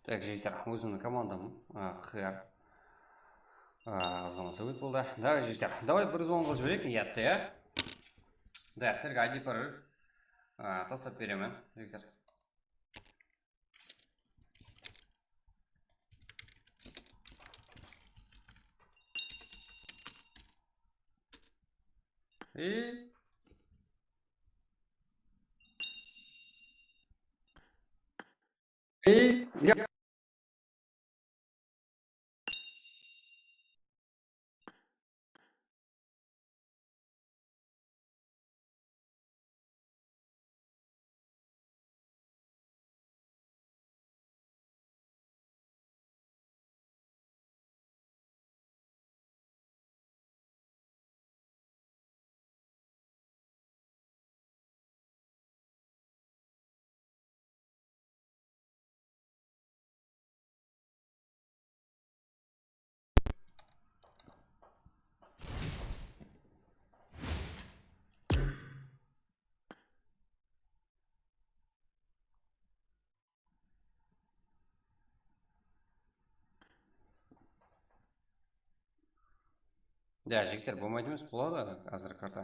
Так, жігіттер, өзімнің командам хэр. Аз ғана сөйлеп болды. Давай, жігіттер, давай бір звонға жіберейік, ұятты, иә? Да, сіздерге айди бір тастап беремін, жігіттер. И Да, жігіттер, болмайды емес, болады қазір карта.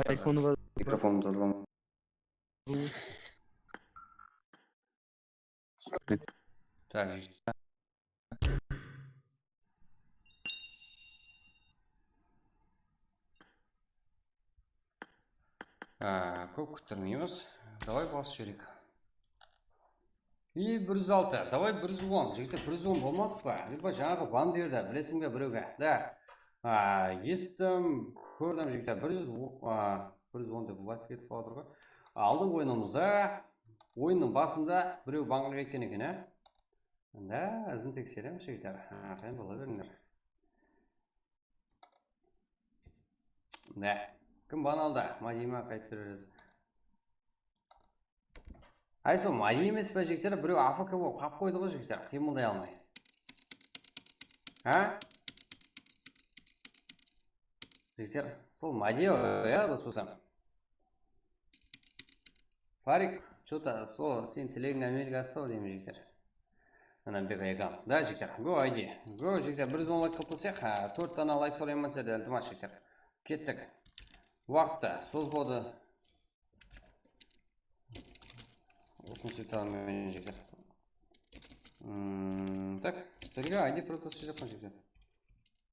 Айфоны бар. Микрофонды тазалам. Так, жігіттер. Көп күттірмейміз. Давай басып жіберейік. И 106. Давай 110. Жігіттер, 110 болмадық па? Либо жаңағы бан берді, білесің бе біреуге. Да. Естім, көрдім жігіттер. 110 деп бұлат кетіп қалады ғой. Алдыңғы ойынымызда, ойынның басында біреу банға кеткен екен, Да, ізін тексерем жігіттер. Қайын бола беріңдер. Да. Кім бан алды? Мадима қайтып береді. Сол Мади емес пе жігіттер? Біреу АФК болып қап қойды ғой жігіттер. Қимылдай алмай. Жігіттер, сол Мади дос болсам. Фарик, что-то сол сен тілегің Америка астау деймін жігіттер. Анан бек айгам. Да, жігіттер, го айди. Го жігіттер, 110 лайк қылпылсақ, 4 дана лайк сұраймыз еді, ілтімас жігіттер. Кеттік. Уақытта созбоды. Осыны сөйталымен жігіттер. Так, сірге айди протасы жапқан жігіттер.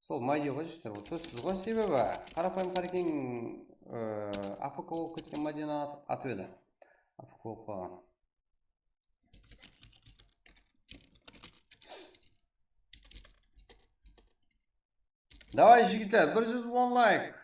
Сол Мади ғой жігіттер, сөзсіз ғой себебі. Қарапайым қарекең АФК болып кеткен Мадина атып еді. АФК болып қалған. Давай жігіттер, 110 лайк.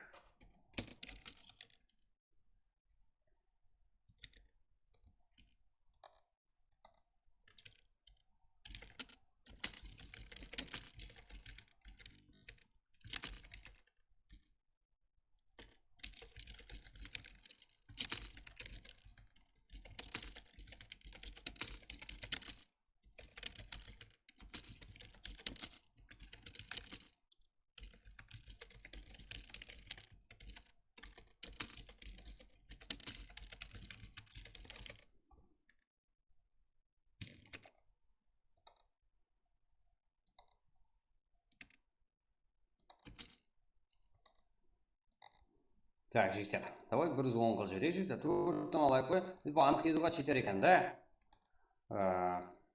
Так, жігіттер, давай 110-ға жіберейік жігіттер. Төрттен алайық қой. Бұл анық едуға читер екен, да?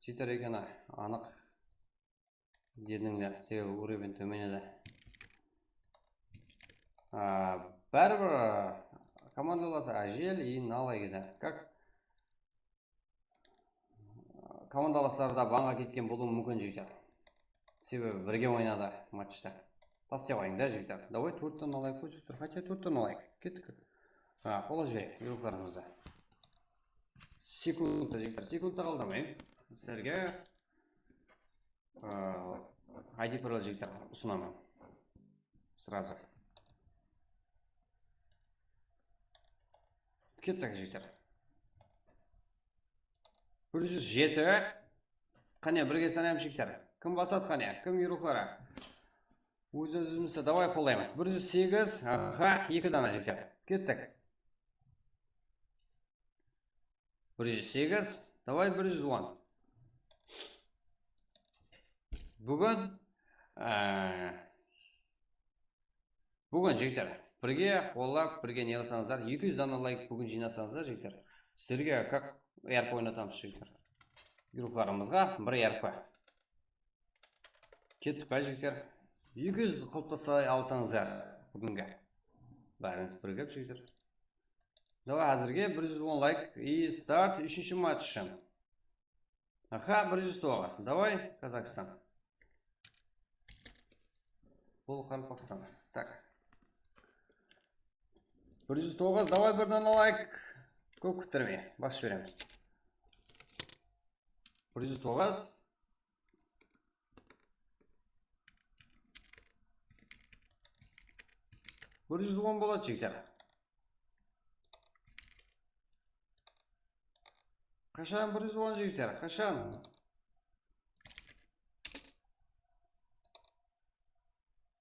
Читер екені анық дедіңдер, себебі уровень төмен еді. Бәрібір командаласы Ажел и Налай еді. Как? Командаластарда банға кеткен болуы мүмкін жігіттер. Себебі бірге ойнады матчта. Тастай қойың, да, жігіттер? Давай 4-тен алайық қой, жігіттер. Хотя 4-тен алайық. Кеттік. Қола жіберейік, үйректеріңізді. Секундта, жігіттер. Секундта қалдырмайын. Сіздерге ID пароль жігіттер ұсынамын. Сразу. Кеттік, жігіттер. 107. Қане, бірге санайым жігіттер. Кім басады қане? Кім үйреклері? Өзімізді давай қолдаймыз. 108, 2 дана жігіттер. Кеттік. 108, давай 110. Бүгін жігіттер, бірге қолап, бірге не қылсаңыздар, 200 дана лайк бүгін жинасаңыздар жігіттер. Сіздерге как әрп ойнатамыз жігіттер. Үйреклерімізға бір әрп. Кеттік па жігіттер. 200 қылтасай алсаңыздар бүгінгі. Бәріңіз біргіп жігіттер. Давай әзірге 110 лайк и старт 3-ші матч үшін. 109. Давай, Казахстан. Бұл Қарпақстан. Так. 109, давай бірден лайк. Көп күттірмей, бас жібереміз. 109. $110 болады жігіттер. Қашан 110 жігіттер? Қашан?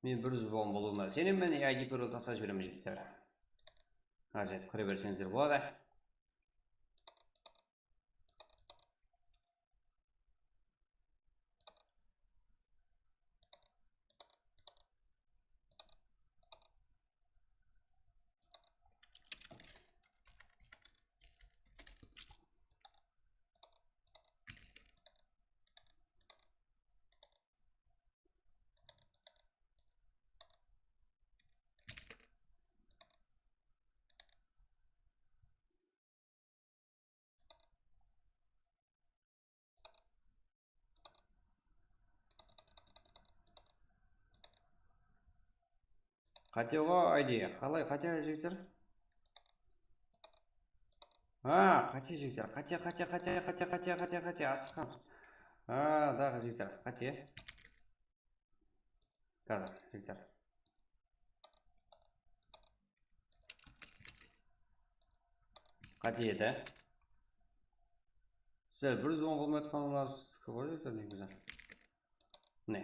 Мен 110 болуыма сенем, мен ID пароль тасқа жіберемін жігіттер. Қазір көре берсеңіздер болады. Қате ғой айди. Қалай қате жігіттер? Қате жігіттер. Қате. Асыққан. Дағы жігіттер. Қате. Қазір жігіттер. Қате еді. Сіздер 110 болмай қалғандарыңыз көп еді негізі. Не?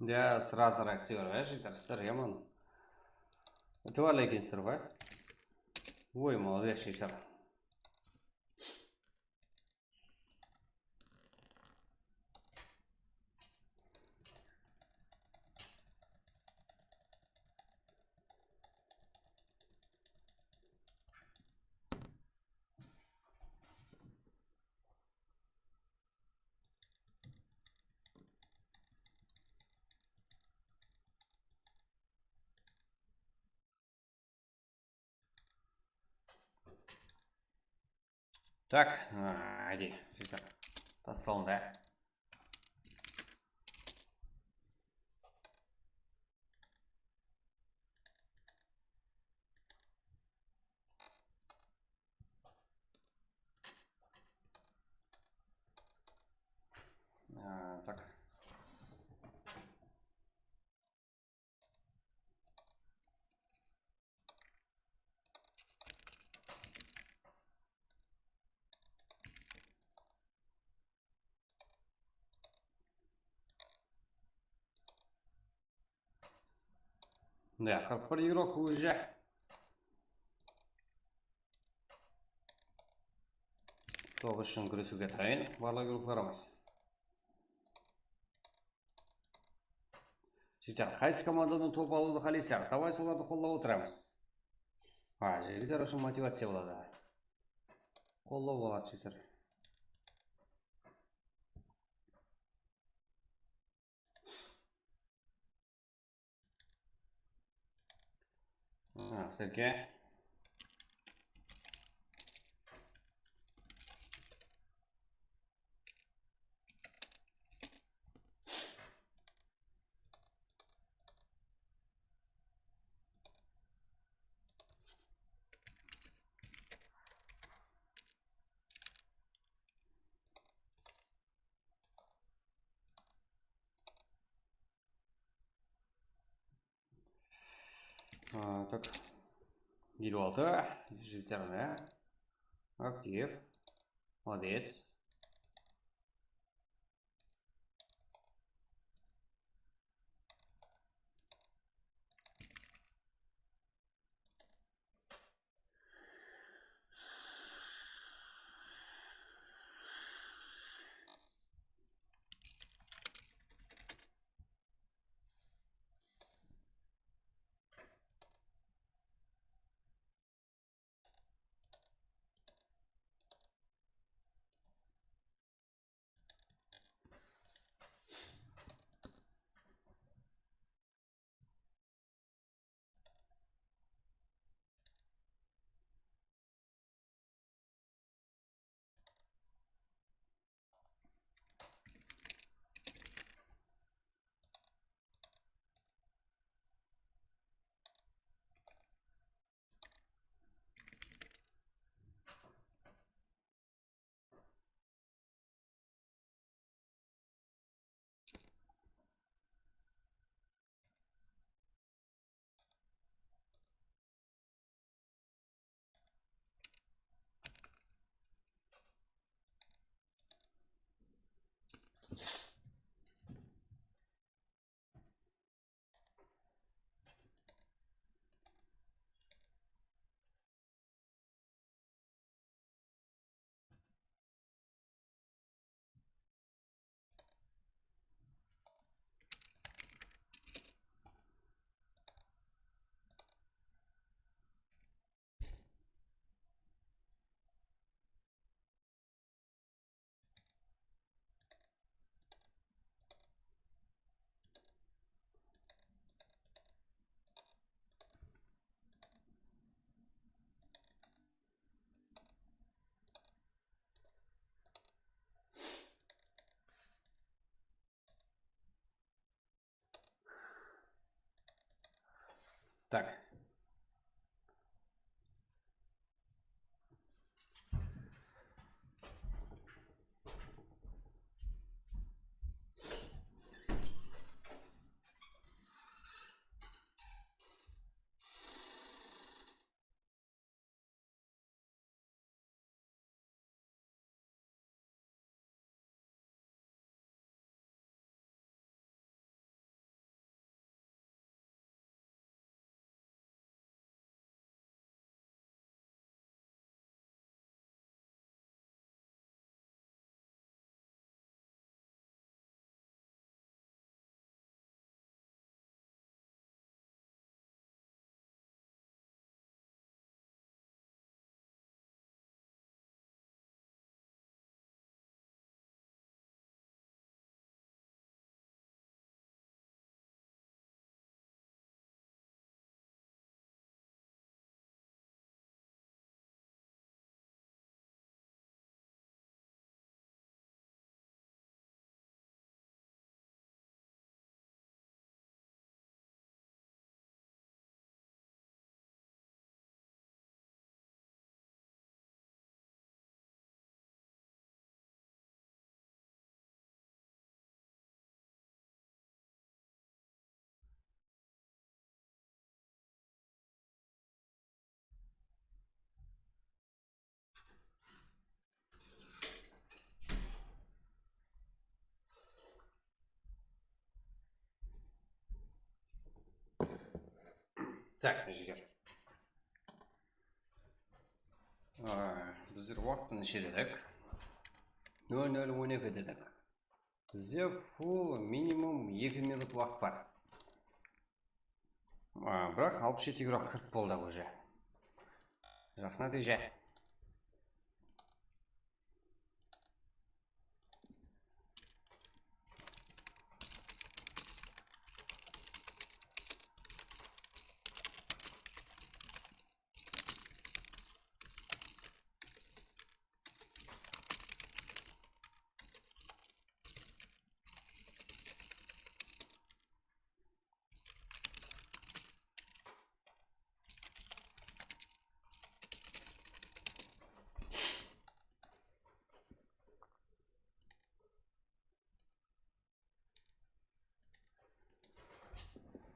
Да, сразу реакция жігіттер. Сіздер яман. Өтіварлы екенсіздер ғой? Ой, молодец жігіттер. Так, айди, жігіттер. Тасталын да. Так. Да, 41 игрок уже. Топ үшін күресуге дайын барлық игрокларымыз. Жігіттер, қайсы команданың топ алуды қалайсыздар? Давай соларды қолдап отырамыз. Жігіттер үшін мотивация болады. Қолдау болады жігіттер. Сізге. Так, елу алты жігіттеріне актив, молодец. Так. Так, жігер. Біздер уақытты неше дедік? 00:12 дедік. Бізде full минимум 2 минут уақыт бар. Бірақ 67 игрок кіріп болды уже. Жақсы нәтиже.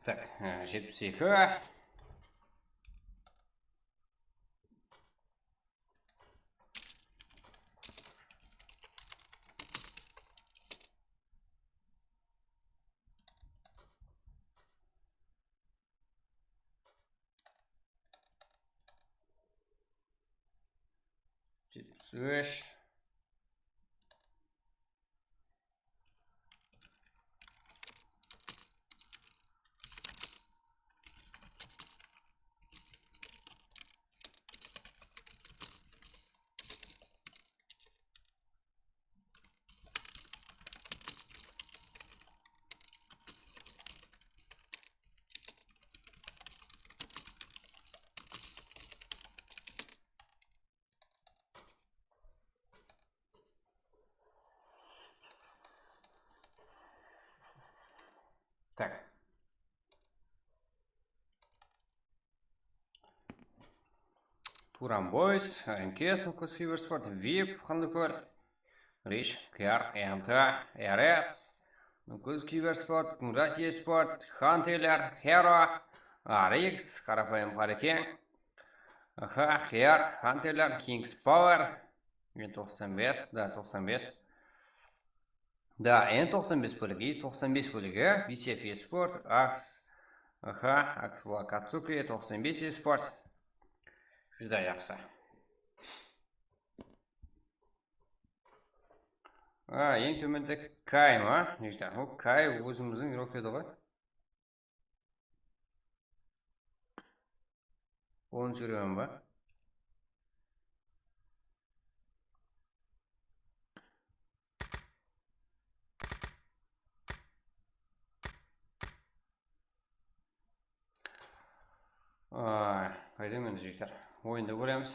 Так, 72. Üç. Так. Туран Бойс, НКС, Нукус Фиверспорт, ВИП, Хандукор, Риш, КР, МТ, РС, Нукус Фиверспорт, Муратия Спорт, Хантелер, Херо, Арикс, Харапаем Парикен, ХР, Хантелер, Кингс Пауэр, 95, да, 95. Да, N95 бөлігі, 95 бөлігі, BCF Esport, AX, AX Wakatsuki, 95 Esport. Жүзді жақсы. Ең төменде Кай ма? Нежден, ол Кай өзіміздің игрок еді ғой. Оны жүремін ба? Қайдам енді жектер. Ойында көреміз.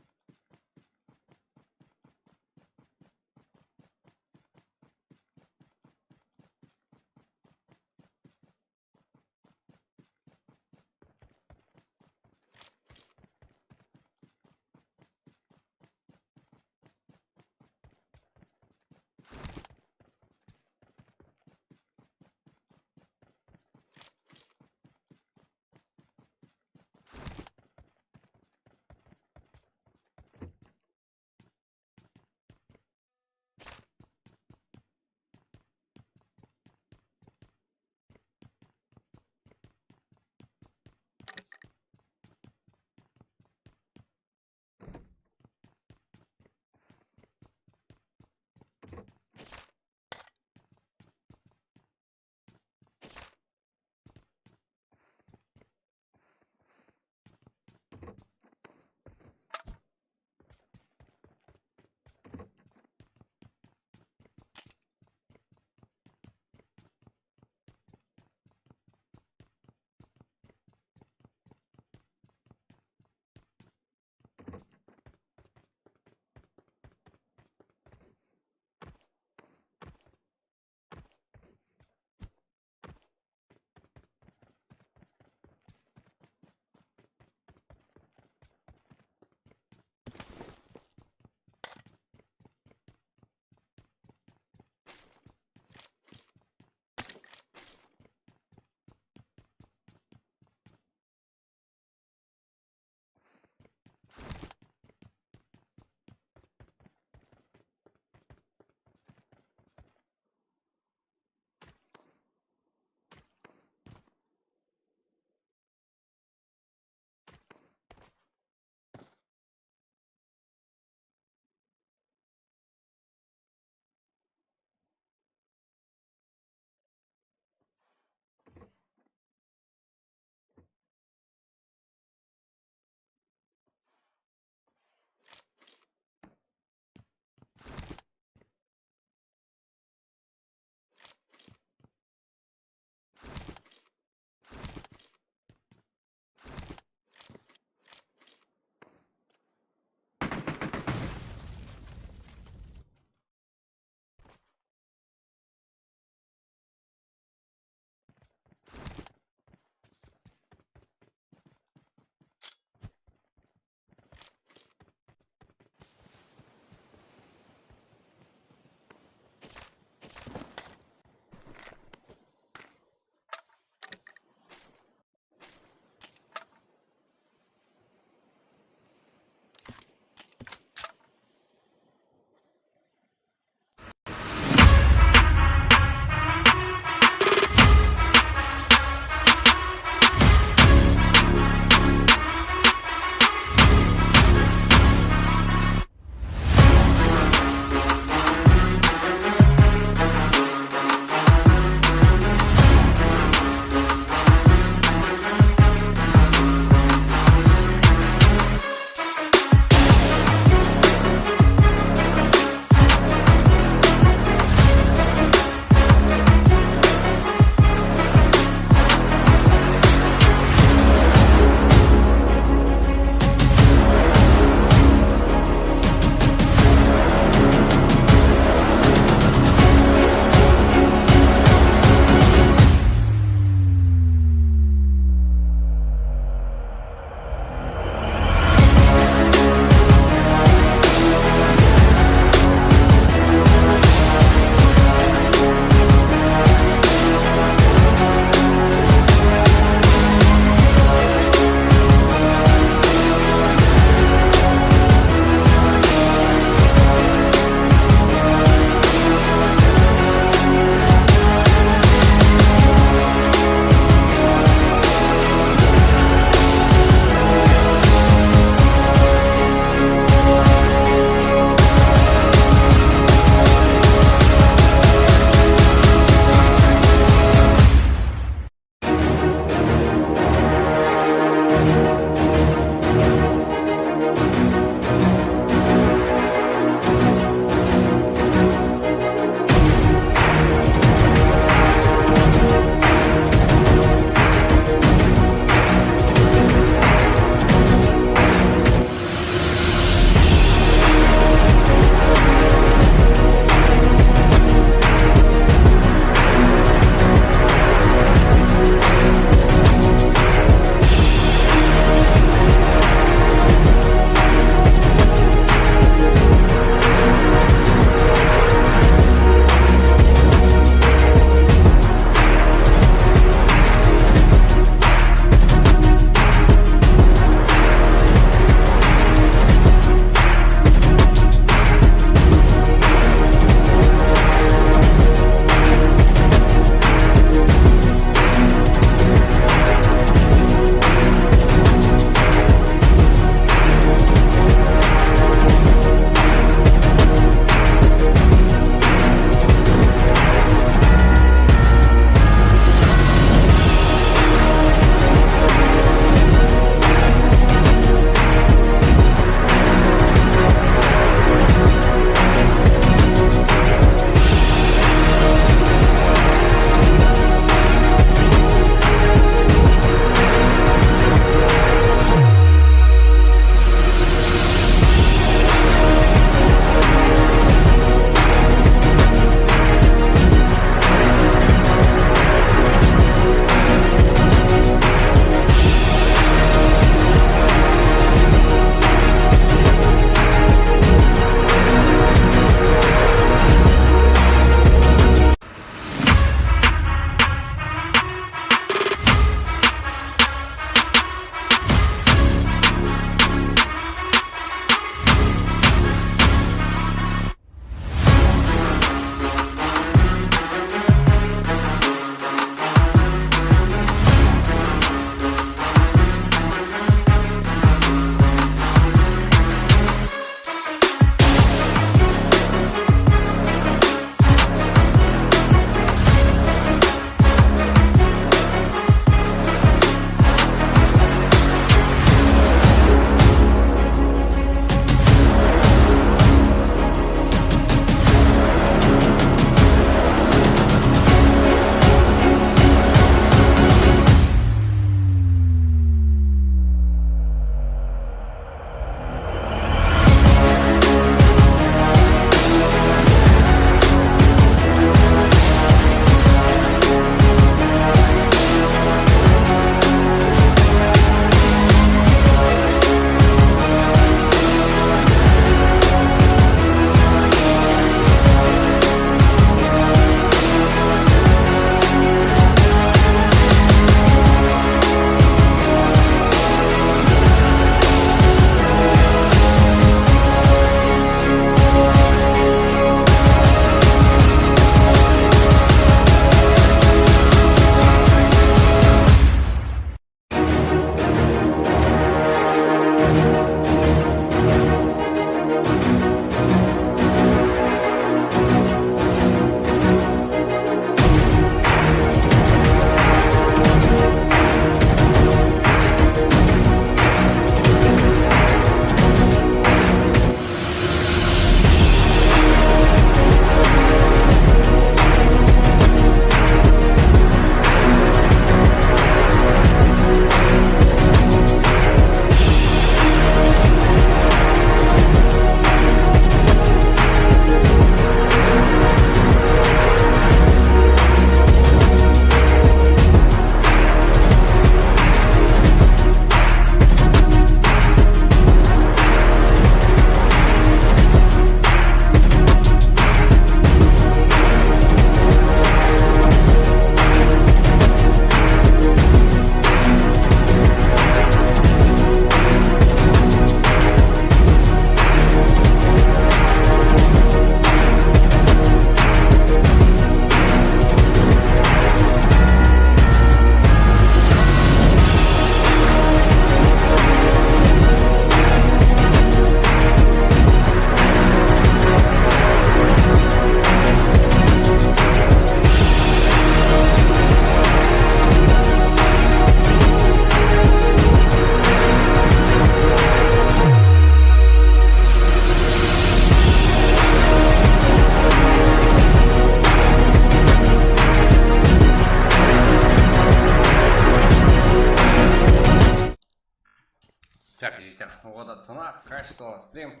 качество стрим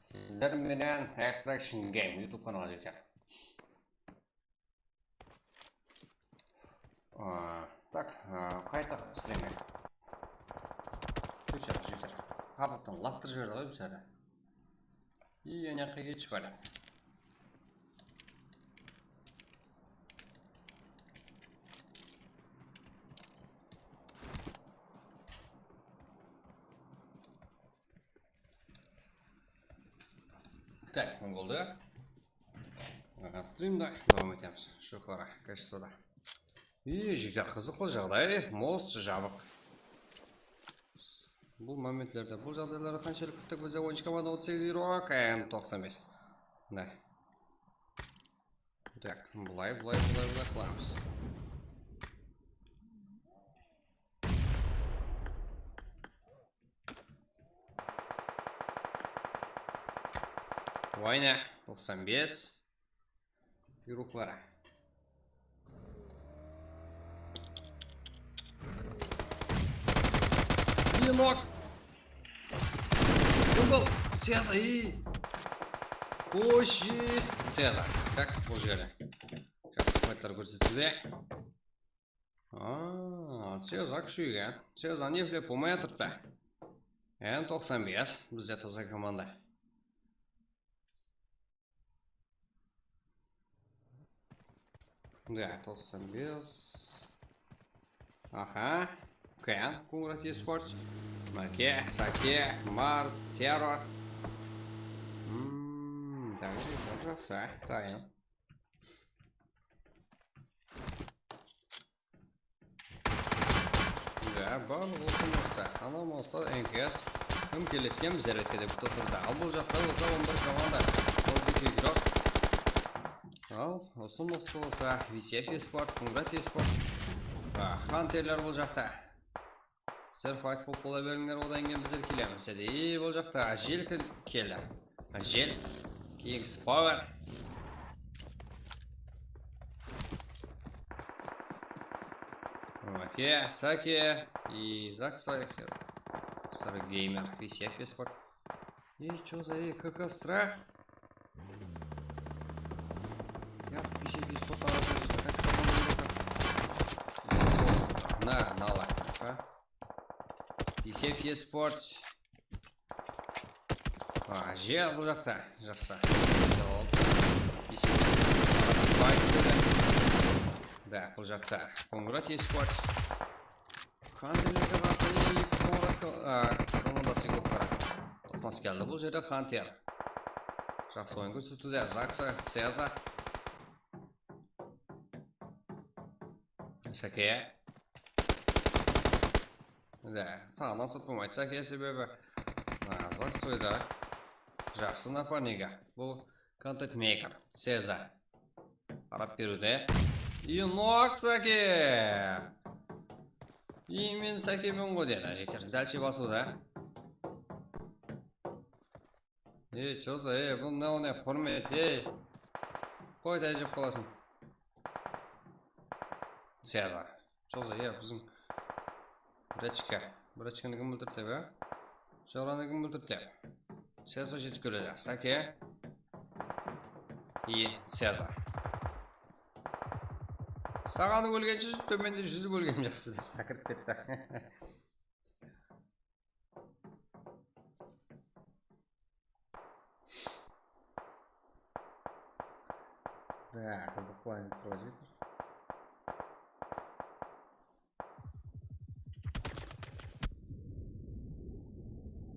sizler bilen Extraction Game YouTube kanalı жігіттер. Так, қайта стримге. Чуть-чуть жігіттер. Қарлықтан лақтыр жіберді ғой бізәрді. И ана қайға шықпады. Так, болды. Стримді давам етеміз. Шоқлара, качествода. И жігіттер, қызық бұл жағдай. Мост жабық. Бұл моментлерде, бұл жағдайларды қаншалық күттік бізде 10 команда 38 еуро, кән 95. Да. Так, бұлай қыламыз. Вайна 95 Юрухлара. Нок. Гол. Сеза и. Оши. Сеза. Так, бұл жерде. Жақсы файттар көрсетуде. Сеза күшейген. Сеза нефле помай тұртты. 95 бізде таза команда. Да, 95. Ага. Кен, Кунграт eSports. Маке, Саке, Марс, Террор. Также ужаса. Тайм. Да, барлық осы моста. Ана моста НКС. Кім келеткен біздер өткеді бұл тұрда. Ал бұл жақта болса 11 команда. Ол бүте игрок. Ал осы моста болса VCF eSports, Кунграт eSports. Хантерлер бұл жақта. Сэр файт болып бола беріңдер, одан кейін біздер келеміз. И бұл жақта жел келді. Жел. Kings Power. Маке, Саке и Зак Сайхер. Старый геймер. VCF eSports. И чё за какой страх? Я VCF eSports надо тоже заказать команду. На лайк. VCF eSports. Жел бұл жақта. Жақсы. VCF да, бұл жақта. Кунграт eSports. Хантерлерге қарсы екі командасы көпқара. Тоқтаныс келді. Бұл жерде Хантер. Жақсы ойын көрсетуде. Закса, Сеза. Саке. Да, сағынан сұтпымайды. Саке себебі Закс ойда. Жақсы напарнигі. Бұл контент-мейкер. Сеза. Қарап беруде. И нок Саке. И мен Сакемен ғой деді. Жектер дәлше басуда. Чо за, бұл не құрмет, қой тәжіп қаласын. Сеза. Чо за, біздің Брачка кім білдірді бе? Жоғраны кім білдірді? Сеза жетіп көреді. Саке. И Сеза. Сағаны өлгенші төменде 100 өлген жақсы деп сақырып кетті. Да, қызық план прожитер.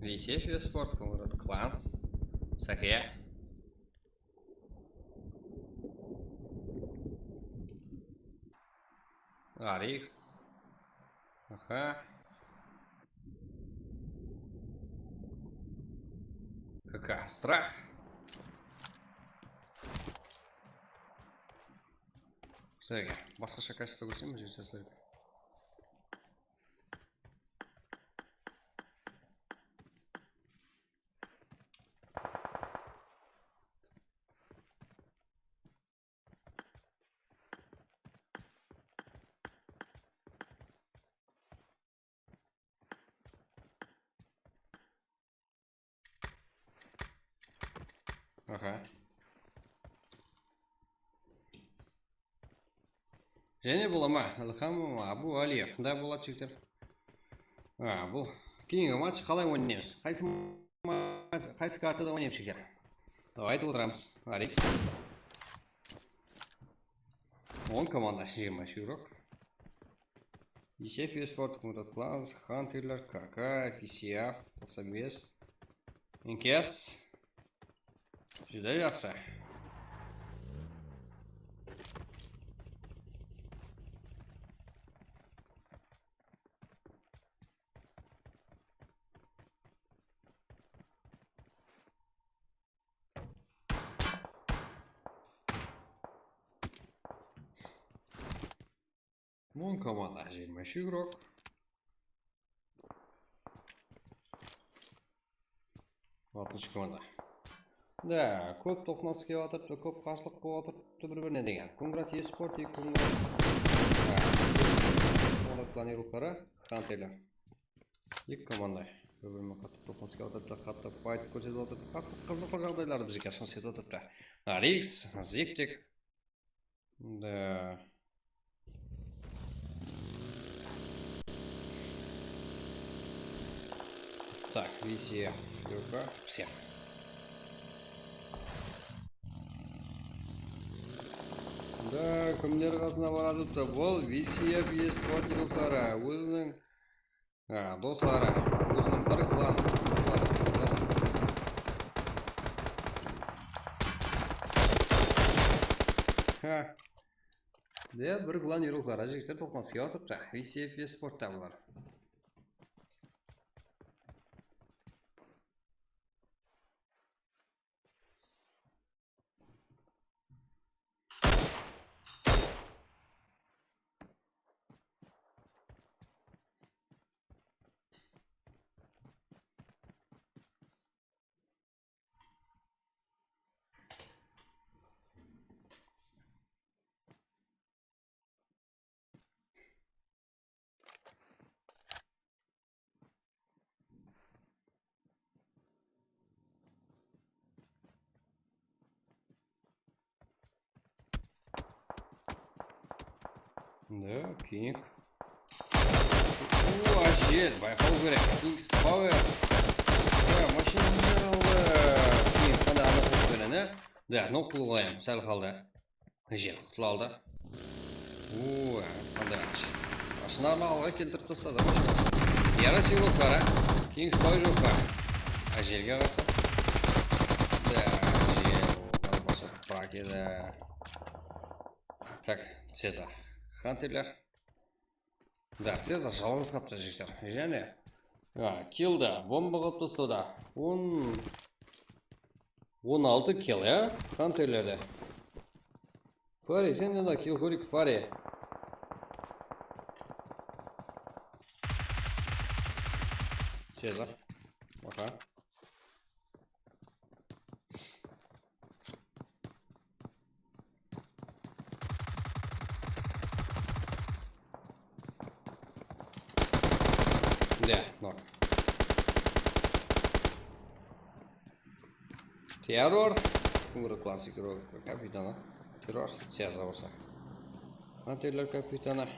VCF eSports, Кунграт Кланс, Саке. Арикс. Ага. Какая страх. Сәке, басқаша качество көрсем бе? Аха. Және бұл ама Ілхам Абу Алиев. Да болады жігіттер. Бұл кейінгі матч қалай ойнаймыз? Қайсы картада ойнаймыз жігіттер? Давайте отырамыз. Арикс. 10 командасы 20 игрок. Есеф Еспорт, Мурат Кланс, Хантерлер, КК, Фисияв, Тосабес, Инкес. Жүзде жақсы. Вон команда 20 игрок. Алтыншы команда. Да, көп тоқнас келіп жатырды, көп қарсылық қылып жатырды бір-біріне деген. Конграт Еспорт, Конграт планировкалары Хантерлер. Екі команда. Бір-бірімен қатты тоқнас келіп жатырды, қатты файт көрсетіп жатырды, қатты қызық жағдайларды бізге көрсетіп жатырды. Рикс, Зектик. Да. Так, VCF, Люка, все. Да, кімдер қасына барады бұл VCF Еспорт Люкара, өзінің достары, өзінің бір клан. Да, бір клан Люкара, жігіттер тоқнасқа атыпты. VCF Еспортта бұлар. Да, Кинг. Ажет, байқау керек. Кингс Пауэр. Машина жарылды. Кинг қандай анық қылып берені. Да, нокқылы қойым, сәл қалды. Жел құтыла алды. Қандай матч. Машина алға келтіріп тастады. Ярас Юрок бар, Кингс Пауэр жоқ бар. Ажелге қарсы. Да, жел. Басы пrak еді. Так, Цезар. Хантерлер. Да, Цезар жалғыз қапты жігіттер. Және килді, бомба қап тастады. 16 килл, Хантерлерді. Фари, сен енді килл көрік Фари. Цезар. Оқа. Да, норм. Террор. Умру классик капитана. Террор. Цезар осы. Хантерлер капитана.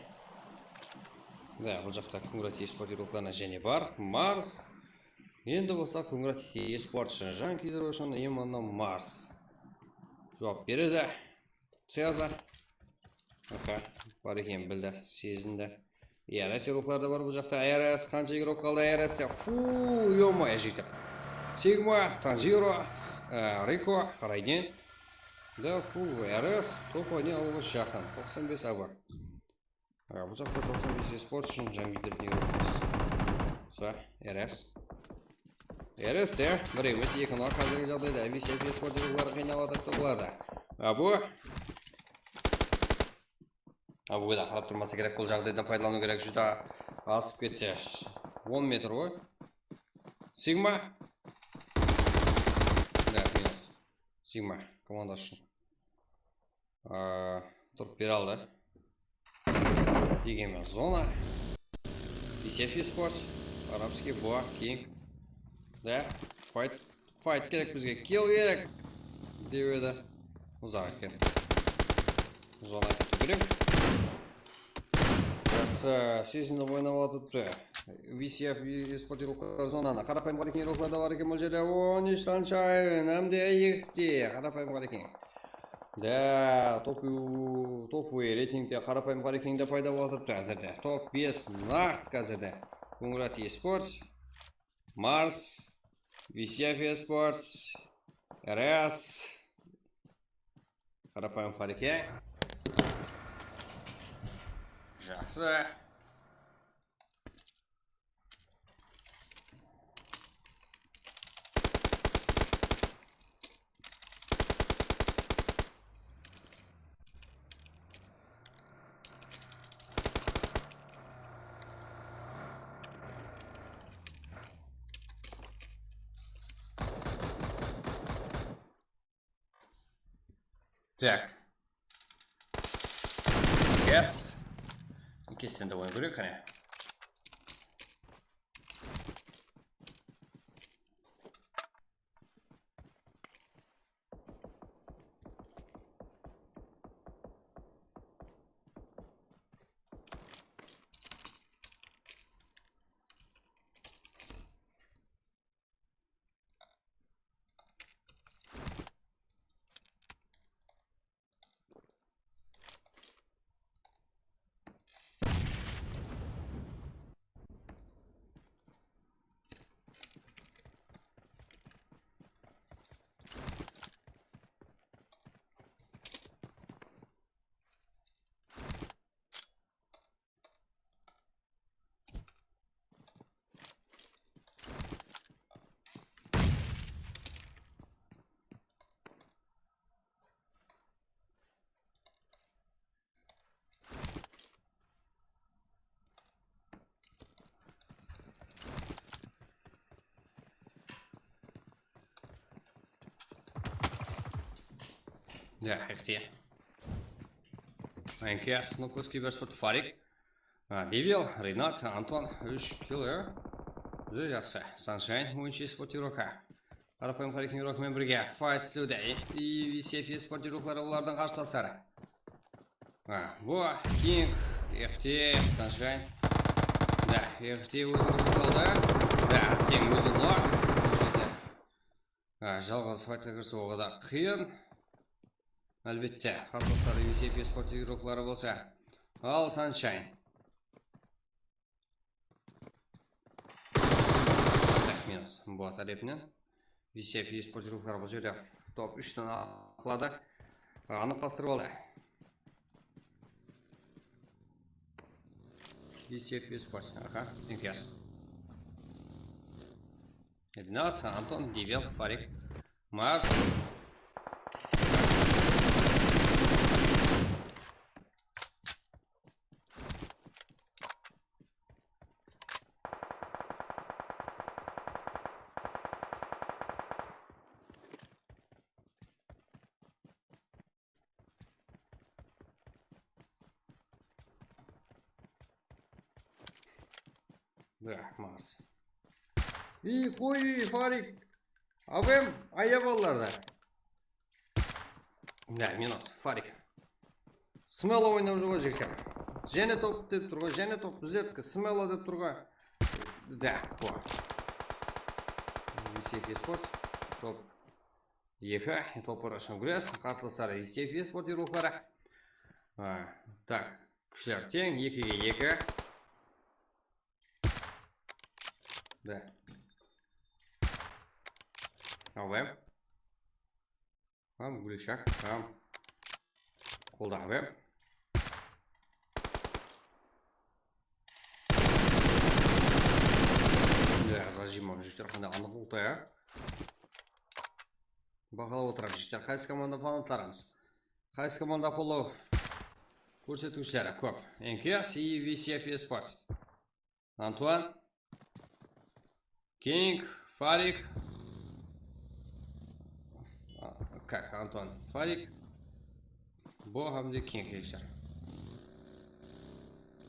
Да, бұл жақта Конграт Еспорт игрокlarына және бар. Марс. Енді болса Конграт Еспорт үшін жан күйдіру үшін именно Марс. Жауап береді. Цезар. Бар екен білді, сезінді. РС игрокларда бар бұл жақта. РС қанша игрок қалды РСте? Фу, ё-моё, жігіттер. Сигма, Танжиро, Рико, Райден. Да, фу, РС топ-1 алуға жақын. 95 абы. Бұл жақта 95 Еспорт үшін жан күйдіретін игрок. РС. РСте бір емес екіні қазіргі жағдайда VCF Еспорт игроклары қайнап атақты бұларда. Абуға қарап тұрмасы керек, бұл жағдайда пайдалану керек. Жүзді асып кетсе 10 метр ғой. Сигма. Да, минус. Сигма командасы үшін. Тұрып бере алды. Дегенмен зона. VCF Еспорт. Арабский Боа, Кинг. Да, файт керек бізге. Килл керек. деп еді. Ұзақ екен. Зона күту керек. Жақсы, сезініп ойнап атыпты. VCF спортировкалар зонаны. Қарапайым бар екен, еурокларда бар екен бұл жерде. 13 Саншайн, әмде екте. Қарапайым бар екен. Да, топ-вей рейтингте қарапайым бар екенде пайда болатыпты әзірде. Топ 5 нақты қазірде. Қоңырат eSports, Mars, VCF eSports, RS. Қарапайым бар екен. Жақсы. Так. Yes. Ikisinden de oyun görüyor hani. Ja, echt hier. Een keer nog eens kibers wat Farik. Девил, Ренат, Антон, 3 kilo. Жақсы. Sunshine, ойыншы спортировка. Қарапайым қарекеңірокмен бірге Fight Today и VCF спортировкалары олардың қарсыластары. Бұл King, EFT, Sunshine. Да, EFT өзін көрсетілді. Да, тең өзін ұлы. Жалғыз файтқа кірісуға да қиын. Әлбетте, қарсыластары VCF спортировкалары болса. Ал Sunshine. Минус бұл тарепінен VCF спортировкалары бұл жерде топ 3-тен ақылады. Анықтастырып алды. VCF спорт. Инкес. Ренат, Антон, Девил, Фарик, Марс. Да, Марс. И қой, Фарик. Абем, аябаларда. Да, минус, Фарик. Смело ойнап жүрген жігіттер. Және топ деп тұрға, және топ біздердікі смело деп тұрға. Да, бұл. VCF спорт. Топ 2, топ ұрашын күрес. Қарсыластары VCF спортировкалары. Так, күшлер тең, 2-ге 2. Да. Албайм. Гулешак. Қолда албайм. Да, зажимам жіктер қанда анық ұлтая. Бағалап отырам жіктер. Қайсы команда фанатларымыз. Қайсы команда қолау көрсетушілері көп. NKS и VCF спорт. Антуан. King, Фарик. Как, Антон? Фарик. Богамде King ешер.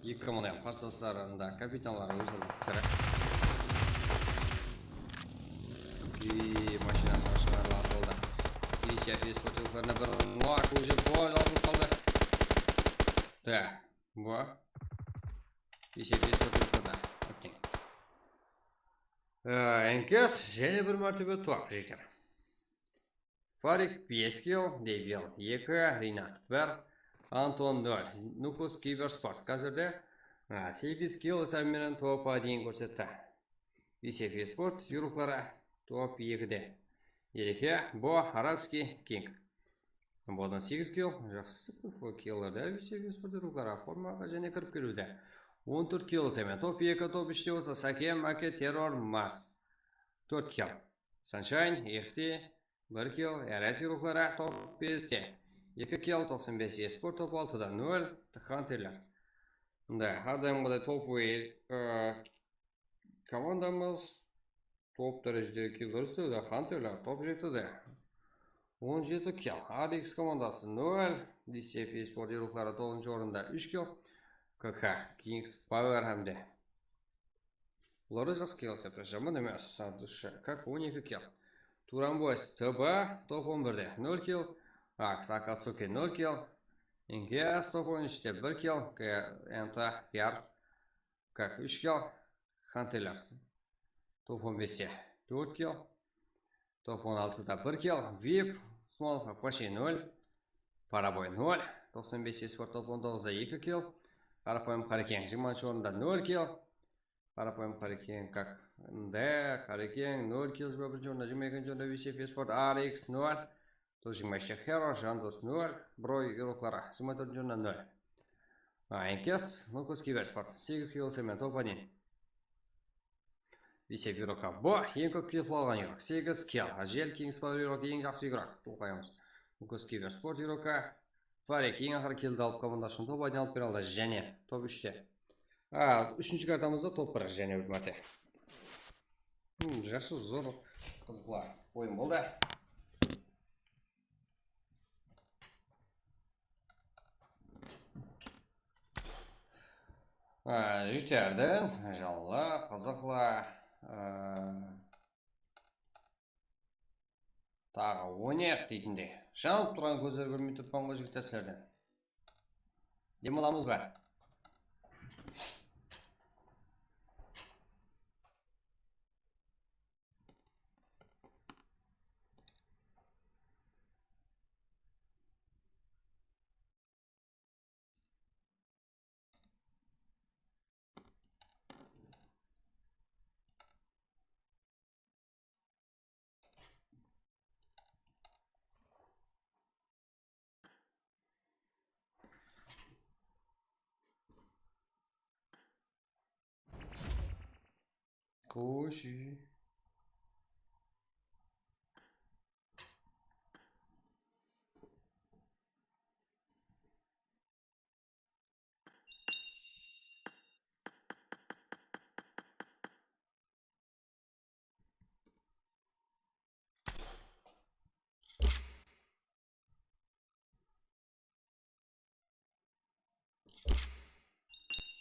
Екі командайым қарсыластарында капитанлары өзінің тірі. И машинасы ашылары атылды. Висяфия спортивларына бір лак уже бой жалғыз қалды. Так, бой. Висяфия спортивларына. Оттен. Энкес және бір мәртебе туақ жектер. Фарик 5 кил, Девил 2, Ринат 1, Антон 0. Нукус Киберспорт қазірде 8 кил сәмменен топа дейін көрсетті. Висяфия спорт юруклары топ 2-де. Ереке, Бо Арабский Кинг. Бодан 8 кил, жақсы киллерді Висяфия спорт юруклары формаға және кіріп келуді. 14 кил сәмен топ 2, топ 3-де болса Сакен, Маке, Террор, Марс. 4 кил. Саншайн, Ехти, 1 кил, Әрәс юруклары топ 5-де. 2 кил, 95 еспорт топ 6-да, 0, Хантерлер. Да, әрдайым қыдай топ-ой командамыз топ дәрежеде киллер үстеуді, Хантерлер топ 7-де. 17 кил, Арикс командасы 0, Висяфия спорт юруклары 9-шы орында 3 кил, КК, Кингс, Пауэр әмде. Бұларды жақсы кил сәпті, жаман емес, сардышы, как 12 кил. Турамбойс, ТБ, топ 11-де, 0 кил, Акс, Акацуки, 0 кил, Ингес, топ 13-де, 1 кил, Энта, Яр, как 3 кил, Хантелер, топ 15-де, 4 кил, топ 16-да, 1 кил, Вип, Смолов, почти 0, Парабой 0, 95 еспорт топ 19-да, 2 кил, Қарапайым Қарекен, 20-шы орында 0 кил, Қарапайым Қарекен, как Д, Қарекен, 0 кил, 21-шы орында, 22-шы орында Висяфия спорт, Арикс 0, 22-шы Херо, Жандос 0, Брой юруклары, 24-шы орында 0. Энкес, Нукус Киберспорт, 8 кил сәмен топ 1. Висяфия юрука, Бо, ең көп кил алған юрук, 8 кил, Жел Кингс Пауэр юрук, ең жақсы юрук, толқаймыз. Нукус Киберспорт юрука, Фарик ең ақыр келді алып командашын топ 1 алып бералды, және топ 3-те. Үшінші картамызда топ 1 және өтмәте. Жақсы зор қызғыла ойын болды. Жігіттердің жалла, қызықла, тағы 10 дейтінде. Жанып тұрған көздер көрмей тұрпанға жігіттер сілерден. Демаламыз ба? Коши.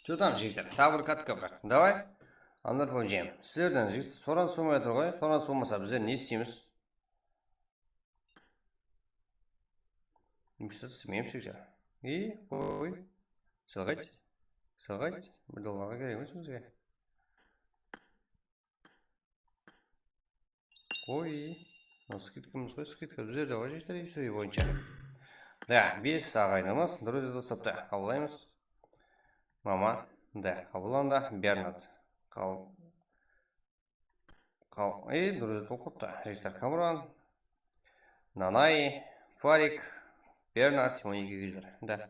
Что там, жігіттер? Тағы бір катка бірақ. Давай. Андар бөлжем. Сіздерден жігіт соран сомай тұр ғой. Соран сомаса біздер не істейміз? Немесе түсімейміз жігіттер. Ой. Сылғайт. Сылғайт. Бір долларға кереміз бізге. Ой. Скидкамыз ғой, скидка. Біздер жауа жігіттер епсөй бойынша. Да, 5 ағайнымыз. Дұрыды достапты. Қабылаймыз. Мама. Да, қабыланда Бернат. Дұрыды толқыпты. Жігіттер Камран. Нанай. Фарик. Бернат. 12 жүздер. Да.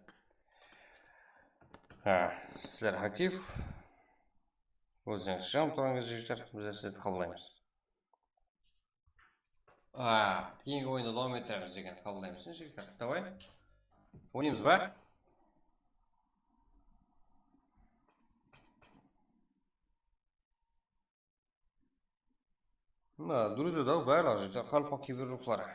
Сіздер актив. Өзіңіз жам тұраңыз жігіттер. Біздер сіздерді қабылаймыз. Кейінгі ойында давам еттеріміз деген қабылаймыз жігіттер. Давай. Ойнаймыз ба? Друзі, да, бәрі жігіттер қалпақ кейбір руқлары.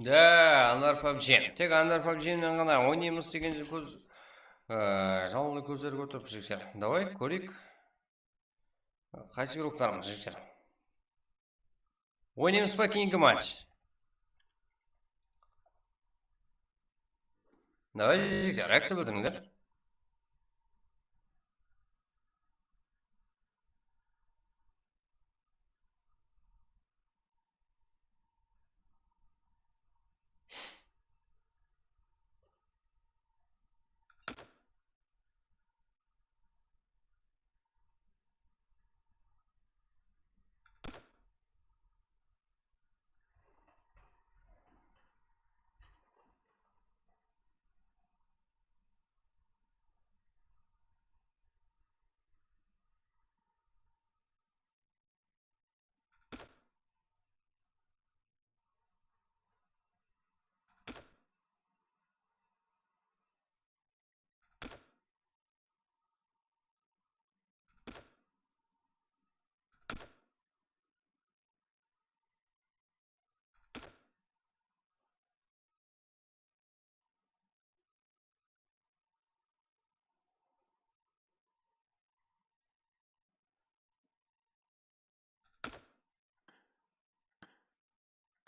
Да, Анвар PUBG. Тек Анвар PUBG-мен ғана ойнаймыз деген көз жалынды көздер көтеріп жігіттер. Давай көрейік. Қайсы групптарымыз жігіттер? Ойнаймыз па кейінгі матч? Давай жігіттер, реакция білдіріңдер.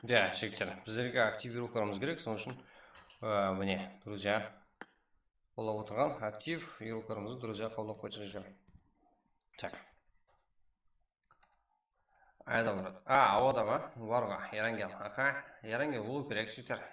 Да, жігіттер, біздерге актив игрокlarımыз керек, соның үшін міне, друзья, қолдап отырған актив игрокlarымызды друзья қолдап қойдық жігіттер. Так. Айда брат. Ауада ма? Барға, Ерангел. Аха, Ерангел болу керек жігіттер.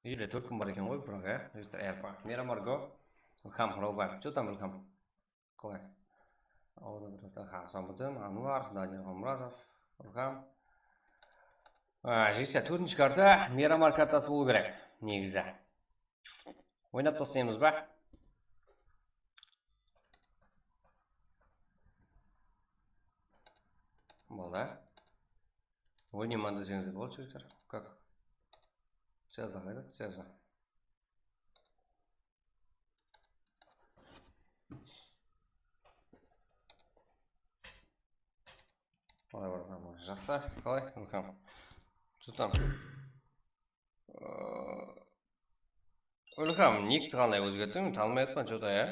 Или только Маргин Прага, это Эрпа. Мира Марго. Хам, Роба. Что там Хам? Клай. Ауада брат. Самбудын, Анвар, Данил Хамрадов, Хам. Жігіттер, төртінші карта Мирамар картасы болу керек, негізі. Ойнап тастаймыз ба? Болды. Ойнаймын десеңіздер болады жігіттер. Как? Цеза қайда? Цеза. Қалай бар, жақсы. Қалай? Үлкем. Тұтам. Үлкем, никті қандай өзгерттің? Талмай атпан, жота, я?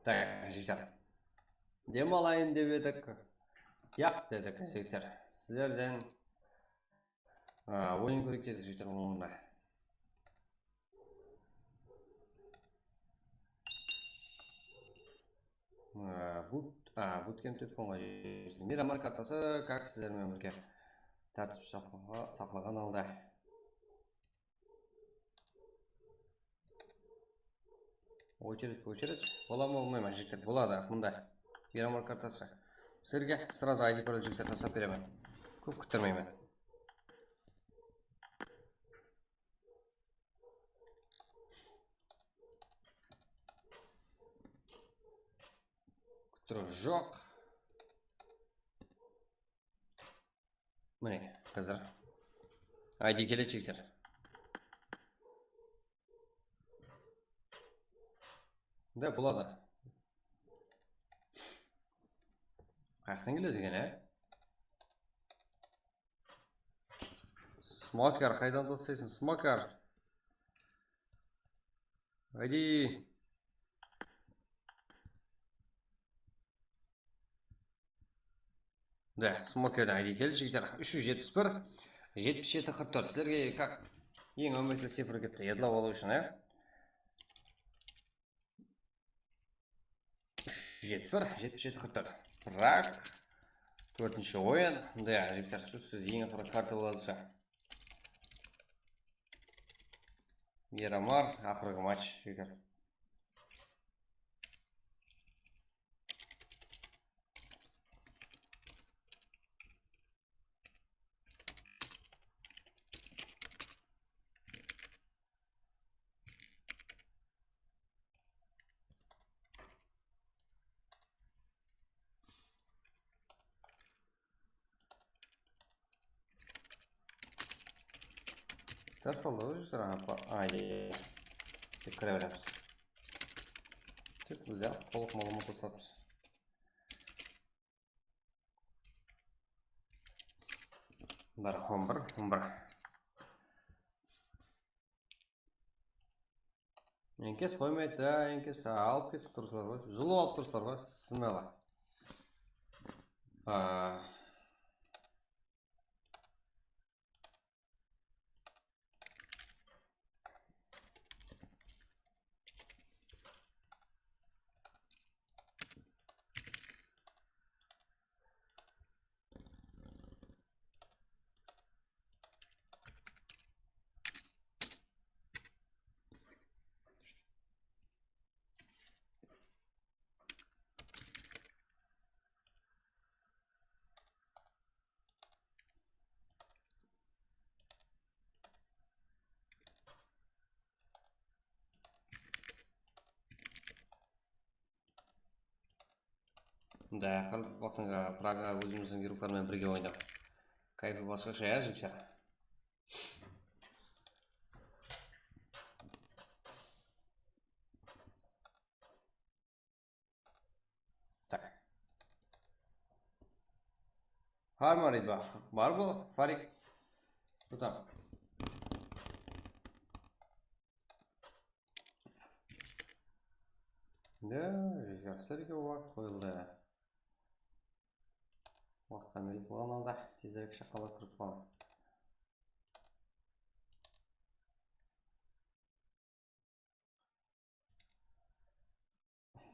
Так, жігіттер. Демалайын деп едік. Яқ дедік, жігіттер. Сіздерден ойын көрейік дедік, жігіттер, онында. Буткемп деп қойған жігіттер. Мирамар картасы, как сіздермен бірге тәртіп сақлаған алда. Очередь. Бола ма, болмай ма, жігіттер? Болады, мұнда. Мирамар картасы. Сіздерге сразу ID пароль жігіттер тастап беремін. Көп күттірмеймін. Күттіру жоқ. Міне, қазір. ID келеді жігіттер. Да, болады. Қаяқтан келеді екен, Смокер, қайдан достайсың? Смокер. ID. Да, смокердің ID келді, жігіттер. 371, 7744. Сіздерге как ең өметлі цифр кетті, едлап алу үшін, 371, 7744. Бірақ, төртінші ойын. Да, жігіттер, сөзсіз ең ақыры карта болады. Мирамар, ақырғы матч, жігіттер. Tassallı üzere aile tekrar veririz. Çok güzel. Koluk malımı tasarlarız. Бар, 11. Енкес қоймайды, енкес алып кетіп тұрсылар ғой. Жылу алып тұрсылар ғой, смело. Да, вақтыңға Прага өзіміздің геройлармен бірге ойнап. Кайфы басқаша, жігіттер. Так. Хармарид бар бұл, Фарик. Тұтам. Да, жігіттер, сіздерге уақыт қойылды. Уақытқа мөліп болған алда, тезірек шақала кіріп қалды.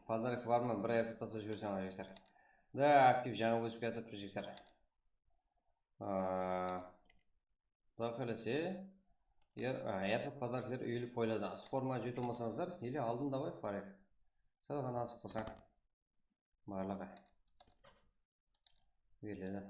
Подарок бар ма? Бір аяқты тасып жіберсем, жігіттер. Да, актив жаңа өсіп кетіп, жігіттер. Құда қалесе, аяқты подарктер үйіліп ойлады. Спорма жүйт олмасаңыздар, еле алдында ғой, Фарик. Сәл ғана асып қосаң. Барлығы. Беріледі.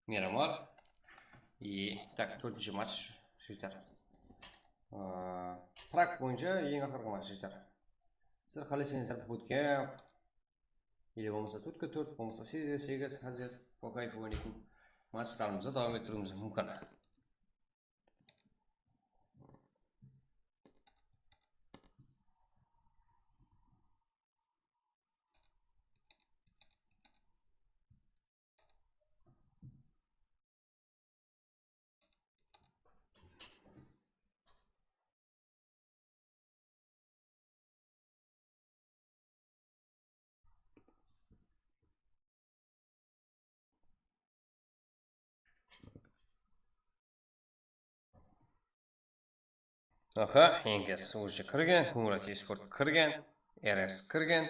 Мирамар. И так, төртінші матч, жігіттер. Трак бойынша ең ақырғы матч жігіттер. Сіздер қалайсыңыздар бүтке? Или болмаса төртке төрт, болмаса 8-8 қазір по кайфу ойнайтын матчтарымызды давам етуіміз мүмкін. Аха, Енгес уже кірген, Кумрат eSport кірген, RS кірген,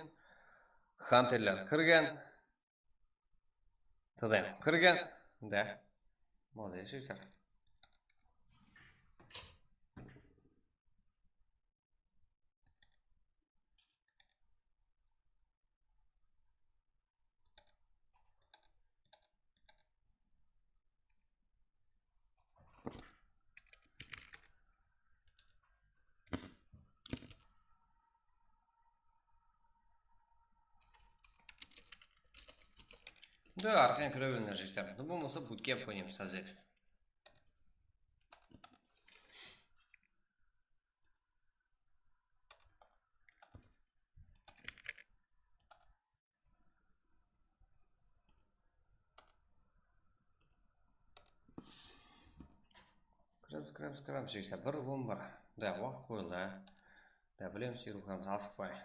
Хантерлер кірген, ТДМ кірген. Да, молодец жігіттер. Да, арқан кіре біліңдер жігіттер. Болмаса буткемп ойнаймыз қазір. Кіреміз жігіттер. Бір он бар. Да, уақыт қойылды. Да, білеміз ерукамыз асықпай.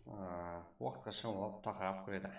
Уақытқа шамалап тақап кіреді.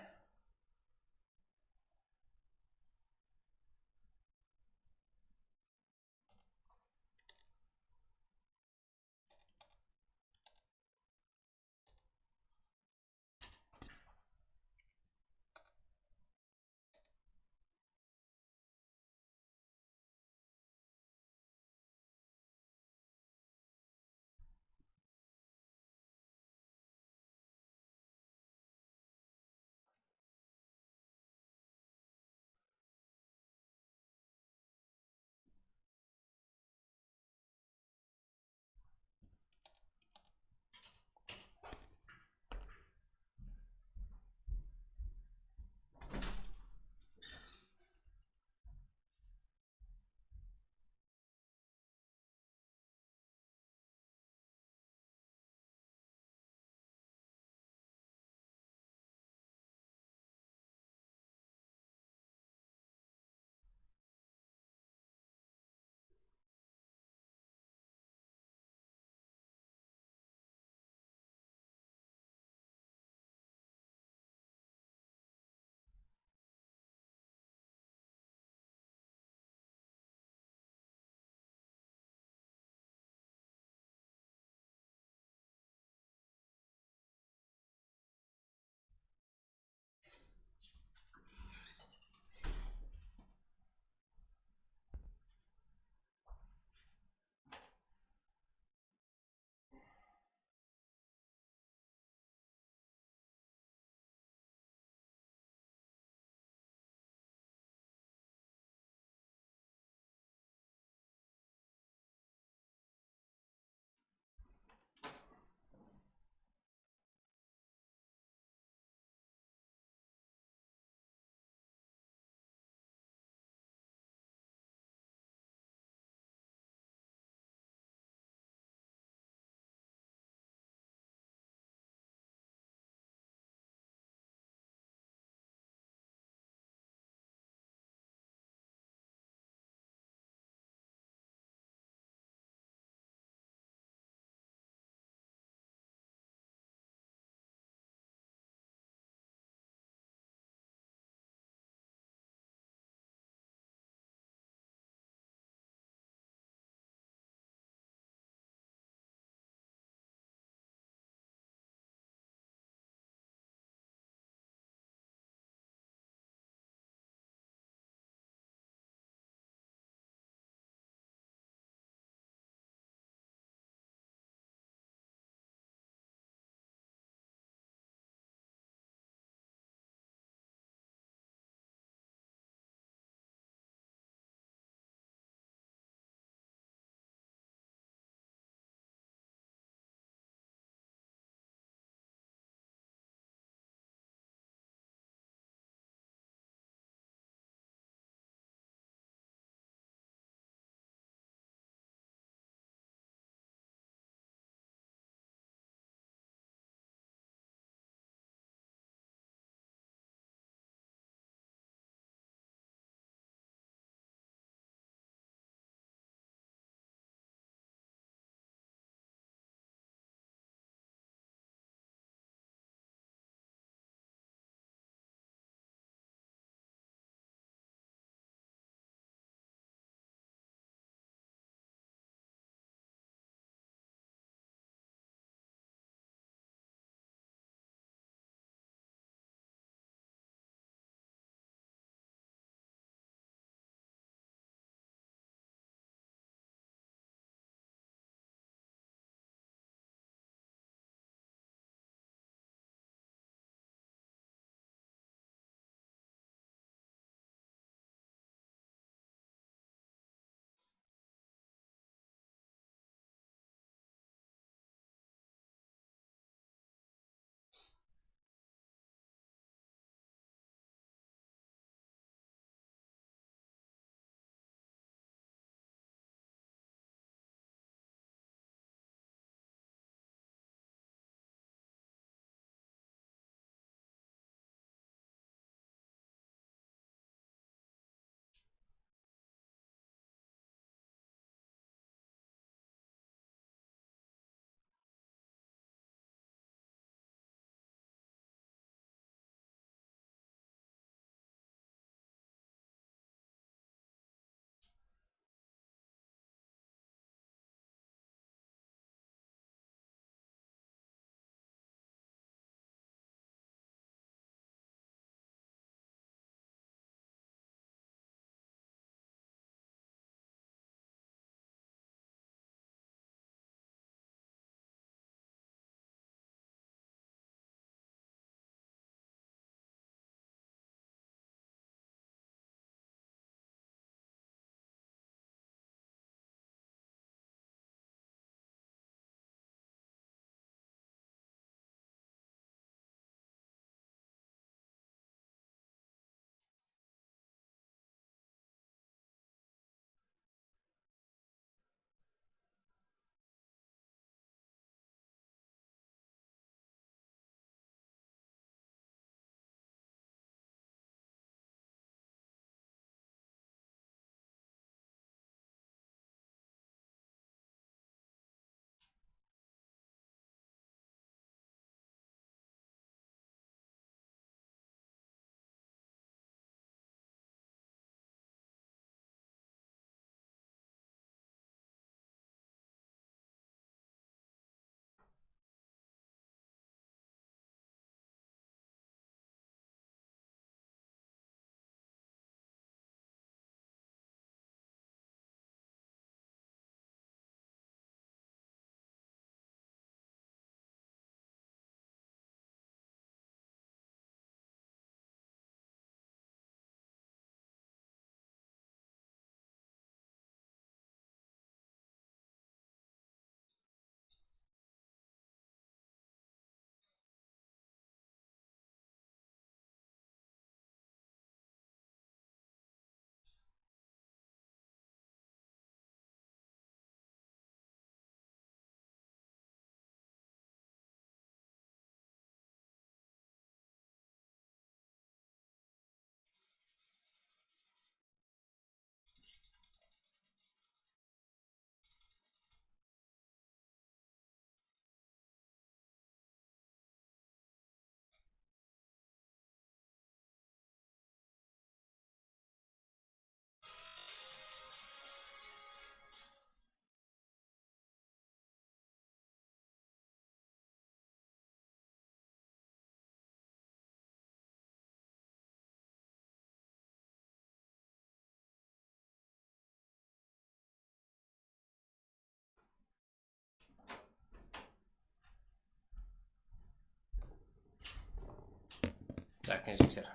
Так, жігіттер.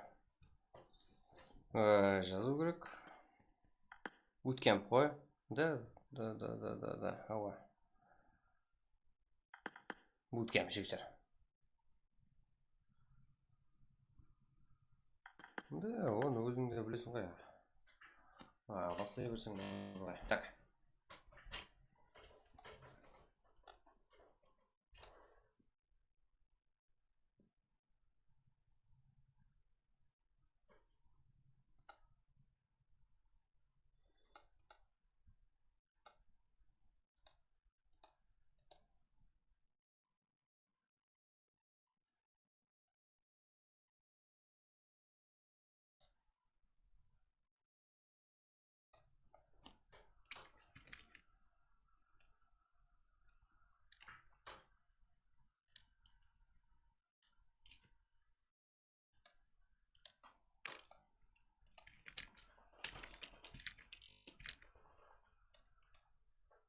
Жазу керек. Bootcamp қой. Да. Ауа. Bootcamp жігіттер. Да, оны өзің де білесің ғой. Бастай берсең былай. Так.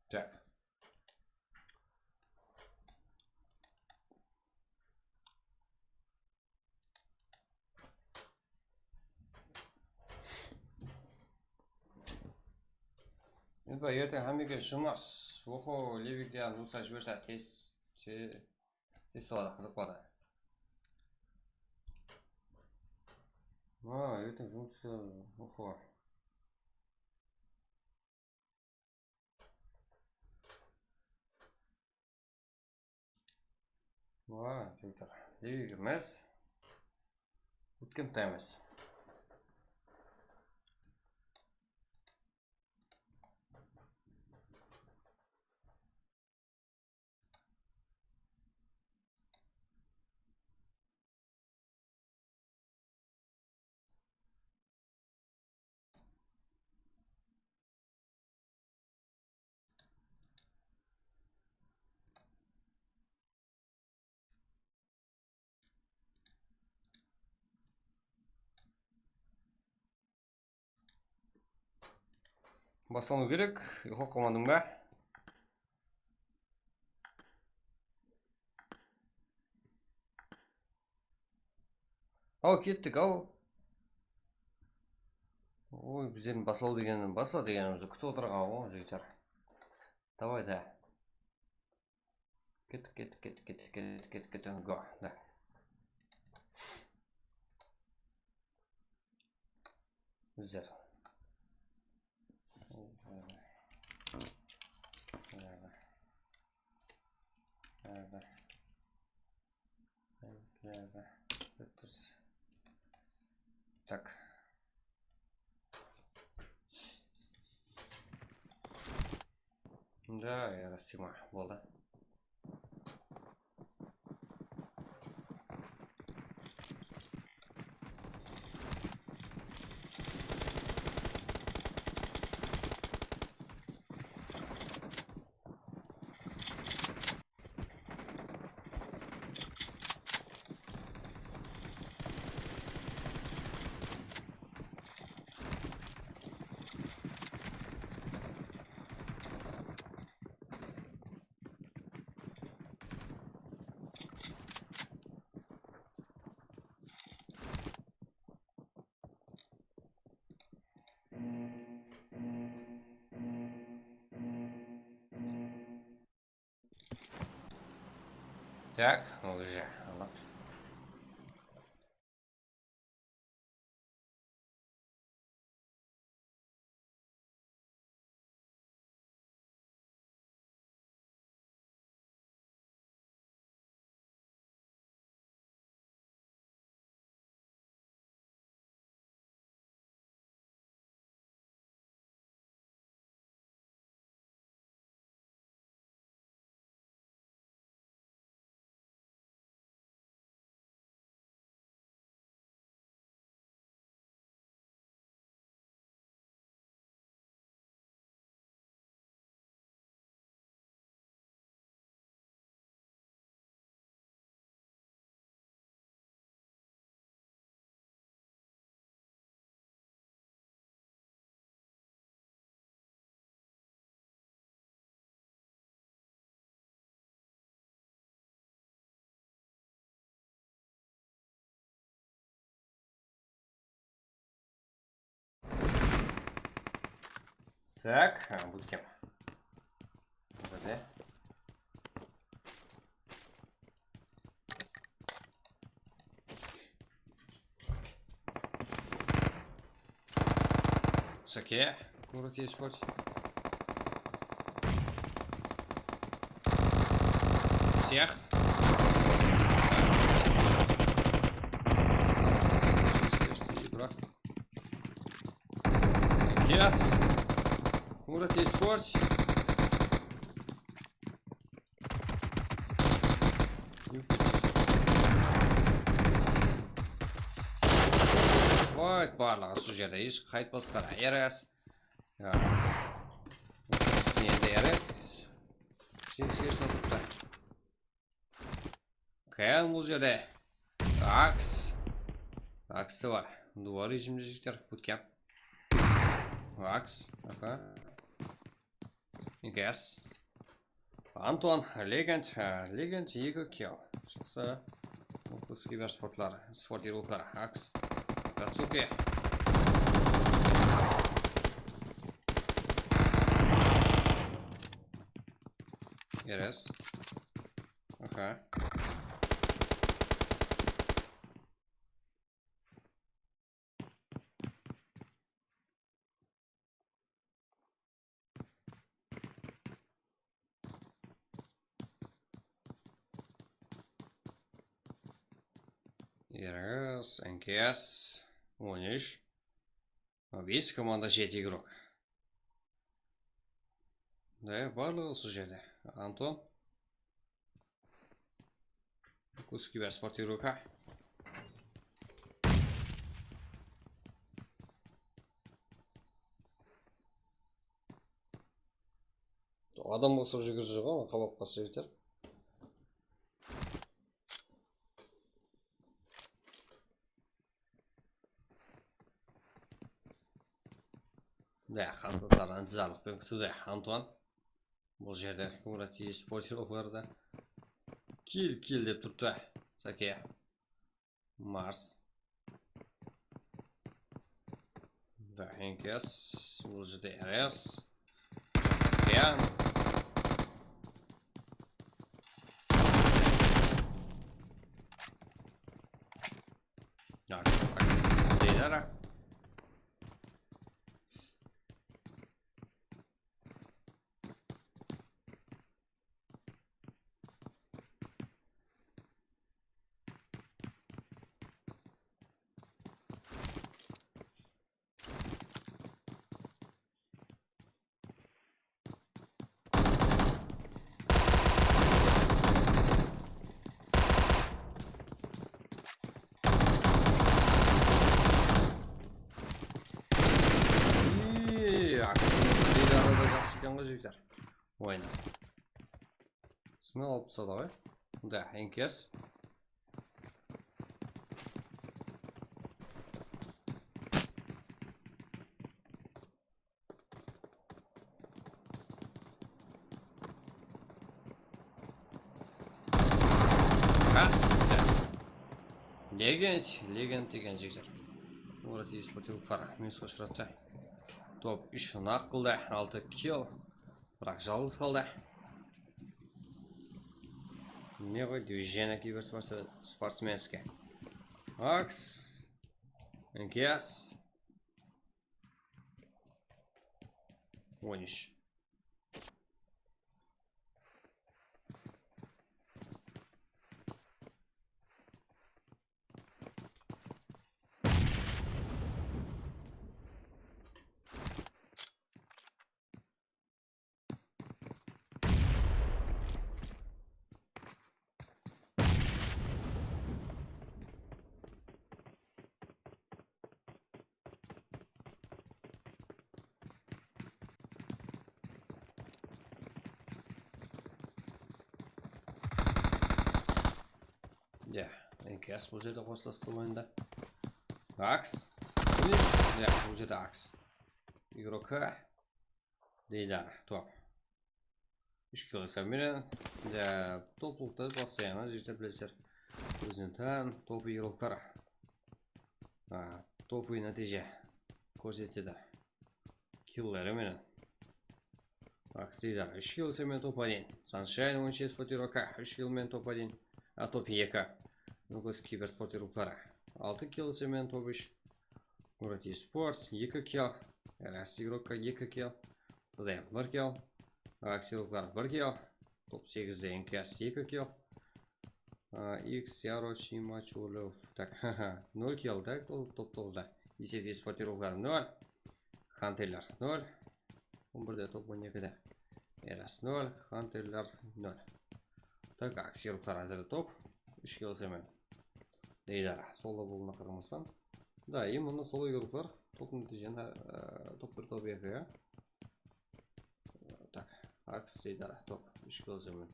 Так. Енді ертең хамеге жұмас. Оқу левикте нұсқа жіберсе тест болады, қызық болады. Ертең жұмыс оқуға. Жігіттер. Левик емес. Bootcamp'та емес. Басылу керек. Ұйқы қылмадың ба? Кеттік, Ой, біздердің басылу дегенім, баса дегенімізді күтіп отырған ғой, жігіттер. Давай, да. Кеттік, го, да. Біздер. Так. Да, я растима, болды. Так, уже. Так, будкем. Burada. Саке, город есть спать. Всех. Yes. Город есть спать. Voy bарлығы осы жерде еш қайтпасқа ерес. Енді ерес. Жеңіске сатыпты. Кәл бұл жерде. Акс. Аксы бар. Дуа режимде жіктер. Bootcamp. Акс. Аха. Гәс. Антуан. Легенд. Легенд 2 килл. Шықса. Оқыс киберспортлар. Спортировкалар. Акс. Кацуки. Ерес. Аха. Ерес. НКС. 13. Весь команда 7 игрок. Да, барлығы осы жерде. Антон. Кус киберспорт игрока. Адам болса жүгіріп жүр ғой, қабап қалса жетер. Да, қарсылықтар ынтызарлықпен күтуде. Антуан. Бұл жерде Мурат спортерлықларда кил деп тұрды. Саке. Марс. Да, НКС. Бұл жерде РС. Киян. Дейдара. Жігіттер ойна. Смел алып тастады ғой. Да, НКС. Легенд деген жігіттер. Мурат спортерлықтар минусқа ұшыратты. Топ 3 нақ қылды, 6 килл. Бірақ жалғыз қалды. Не ғой, движение киберспортсменске. Акс. НКС. 13. Ja, НКС бұл жерде қоштасты ойында. Акс. Ja, бұл жерде Акс. Игрока. Дейдар, топ. 3 килл сәмірен. Ja, топлықта постоянно жіктер білесер. Өзінен тән топ игроктар. Топ нәтиже көрсетеді. Киллері менен Аксидар 3 келісімен топ-1. Sunshine 16 спортировка 3 келімен топ-1. Топ-2. Нугас киберспортировкалары 6 келісімен топ-3. Город eSport 2 кел. Раз игрокка 2 кел. Тодай 1 кел. Аксировкалар 1 кел. Топ-8'de NKS 2 кел. X Яроч Мачулев. Так, 0 кел, так, топ-9'da. Есет спортировкалар 0. Хантерлер 0. 11'de топ-12'de. Эрас 0. Хантерлер 0. Так, аксировкалар әзірі топ. 3 келісімен. Дейдара, солы болуына қырмызсам. Да, и мұны солы игроклар топ нәтижені топ-1 топ-2. Так, акс дейдара, топ 3 келісімен.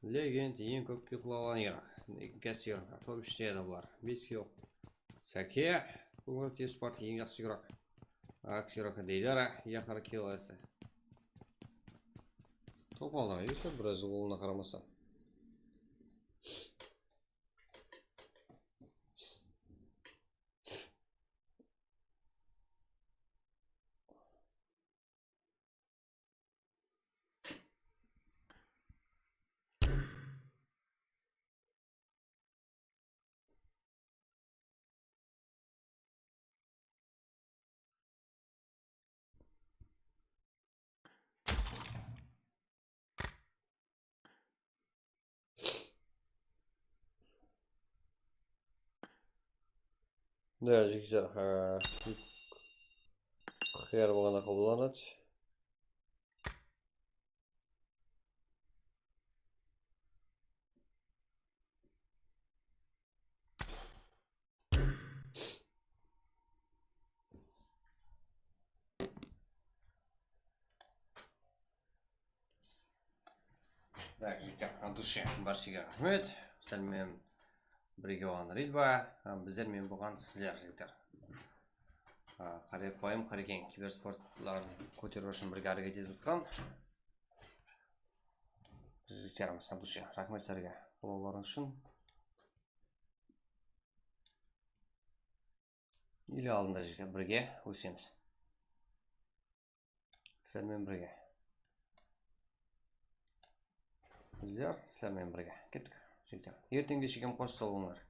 Легенд ең көп кел қылалан игрок. Кәсір, топ 3'те еді бұлар. 5 кел. Сәке, Город eSport ең жақсы игрок. Акс игрока дейдара, яқар кел әсі. Топ алға еді, біраз болуына қарамасам. Да, жігіздер, қияр болғанда қабылданады. Так, жігіздер, антушы, баршыға рахмет. Сәлмен бірге болған ридба, біздермен болған сіздер жігіздер. Қарапайым қарекен киберспортларын көтеру үшін бірге әрекет етіп жатқан. Жігіттеріміз антушы, рахмет сіздерге қолдауларыңыз үшін. Или алдында жігіздер бірге өсеміз. Сіздермен бірге. Біздер сіздермен бірге кеттік жігіттер. Ертеңге шекем қош болыңдар.